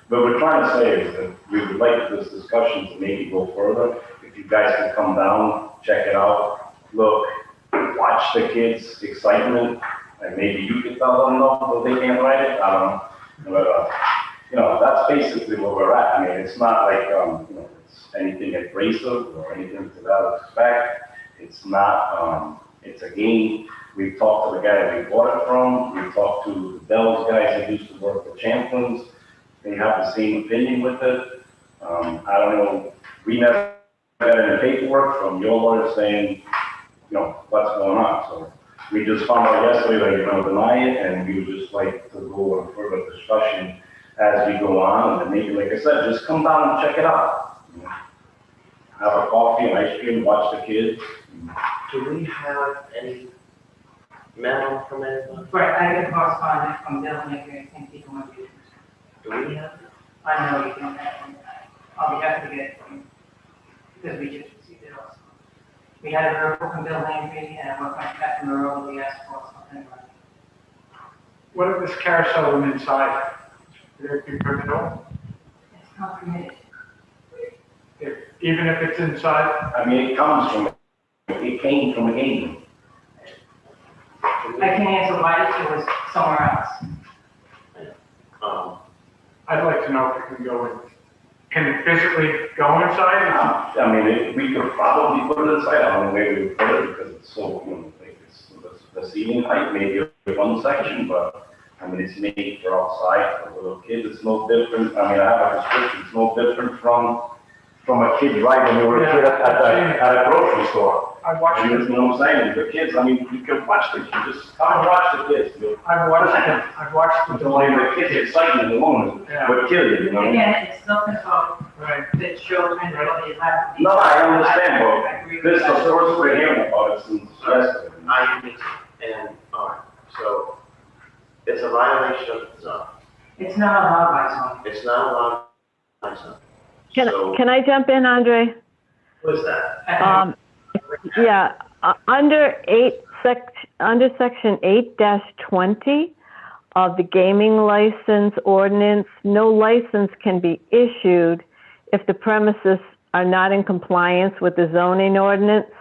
what we're trying to say is that we would like this discussion to maybe go further. If you guys can come down, check it out, look, watch the kids' excitement, and maybe you can tell them no, that they can't ride it. I don't know. But, that's basically where we're at. I mean, it's not like, it's anything abrasive or anything to that effect. It's not, it's a game. We've talked to the guy that we bought it from. We've talked to the Bell's guys that used to work for Champlins. They have the same opinion with it. I don't know. We never got any paperwork from your lawyer saying, what's going on. So we just found out yesterday that you're going to deny it, and we would just like to go on further discussion as we go on. And then maybe, like I said, just come down and check it out. Have a coffee and ice cream, watch the kids. Do we have any memo from anyone? Right, I get correspondence from Bill Maker and people want to. Do we have it? I know you can have it. I'll be happy to get it from you. Because we just received it also. We had a verbal from Bill Landry and we're going to cut from the road, we asked for something like that. What if this carousel room inside? Would it be permitted? It's not permitted. Even if it's inside? I mean, it came from a game. I can answer why it was somewhere else. I'd like to know if it can go in. Can it physically go inside? I mean, we could probably put it inside. I don't know where we would put it because it's so, it's the ceiling height, maybe one section, but I mean, it's made for outside for little kids. It's no different. I mean, I have a prescription. It's no different from a kid ride when you were a kid at a grocery store. I watched it. You know what I'm saying? The kids, I mean, you can watch the kids. Just come and watch the kids. I've watched the kids' excitement alone would kill you, Again, it's nothing about the children or the lack of. No, I understand, but this is the first we're hearing about it since yesterday. And, all right, so it's a violation of the zone. It's not allowed by zone. It's not allowed by zone. Can I jump in, Andre? What is that? Yeah, under section 8-20 of the gaming license ordinance, no license can be issued if the premises are not in compliance with the zoning ordinance,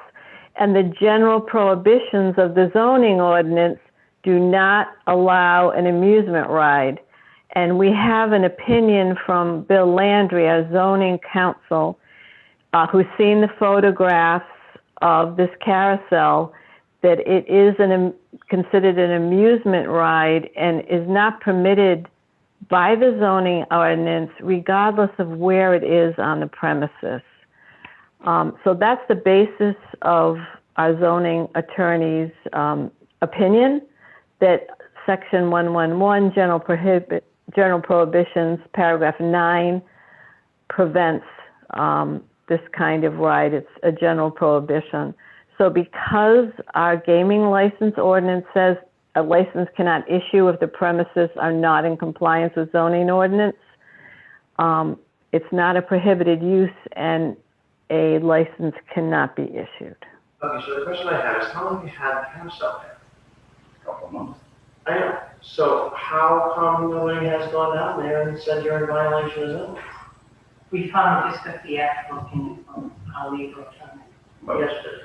and the general prohibitions of the zoning ordinance do not allow an amusement ride. And we have an opinion from Bill Landry, our zoning counsel, who's seen the photographs of this carousel, that it is considered an amusement ride and is not permitted by the zoning ordinance, regardless of where it is on the premises. So that's the basis of our zoning attorney's opinion, that section 111, general prohibitions, paragraph 9, prevents this kind of ride. It's a general prohibition. So because our gaming license ordinance says a license cannot issue if the premises are not in compliance with zoning ordinance, it's not a prohibited use and a license cannot be issued. Okay, so the question I have is, how long have you had the carousel there? A couple of months. I know. So how come nobody has gone down there and said you're in violation of zoning? We finally just got the actual opinion from our legal attorney. But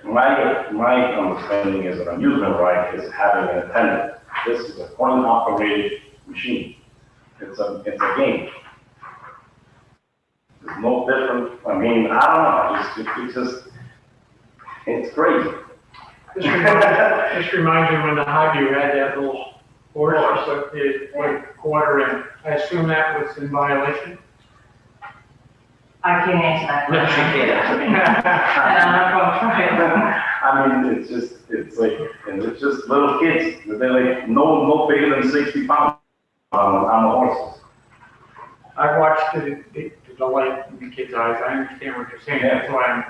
my understanding is an amusement ride is having an attendant. This is a coin-operated machine. It's a game. It's no different. I mean, I don't know. It's crazy. This reminds me when the Highview had that little horse or the quarter in. I assume that was in violation? I can't answer that No, question. she can't. And I'm not gonna try it. I mean, it's just little kids. They're like no bigger than 60 pounds on the horses. I watched the light in the kids' eyes. I understand what you're saying. That's why I'm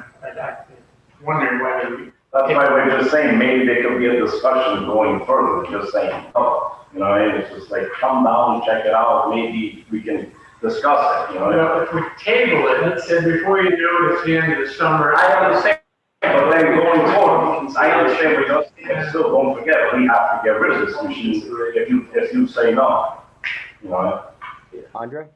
wondering whether That's why we're just saying, maybe there could be a discussion going further, just saying, oh, you know, and it's just like, come down, check it out, maybe we can discuss it, you know? Well, if we table it, let's say before you know it, it's the end of the summer. I understand, but then going forward, I understand what you're saying, and still don't forget, we have to get rid of this machine if you say no, you know? Andre?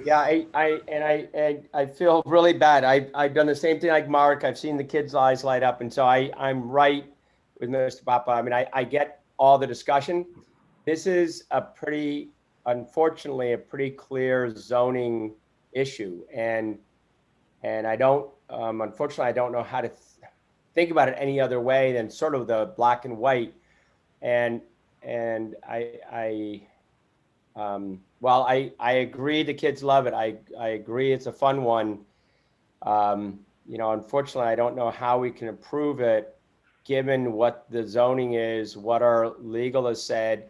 Yeah, I feel really bad. I've done the same thing like Mark. I've seen the kids' eyes light up, and so I'm right with Mr. Papa. I mean, I get all the discussion. This is unfortunately, a pretty clear zoning issue, and I don't, unfortunately, I don't know how to think about it any other way than sort of the black and white, and well, I agree the kids love it. I agree it's a fun one. You know, unfortunately, I don't know how we can approve it given what the zoning is, what our legal has said.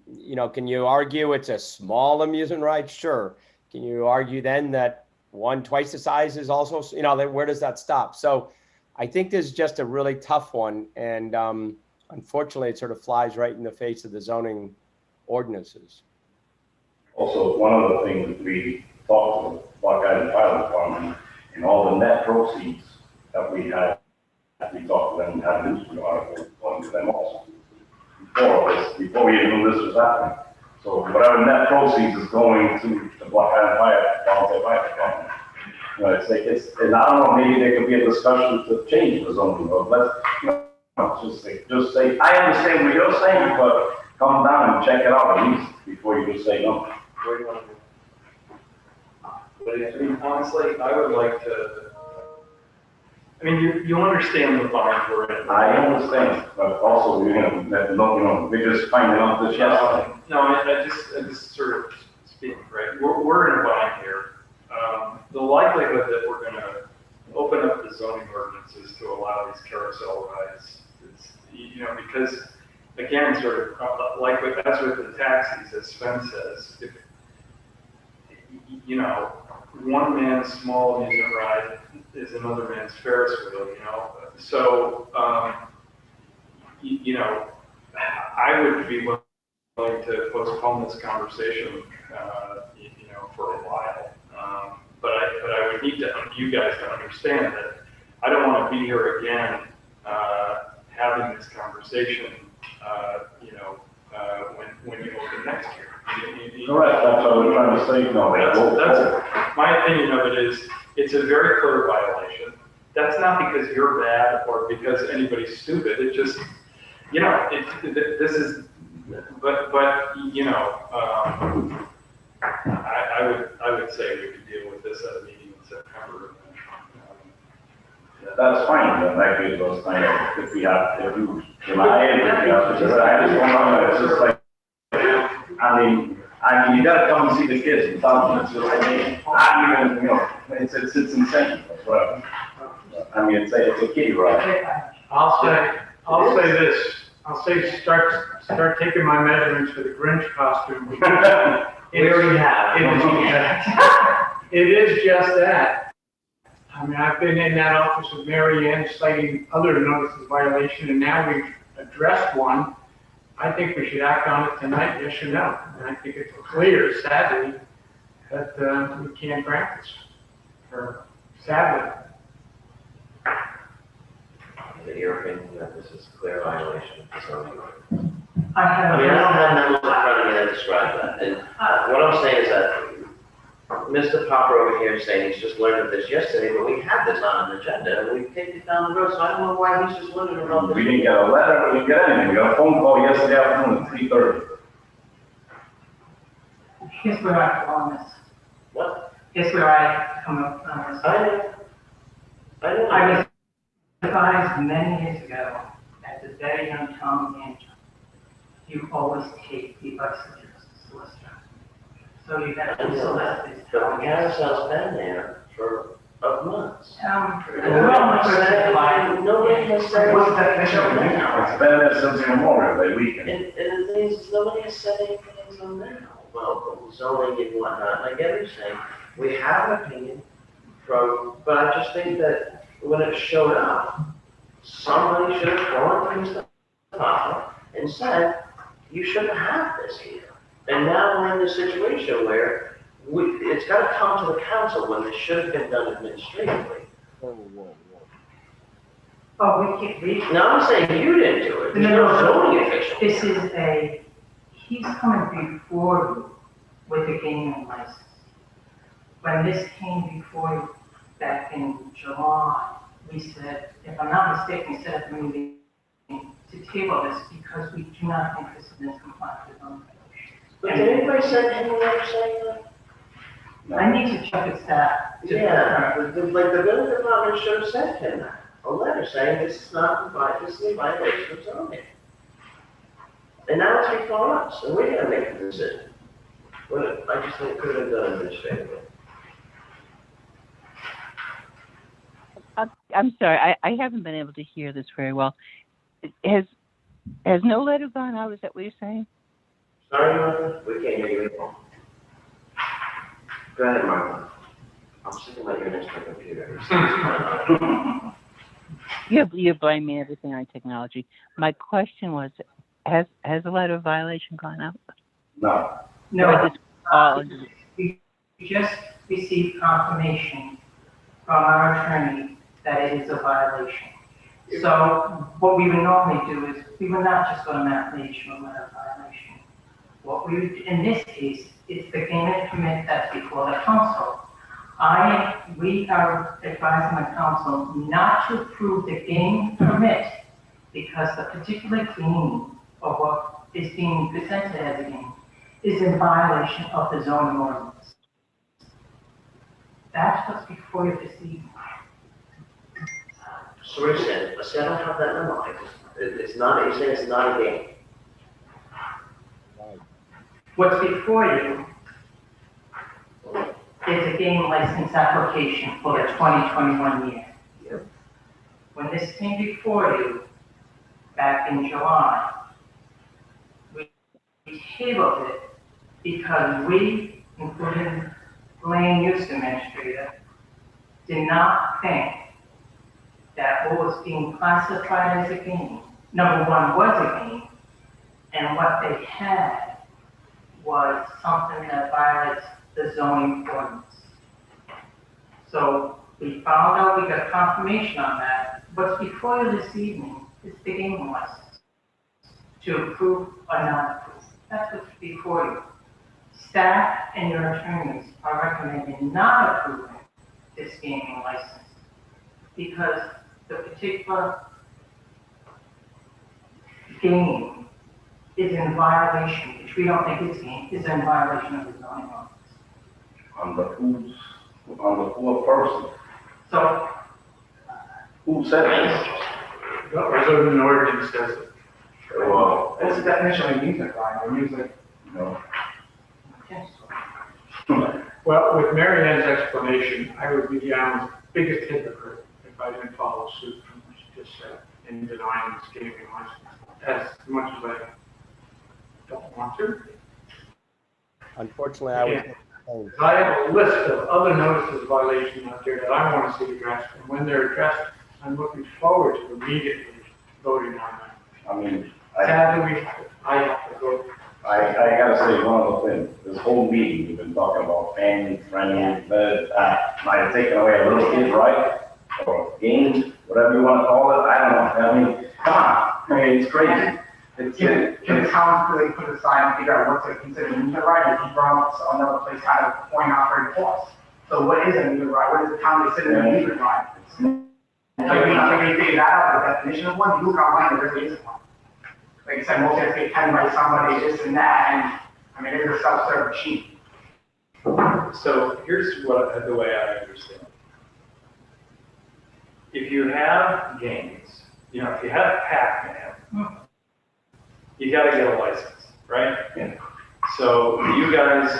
You know, can you argue it's a small amusement ride? Sure. Can you argue then that one twice the size is also, you know, where does that stop? So I think this is just a really tough one. And unfortunately, it sort of flies right in the face of the zoning ordinances. Also, one of the things that we talked to the Block Island Fire Department, and all the net proceeds that we had, we talked to them, and had a newspaper article going to them also. Before we even knew this was happening. So whatever net proceeds is going to the Block Island Volunteer Fire Department. You know, and I don't know, maybe there could be a discussion to change the zoning, but let's, you know, just say, I understand what you're saying, but come down and check it out at least before you just say no. Where do you want to go? I mean, honestly, I would like to, I mean, you understand the bind we're in. I understand, but also, you know, we're just finding out this yesterday. No, I just sort of speaking, right? We're in a bind here. The likelihood that we're going to open up the zoning ordinances to allow these carousel rides is, you know, because again, sort of like as with the taxis, as Sven says, if, you know, one man's small amusement ride is another man's Ferris wheel, you know. So, you know, I would be willing to postpone this conversation, you know, for a while. But but I would need you guys to understand that I don't want to be here again, having this conversation, when you open next year. Correct, that's what we're trying to say, no. That's my opinion of it is, it's a very clear violation. That's not because you're bad or because anybody's stupid, it just, this is, I would say we could deal with this at a meeting in September. That's fine, then that gives us time if we have, if you deny it, I just don't know, it's just like, I mean, you gotta come and see the kids and tell them, it's just, it's insane, right? I mean, it's a kiddie, right? I'll say this, start taking my measurements for the Grinch costume. We already have. It is just that. I mean, I've been in that office with Mary Ann citing other notices of violation, and now we've addressed one. I think we should act on it tonight, yes or no. And I think it's clear, sadly, that we can't grant this. Or sadly. Is it your opinion that this is a clear violation of the zoning ordinance? I I don't have numbers in front of me that describe that. And what I'm saying is that Mr. Popper over here is saying he's just learned of this yesterday, but we had this on an agenda and we kicked it down the road, so I don't know why he's just learning about this. We didn't get a letter, we didn't get anything, we got a phone call yesterday afternoon at 3:30. Here's where I fall on this. What? Here's where I come up on this. I know. I was advised many years ago, as a very young town manager, you always take the advice of your solicitor. So you have to solicit. But the carousel's been there for months. Nobody has said. What's that definition? It's been there since Memorial Day weekend. And the thing is, nobody has said anything on that. Well, zoning and whatnot, like Edgar's saying, we have an opinion but I just think that when it showed up, somebody should have gone to Mr. Popper and said, you shouldn't have this here. And now we're in this situation where it's got to come to the council when this should have been done administratively. Oh, we can't. Now I'm saying you didn't do it. There's no zoning official. This is he's coming before you with a gaming license. When this came before you back in July, we said, if I'm not mistaken, we said at the meeting to table this because we do not think this is in compliance with zoning. But did anybody send anyone ever saying that? I need to check its that. Yeah, the building department should have sent him a letter saying this is not this is a violation of zoning. And now it's before us, and we're gonna make a decision. Well, I just think it could have been done administratively. I'm sorry, I haven't been able to hear this very well. Has no letter gone out? Is that what you're saying? Sorry, Martha, we can't hear you anymore. Go ahead, Martha. I'm sick of letting you next to my computer. You're blaming everything on technology. My question was, has a letter of violation gone out? No. No. We just received confirmation from our attorney that it is a violation. So what we would normally do is we would not just automatically issue a letter of violation. What we would, in this case, it's the gaming permit that's before the council. We are advising the council not to approve the gaming permit because the particular game or what is being presented as a game is in violation of the zoning ordinance. That's what's before you this evening. So we're saying, I don't have that memo. It's not, you're saying it's not a game. What's before you is a game license application for the 2021 year. Yep. When this came before you back in July, we tabled it because we, including land use administrator, did not think that what was being classified as a game, number one, was a game, and what they had was something that violates the zoning ordinance. So we found out, we got confirmation on that. What's before you this evening is the gaming license to approve or not approve. That's what's before you. Staff and your attorneys are recommending not approving this gaming license because the particular game is in violation, which we don't think is game, is in violation of the zoning law. On the full person. So, Who said this? Our zoning ordinance says it. Well, What's the definition of amusement ride? Amusement. no. Well, with Mary Ann's explanation, I would be the island's biggest hypocrite if I didn't follow suit from what she just said in denying this gaming license, as much as I don't want to. Unfortunately, I would. I have a list of other notices of violation out there that I want to see addressed, and when they're addressed, I'm looking forward to immediately voting on them. I mean, Sadly, I have to vote. I gotta say one other thing. This whole meeting, we've been talking about family, friendly, might have taken away a little kid's right, or games, whatever you wanna call it, I don't know. I mean, come on, I mean, it's crazy. Can the town really put aside and figure out what to consider an amusement ride? If you brought up another place out of point operated course. So what is an amusement ride? What is the town consider an amusement ride? Can we figure that out, the definition of one? You look online, there really isn't one. Like I said, most of it's paid by somebody, this and that, and I mean, it's a self-serve machine. So here's what, the way I understand it. If you have games, if you have Pac-Man, you gotta get a license, right? Yeah. So you guys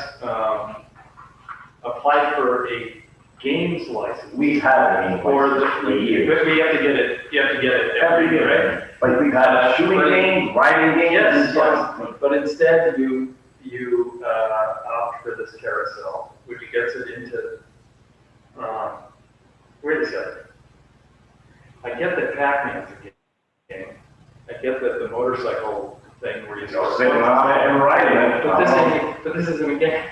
applied for a games license. We've had it for for years. But we have to get it, you have to get it every year, right? Like we've had shooting games, riding games. Yes, yes, but instead you opt for this carousel, which gets it into, wait a second. I get that Pac-Man's a game. I get that the motorcycle thing where you You're sitting on it and riding it. but this isn't a game.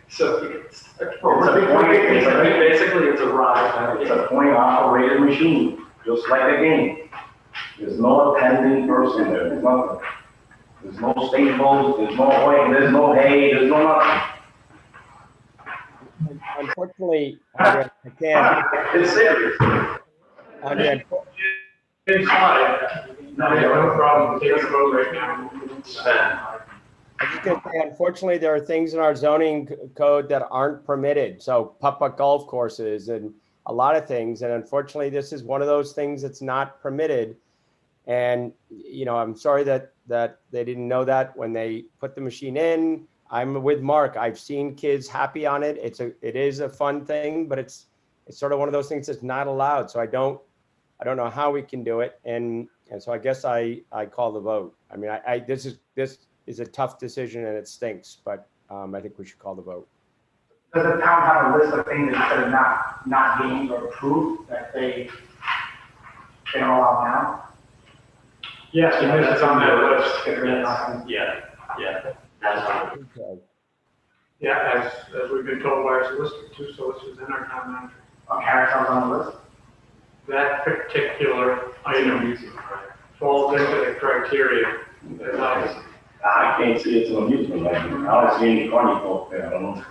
So you get stuck. Basically, it's a ride. It's a point operated machine, just like a game. There's no attending person there, there's nothing. There's no stables, there's no oil, there's no hay, there's no nothing. Unfortunately, I can't. It's serious. Andrea, Inside, no problem, take a vote right now. I was just gonna say, unfortunately, there are things in our zoning code that aren't permitted. So putt-putt golf courses and a lot of things. And unfortunately, this is one of those things that's not permitted. And, I'm sorry that they didn't know that when they put the machine in. I'm with Mark. I've seen kids happy on it. It is a fun thing, but it's sort of one of those things that's not allowed. So I don't know how we can do it. And so I guess I call the vote. I mean, this is a tough decision and it stinks, but I think we should call the vote. Does the town have a list of things that are not games or approved that they don't allow now? Yes, and this is on that list. Yeah. Yeah, as we've been told by our solicitor, two solicitors in our town manager. Carousels on the list? That particular item falls into the criteria. I can't see it's an amusement, like, I don't see any funny folk there, I don't know.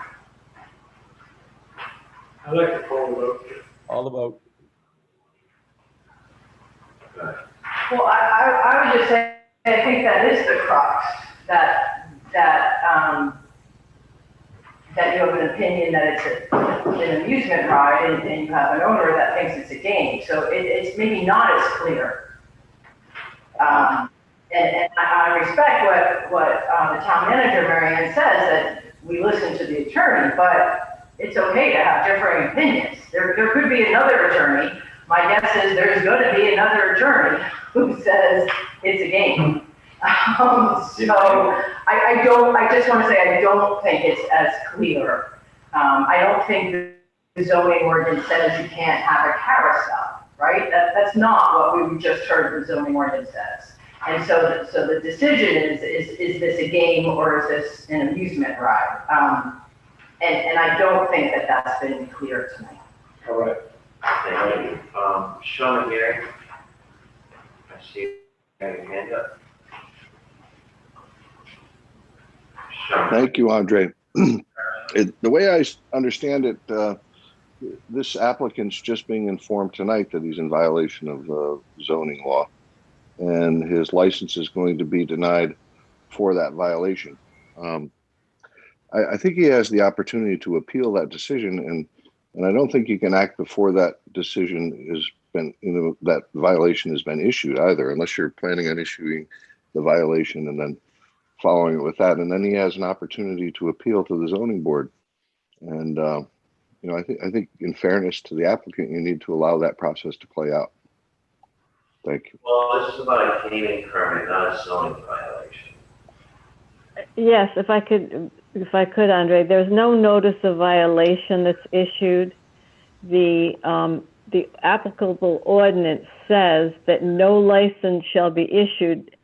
I'd like to call the vote. Call the vote. Well, I would just say, I think that is the crux, that you have an opinion that it's an amusement ride and you have an owner that thinks it's a game. So it's maybe not as clear. And I respect what the town manager, Mary Ann, says, that we listen to the attorney, but it's okay to have differing opinions. There could be another attorney. My guess is there's going to be another attorney who says it's a game. So I just want to say, I don't think it's as clear. I don't think the zoning ordinance says you can't have a carousel, right? That's not what we just heard the zoning ordinance says. And so the decision is this a game or is this an amusement ride? And I don't think that that's been clear tonight. All right. Thank you. Sean McGarry. I see you have your hand up. Sean. Thank you, Andre. The way I understand it, this applicant's just being informed tonight that he's in violation of zoning law, and his license is going to be denied for that violation. I think he has the opportunity to appeal that decision, and I don't think you can act before that decision has been, that violation has been issued either, unless you're planning on issuing the violation and then following it with that. And then he has an opportunity to appeal to the zoning board. And, I think in fairness to the applicant, you need to allow that process to play out. Thank you. Well, this is about a gaming permit, not a zoning violation. Yes, if I could, Andre, there's no notice of violation that's issued. The applicable ordinance says that no license shall be issued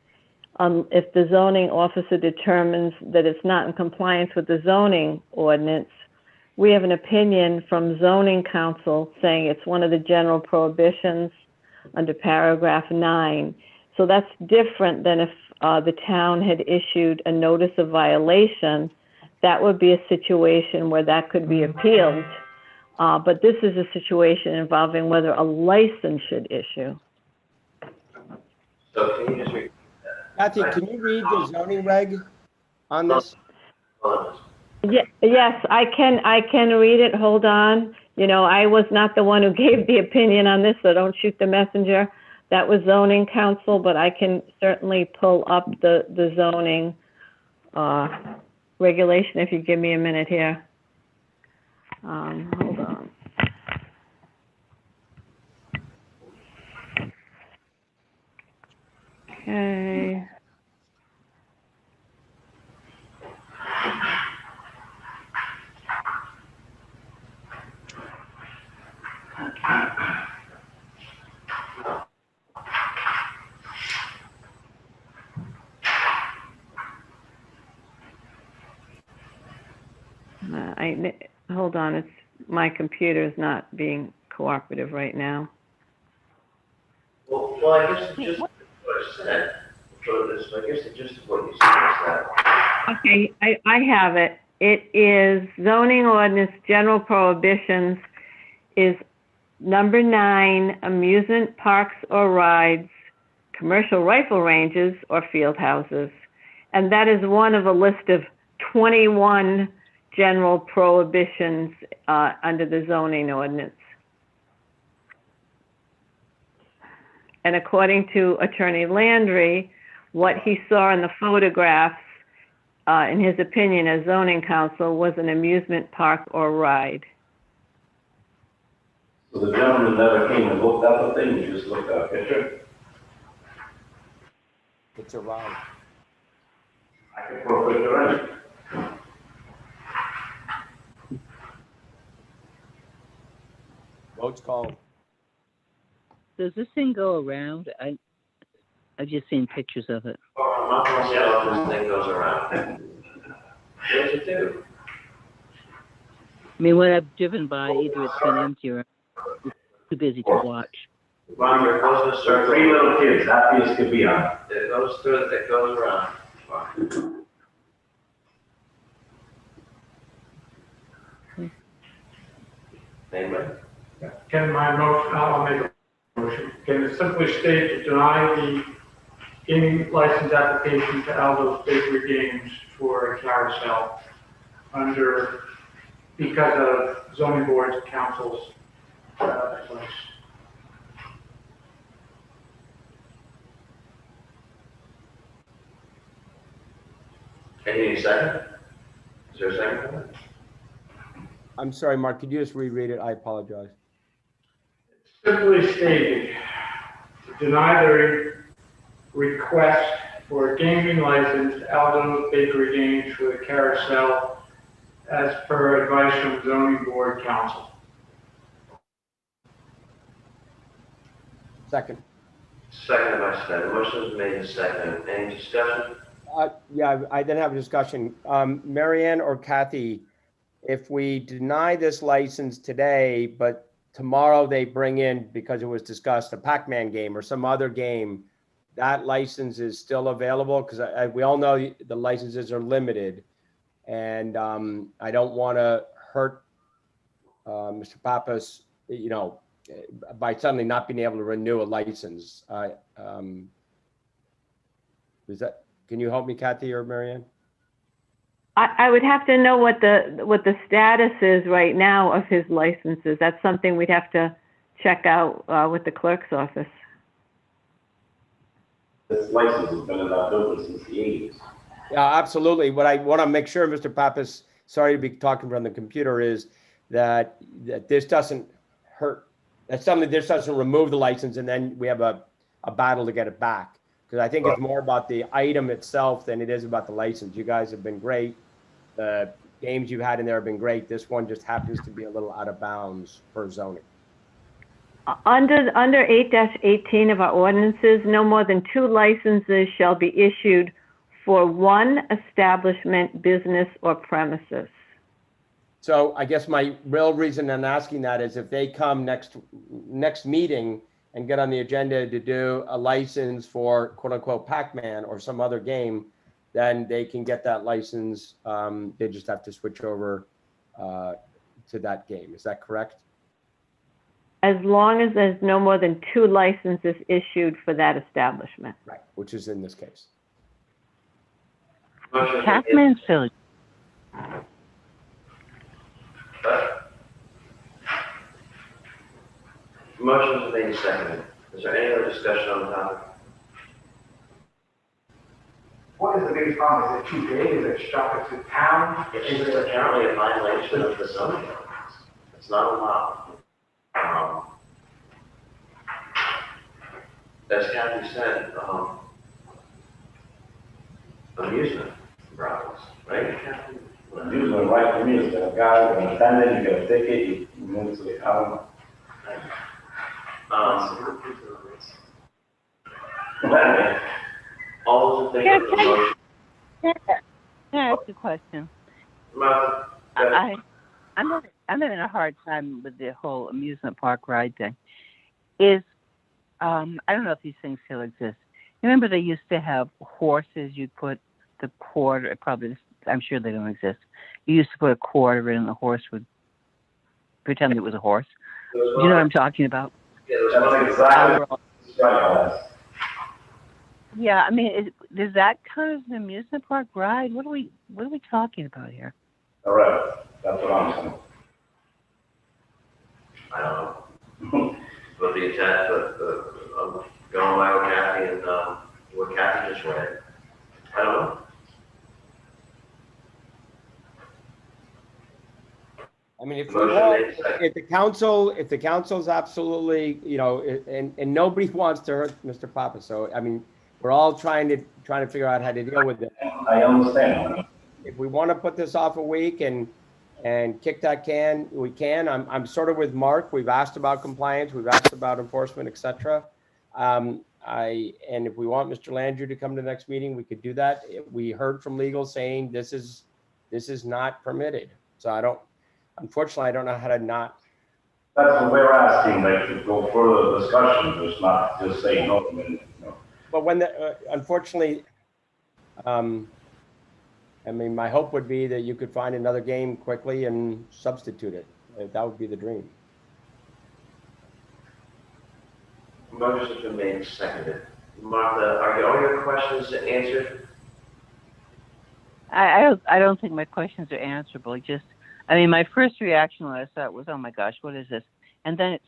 if the zoning officer determines that it's not in compliance with the zoning ordinance. We have an opinion from zoning council saying it's one of the general prohibitions under paragraph 9. So that's different than if the town had issued a notice of violation. That would be a situation where that could be appealed. But this is a situation involving whether a license should issue. So can you just read Kathy, can you read the zoning reg on this? Yes, I can read it. Hold on. I was not the one who gave the opinion on this, so don't shoot the messenger. That was zoning council, but I can certainly pull up the zoning regulation if you give me a minute here. Hold on. Okay. Hold on, my computer is not being cooperative right now. Well, I guess it's just what I said. I guess it's just what you said is that. Okay, I have it. It is zoning ordinance general prohibitions is number 9, amusement parks or rides, commercial rifle ranges or field houses. And that is one of a list of 21 general prohibitions under the zoning ordinance. And according to Attorney Landry, what he saw in the photographs, in his opinion as zoning counsel, was an amusement park or ride. So the gentleman never came and looked at the thing, you just looked at a picture? It's a ride. I can put a picture in. Vote's called. Does this thing go around? I've just seen pictures of it. I'm not going to see how this thing goes around. What does it do? I mean, when I've driven by, either it's been empty or I'm too busy to watch. Ron, you're close to the circle. 3 little kids, happy as could be on. It goes through, it goes around. Anybody? Can my motion, I'll make a motion. Can it simply state to deny the gaming license application to Aldo's Bakery Games for a carousel because of zoning board's council's advice? Can you need a second? Is there a second for that? I'm sorry, Mark, could you just reread it? I apologize. Simply stated, to deny the request for a gaming license to Aldo's Bakery Games for the carousel as per advice from zoning board council. Second. Second by Sven. Motion is made and seconded. Any discussion? Yeah, I then have a discussion. Marianne or Kathy, if we deny this license today, but tomorrow they bring in, because it was discussed, a Pac-Man game or some other game, that license is still available? Because we all know the licenses are limited. And I don't want to hurt Mr. Pappas, you know, by suddenly not being able to renew a license. Can you help me, Kathy or Marianne? I would have to know what the status is right now of his licenses. That's something we'd have to check out with the clerk's office. This license has been in that building since the 80s. Yeah, absolutely. What I want to make sure, Mr. Pappas, sorry to be talking from the computer, is that this doesn't hurt. That's something, this doesn't remove the license and then we have a battle to get it back. Because I think it's more about the item itself than it is about the license. You guys have been great. The games you've had in there have been great. This one just happens to be a little out of bounds for zoning. Under 8-18 of our ordinances, no more than 2 licenses shall be issued for one establishment, business, or premises. So I guess my real reason I'm asking that is if they come next meeting and get on the agenda to do a license for quote unquote Pac-Man or some other game, then they can get that license. They just have to switch over to that game. Is that correct? As long as there's no more than 2 licenses issued for that establishment. Right, which is in this case. Pac-Man Village. Motion's been made and seconded. Is there any other discussion on the topic? What is the biggest problem? Is it too big? Is it stuck to town? It's just apparently a violation of the zoning ordinance. It's not allowed. As Kathy said, amusement grounds, right, Kathy? Amusement, right, amusement. A guy, an attendant, you get a ticket, you move to the county. All those in favor of the motion? Can I ask a question? Martha, I'm having a hard time with the whole amusement park ride thing. I don't know if these things still exist. Remember they used to have horses, you'd put the quarter, I'm sure they don't exist. You used to put a quarter in and the horse would pretend it was a horse. Do you know what I'm talking about? That's exactly right. Yeah, I mean, does that count as an amusement park ride? What are we talking about here? All right, that's what I'm saying. I don't know. But the intent, I'm going by what Kathy and what Kathy just read. I don't know. I mean, if the council's absolutely, you know, and nobody wants to hurt Mr. Papa. So, I mean, we're all trying to figure out how to deal with it. I understand. If we want to put this off a week and kick that can, we can. I'm sort of with Mark. We've asked about compliance. We've asked about enforcement, et cetera. And if we want Mr. Landrieu to come to the next meeting, we could do that. We heard from legal saying this is not permitted. So unfortunately, I don't know how to not. That's what we're asking, like, to go further discussion, just not just say no. But when unfortunately, I mean, my hope would be that you could find another game quickly and substitute it. That would be the dream. Motion's been made and seconded. Martha, are all your questions answered? I don't think my questions are answerable. I mean, my first reaction when I saw it was, oh my gosh, what is this? And then it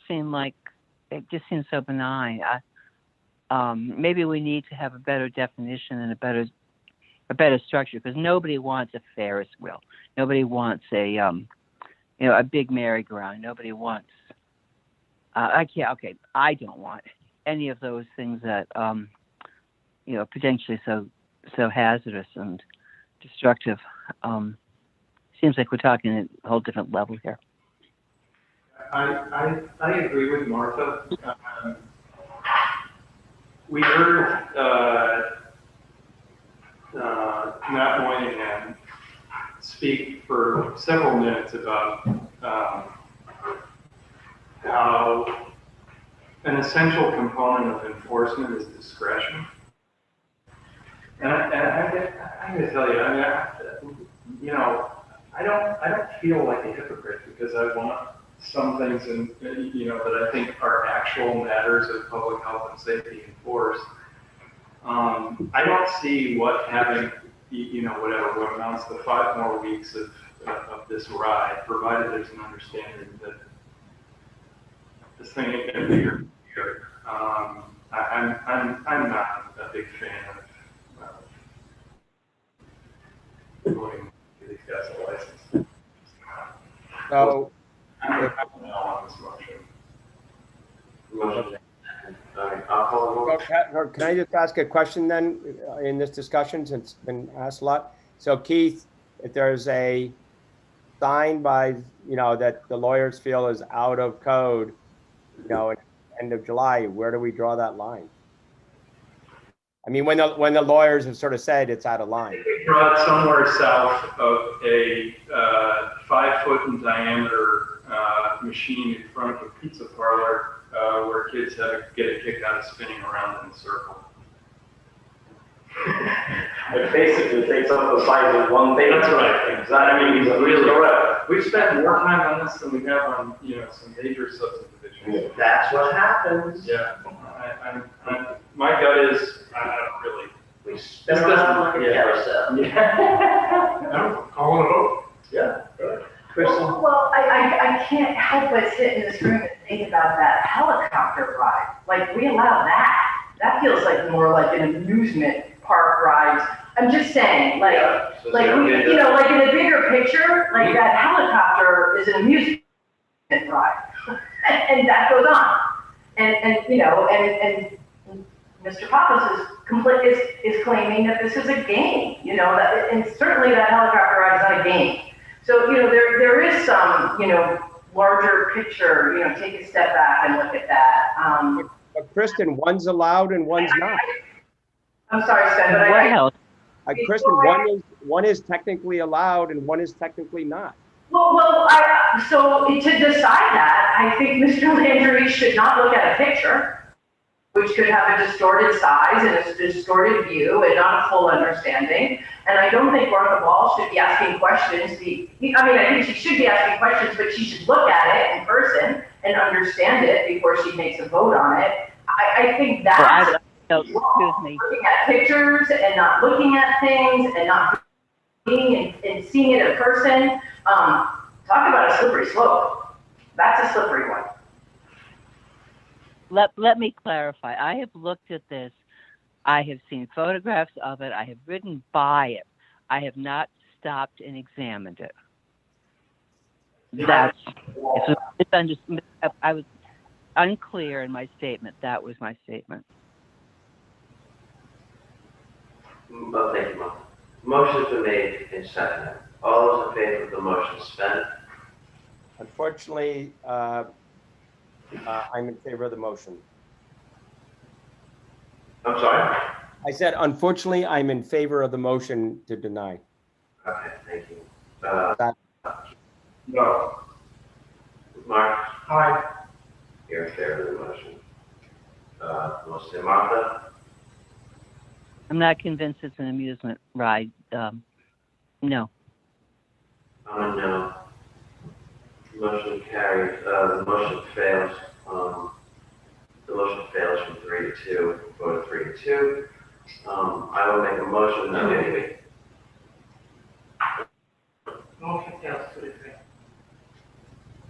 just seemed so benign. Maybe we need to have a better definition and a better structure, because nobody wants a Ferris wheel. Nobody wants a big merry-go-round. Nobody wants, I don't want any of those things that, potentially so hazardous and destructive. Seems like we're talking at a whole different level here. I agree with Martha. We heard Matt Moynihan speak for several minutes about how an essential component of enforcement is discretion. And I'm going to tell you, you know, I don't feel like a hypocrite because I want some things that I think are actual matters of public health and safety enforced. I don't see what having, what amounts to 5 more weeks of this ride, provided there's an understanding that this thing ain't gonna be here. I'm not a big fan of going to these guys a license. So, I'm on this motion. All right, I'll call it over. can I just ask a question then in this discussion, since it's been asked a lot? So Keith, if there's a sign by, that the lawyers feel is out of code, at the end of July, where do we draw that line? I mean, when the lawyers have sort of said it's out of line. Brought somewhere south of a 5 foot in diameter machine in front of a pizza parlor where kids get a kick out of spinning around in a circle. It basically takes up the size of one thing. That's right. Exactly. I mean, he's really correct. We've spent more time on this than we have on, some major subdivisions. That's what happens. Yeah. My gut is, I don't really. We spin around like a carousel. Yeah. I'm calling it over. Yeah. Kristen? Well, I can't help but sit in this room and think about that helicopter ride. Like, we allow that. That feels like more like an amusement park ride. I'm just saying, like in a bigger picture, like that helicopter is an amusement ride. And that goes on. And Mr. Pappas is claiming that this is a game, and certainly that helicopter ride is not a game. So, there is some, larger picture, take a step back and look at that. But Kristen, one's allowed and one's not. I'm sorry, Sven, but Kristen, one is technically allowed and one is technically not. So to decide that, I think Mr. Landry should not look at a picture, which could have a distorted size and a distorted view and not a full understanding. And I don't think Martha Wall should be asking questions. I think she should be asking questions, but she should look at it in person and understand it before she makes a vote on it. I think that's looking at pictures and not looking at things and not being and seeing it in person. Talk about a slippery slope. That's a slippery one. Let me clarify. I have looked at this. I have seen photographs of it. I have ridden by it. I have not stopped and examined it. I was unclear in my statement. That was my statement. Well, thank you, Mom. Motion's been made and seconded. All those in favor of the motion, Sven? Unfortunately, I'm in favor of the motion. I'm sorry? I said, unfortunately, I'm in favor of the motion to deny. Okay, thank you. No. Mark? Aye. You're in favor of the motion. Mostly Martha? I'm not convinced it's an amusement ride. No. No. Motion carries. The motion fails. The motion fails from 3 to 2. Vote of 3 to 2. I will make a motion. No, anyway. Motion fails 2 to 3.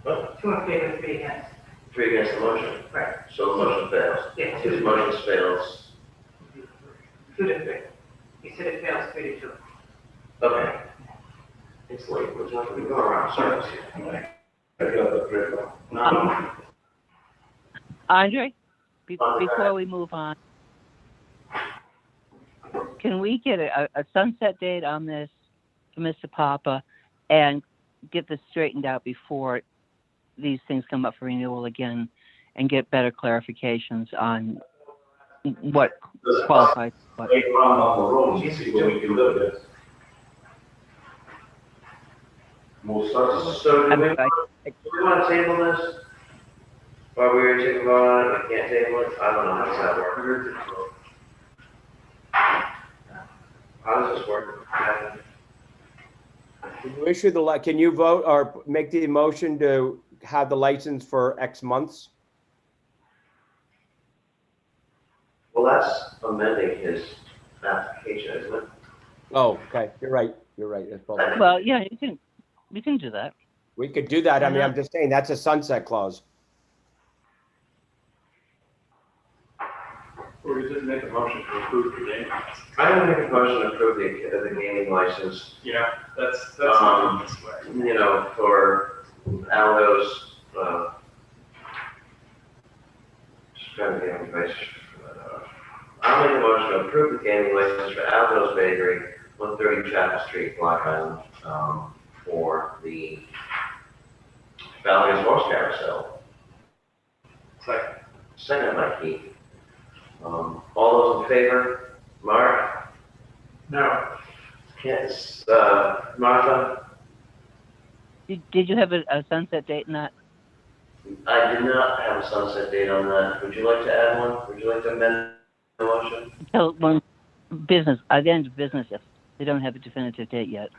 What? 2 in favor, 3 against. 3 against the motion. Right. So the motion fails. Yeah. His motion fails. 2 to 3. He said it fails 3 to 2. Okay. It's late. We're talking. We go around circles here. I got the trip. No. Andre, before we move on, can we get a sunset date on this for Mr. Papa and get this straightened out before these things come up for renewal again and get better clarifications on what qualifies? What? Wait around on the road and see what we can do with this. Most certainly. So do we want to table this? Or we were taking a vote on it, we can't table it? I don't know, how does that work? How does this work? Can you issue can you vote or make the motion to have the license for X months? Well, that's amending his application, isn't it? Oh, okay, you're right, That's both. Well, yeah, we can do that. We could do that. I mean, I'm just saying, that's a sunset clause. Or we just make a motion to approve the gaming license. I'm gonna make a motion to approve the gaming license. Yeah, that's not this way. You know, for Aldo's, just trying to get my face. I'll make a motion to approve the gaming license for Aldo's Bakery, 130 Chapel Street, Block Island, for the Valley's Horse Carousel. Second by Keith. All those in favor? Mark? No. Yes, Martha? Did you have a sunset date in that? I did not have a sunset date on that. Would you like to add one? Would you like to amend the motion? Tell one business, at the end of business, if they don't have a definitive date yet.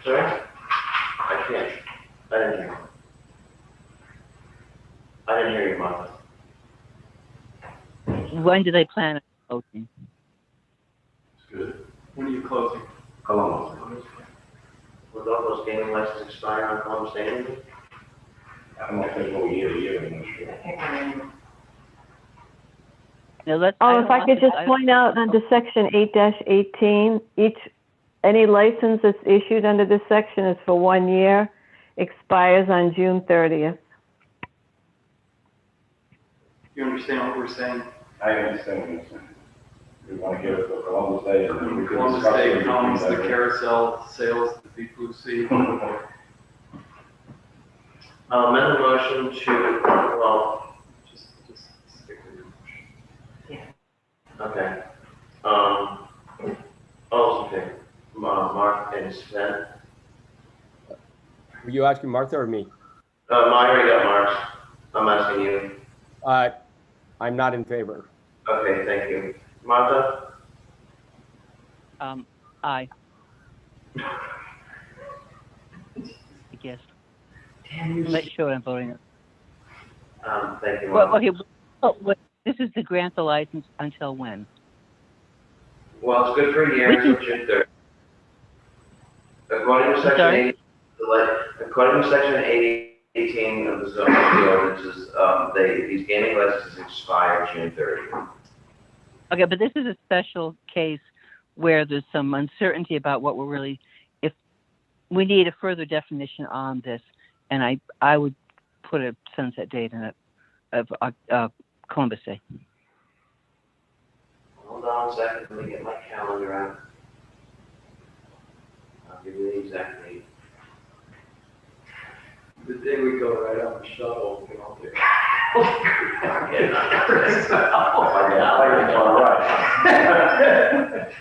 Sorry? I can't. I didn't hear you. I didn't hear you, Martha. When do they plan on opening? Good. When are you closing? Columbus. Will those gaming licenses expire on Columbus Day? I don't know if they go year to year, I'm not sure. Oh, if I could just point out under section 8-18, any license that's issued under this section is for 1 year, expires on June 30th. You understand what we're saying? I understand what you're saying. We want to give it for Columbus Day and then we can Columbus discuss Day it. comes, the carousel sales, the Deep Blue Sea. I'll amend the motion to, well, just stick with your motion. okay. All those in favor? Mark and Sven? Were you asking Martha or me? I already got Mark's. I'm asking you. I'm not in favor. Okay, thank you. Martha? Aye. I guess. I'm not sure I'm voting. Thank you, Well, Martha. okay, this is to grant the license until when? Well, it's good for a year until June 3rd. According to section 80, according to section 18 of the zoning ordinances, these gaming licenses expire June 30th. Okay, but this is a special case where there's some uncertainty about what we're really, if we need a further definition on this, and I would put a sunset date in it of Columbus Day. Hold on a second, let me get my calendar out. I'll give you the exact date. The day we go right on the shuttle, we all do.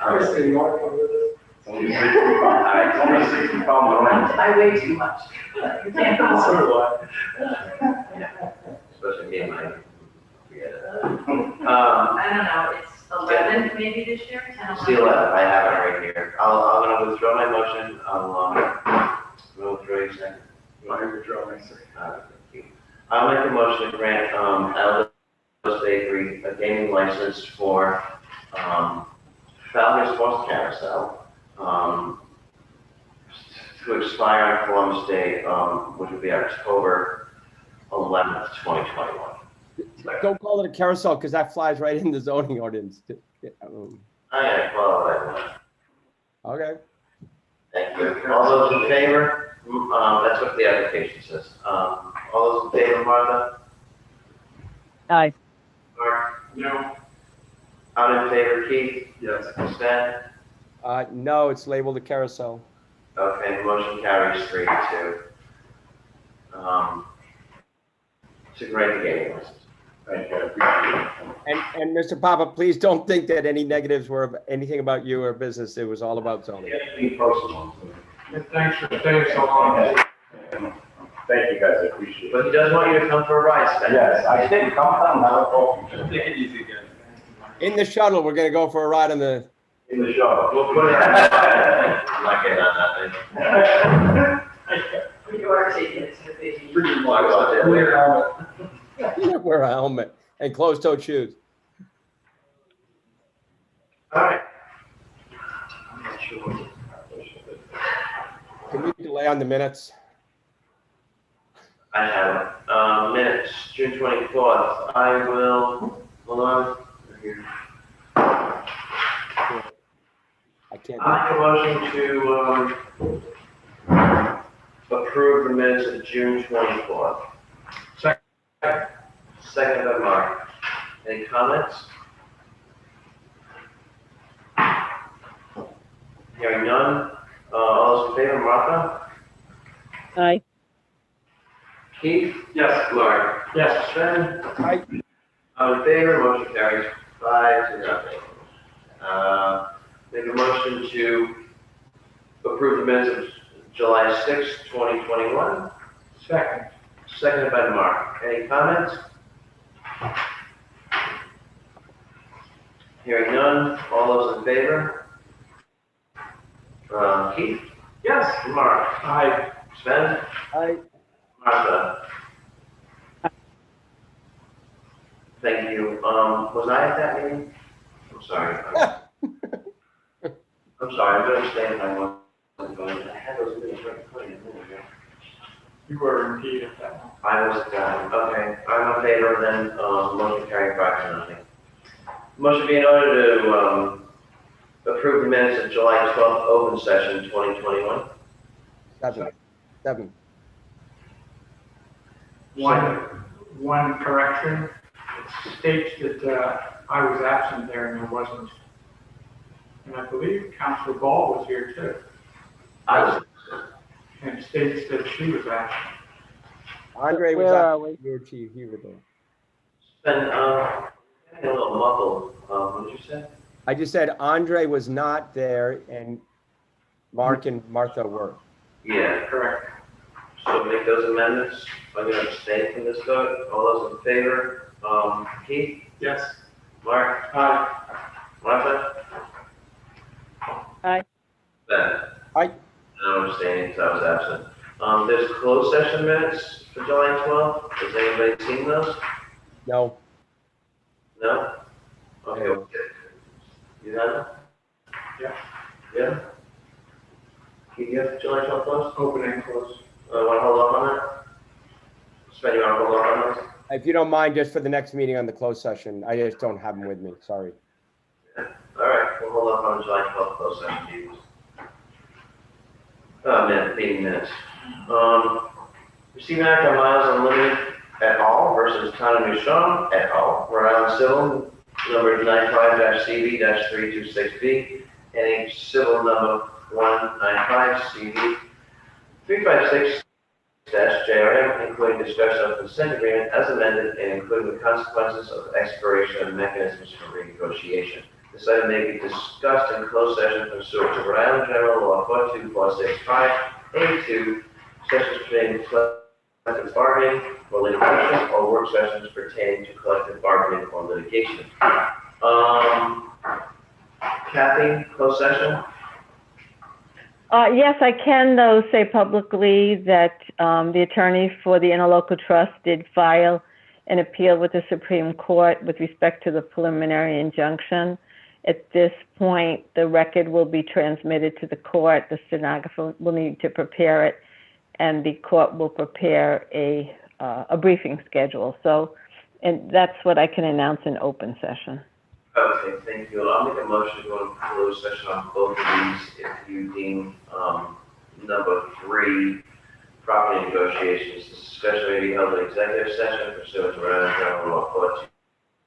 Obviously, Mark, only 60 pounds. I weigh too much. You can't go So on. do I. Especially me and my, I don't know, it's 11 maybe this year, 10, 11. see 11, I have it right here. I'm gonna withdraw my motion, I'm gonna withdraw your second. I withdraw my second. Thank you. I'll make a motion to grant, Aldo's Bakery a gaming license for, Falcon's Horse Carousel, to expire on Columbus Day, which would be October 11th, 2021. Don't call it a carousel because that flies right in the zoning ordinance. I gotta follow that one. Okay. Thank you. All those in favor? That's what the application says. All those in favor, Martha? Aye. Mark? No. Out in favor, Keith? Yes. Sven? No, it's labeled a carousel. Okay, the motion carries 3-2. To grant the gaming license. Thank you, I appreciate it. And Mr. Papa, please don't think that any negatives were anything about you or business. It was all about zoning. Be personal. And thanks for staying so long. Thank you guys, I appreciate it. But he does want you to come for a ride, Sven. Yes, I did, come down, have a coffee. Take it easy, guys. In the shuttle, we're gonna go for a ride on the, In the shop. We'll put it on. I'm not getting on that thing. You are taking it to the. Pretty much out there. wear a helmet and closed-toed shoes. All right. I'm not sure what Can we delay on the minutes? I have minutes, June 24th. I will, hold on. Right here. I can't. I make a motion to approve the minutes of June 24th. Second by Mark. Any comments? Hearing none. All those in favor, Martha? Aye. Keith? Yes. Lauren? Yes. Sven? Aye. All in favor, motion carries 5-0. Make a motion to approve the minutes of July 6th, 2021. Second. Seconded by Mark. Any comments? Hearing none. All those in favor? Keith? Yes. Mark? Aye. Sven? Aye. Martha? Thank you. Was I at that meeting? I'm sorry. I'm sorry, I'm gonna stay if I wasn't going. I had those meetings right in front of me a minute ago. You were indeed at that one. I was at that one. Okay, I'm in favor then, motion carried 5-0. Motion being ordered to, approve the minutes of July 12th open session 2021. Seven. One correction, it states that I was absent there and I wasn't. And I believe Councilor Ball was here too. I was. And it states that she was absent. Andre was Where are up. we? You were chief, you were there. And, getting a little muffled, what did you say? I just said Andre was not there and Mark and Martha were. Yeah, correct. So make those amendments. I'm gonna abstain from this vote. All those in favor? Keith? Yes. Mark? Aye. Martha? Aye. Ben? Aye. I'm abstaining, so I was absent. There's closed session minutes for July 12th. Has anybody seen those? No. No? Okay. You have them? Yeah. Yeah? Keith, you have July 12th closed? Open and close. Want to hold off on that? Sven, you want to hold off on those? If you don't mind, just for the next meeting on the closed session, I just don't have them with me, sorry. All right, we'll hold off on July 12th closed session meetings. Meeting minutes. Receive an act on Miles Unlimited et al. Versus Town of New Shawn et al. Rhode Island Civil number 95-CV-326B, and civil number 195-CV 356-JRM, including discussion of consent agreement as amended and including the consequences of expiration and mechanisms for renegotiation. This item may be discussed in closed session pursuant to Rhode Island General Law 42465A2, sessions pertaining to collective bargaining or litigation, or work sessions pertaining to collective bargaining or litigation. Kathy, closed session? Yes, I can, though, say publicly that the attorney for the interlocal trust did file an appeal with the Supreme Court with respect to the preliminary injunction. At this point, the record will be transmitted to the court. The stenographer will need to prepare it, and the court will prepare a briefing schedule. So, and that's what I can announce in open session. Okay, thank you. I'll make a motion to go into closed session on both of these if you deem number 3, property negotiations. This discussion may be held in executive session pursuant to Rhode Island General Law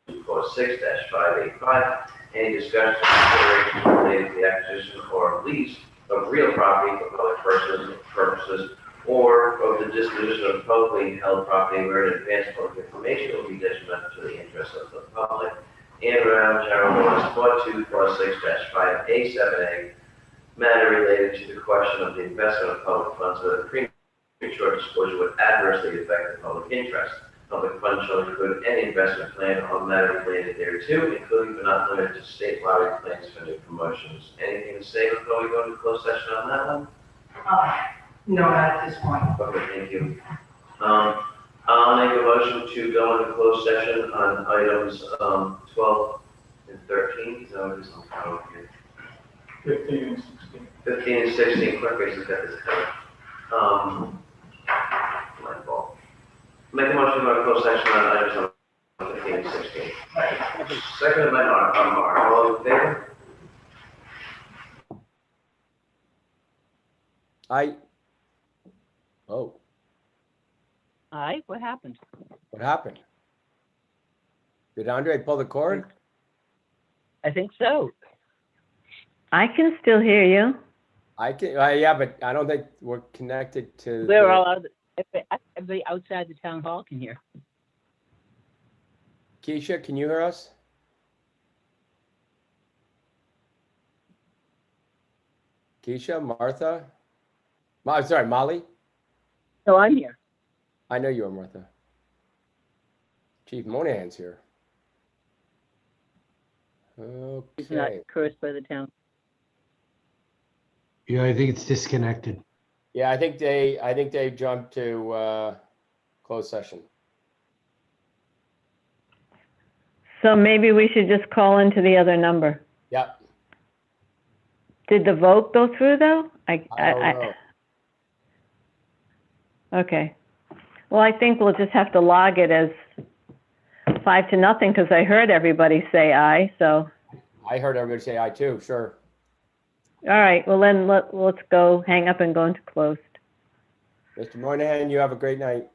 4246585. Any discussion or consideration related to the acquisition or lease of real property for public purposes or of the disposition of publicly held property where an advance public information will be detrimental to the interests of the public. And Rhode Island General Laws 4246-5A7A matter related to the question of the investment of public funds, whether premature disclosure would adversely affect the public interest. Public funds shall include any investment plan or matter related thereto, including but not limited to state lottery plans for new promotions. Anything to say before we go into closed session on that one? No, not at this point. Okay, thank you. I'll make a motion to go into closed session on items 12 and 13. Is that what it is? I'm kind of here. 15 and 16. 15 and 16. Clerk basically got this covered. My fault. Make a motion to go into closed session on items 15 and 16. Second by Mark. All those in favor? Oh, Aye, what happened? what happened? Did Andre pull the cord? I think so. I can still hear you. I can, yeah, but I don't think we're connected to. We're the- all out, everybody outside the town hall can hear. Keisha, can you hear us? Keisha, Martha? Sorry, Molly? No, I'm here. I know you are, Martha. Chief Monahan's here. It's not Okay. cursed by the town. Yeah, I think it's disconnected. Yeah, I think they jumped to closed session. So maybe we should just call into the other number. Yep. Did the vote go through though? I don't know. Okay. Well, I think we'll just have to log it as 5-0 because I heard everybody say aye, so. I heard everybody say aye too, sure. All right, well then let's go hang up and go into closed. Mr. Moynihan, you have a great night.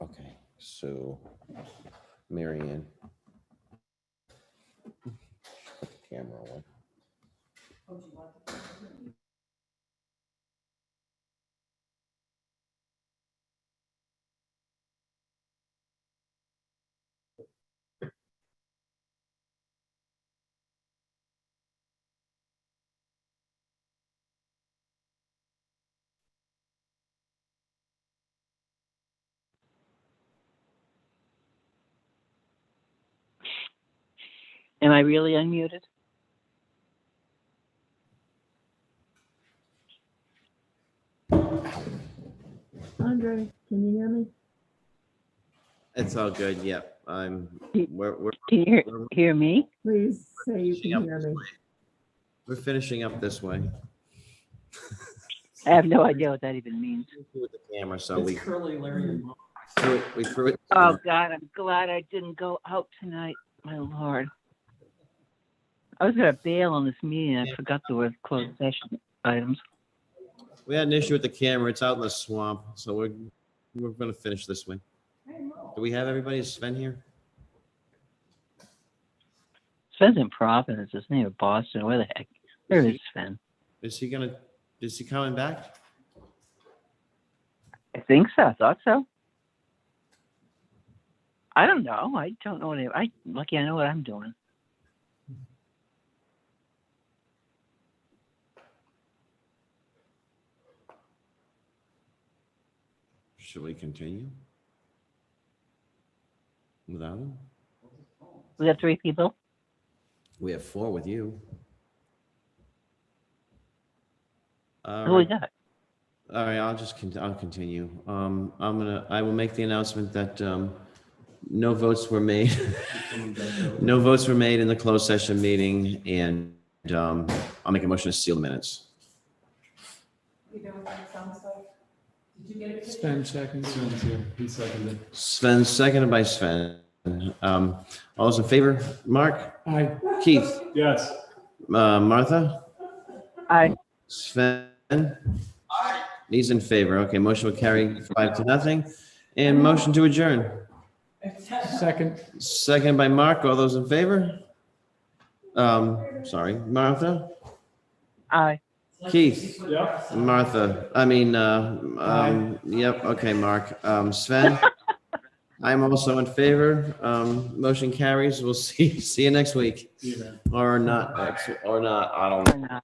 Okay, so Mary Ann. Put the camera away. Am I really unmuted? Andre, can you hear me? It's all good. Yep. We're Can you hear me? Please say you can hear me. we're finishing up this way. I have no idea what that even means. With the camera, so It's we curly Larry and Moe. we threw it. Oh God, I'm glad I didn't go out tonight. My Lord. I was gonna bail on this meeting. I forgot there were closed session items. We had an issue with the camera. It's out in the swamp, so we're gonna finish this way. Do we have everybody? Is Sven here? Sven's in Providence, isn't he? Or Boston? Where the heck? Where is Sven? Is he coming back? I think so. I thought so. I don't know. I don't know what I lucky I know what I'm doing. Should we continue? Without him? We got 3 people. We have 4 with you. Who we got? All right, I'll continue. I will make the announcement that no votes were made. No votes were made in the closed session meeting, and I'll make a motion to seal the minutes. You know what that sounds like? Did you get it? Sven second. Sven's here. He seconded. Sven, seconded by Sven. All those in favor? Mark? Aye. Keith? Yes. Martha? Aye. Sven? Aye. He's in favor. Okay, motion will carry 5-0. And motion to adjourn. Second. Second by Mark. All those in favor? Sorry, Martha? Aye. Keith? Yep. Martha, yep, okay, Mark. Sven? I'm also in favor. Motion carries. We'll see you next week. See you then. Or not, I don't know.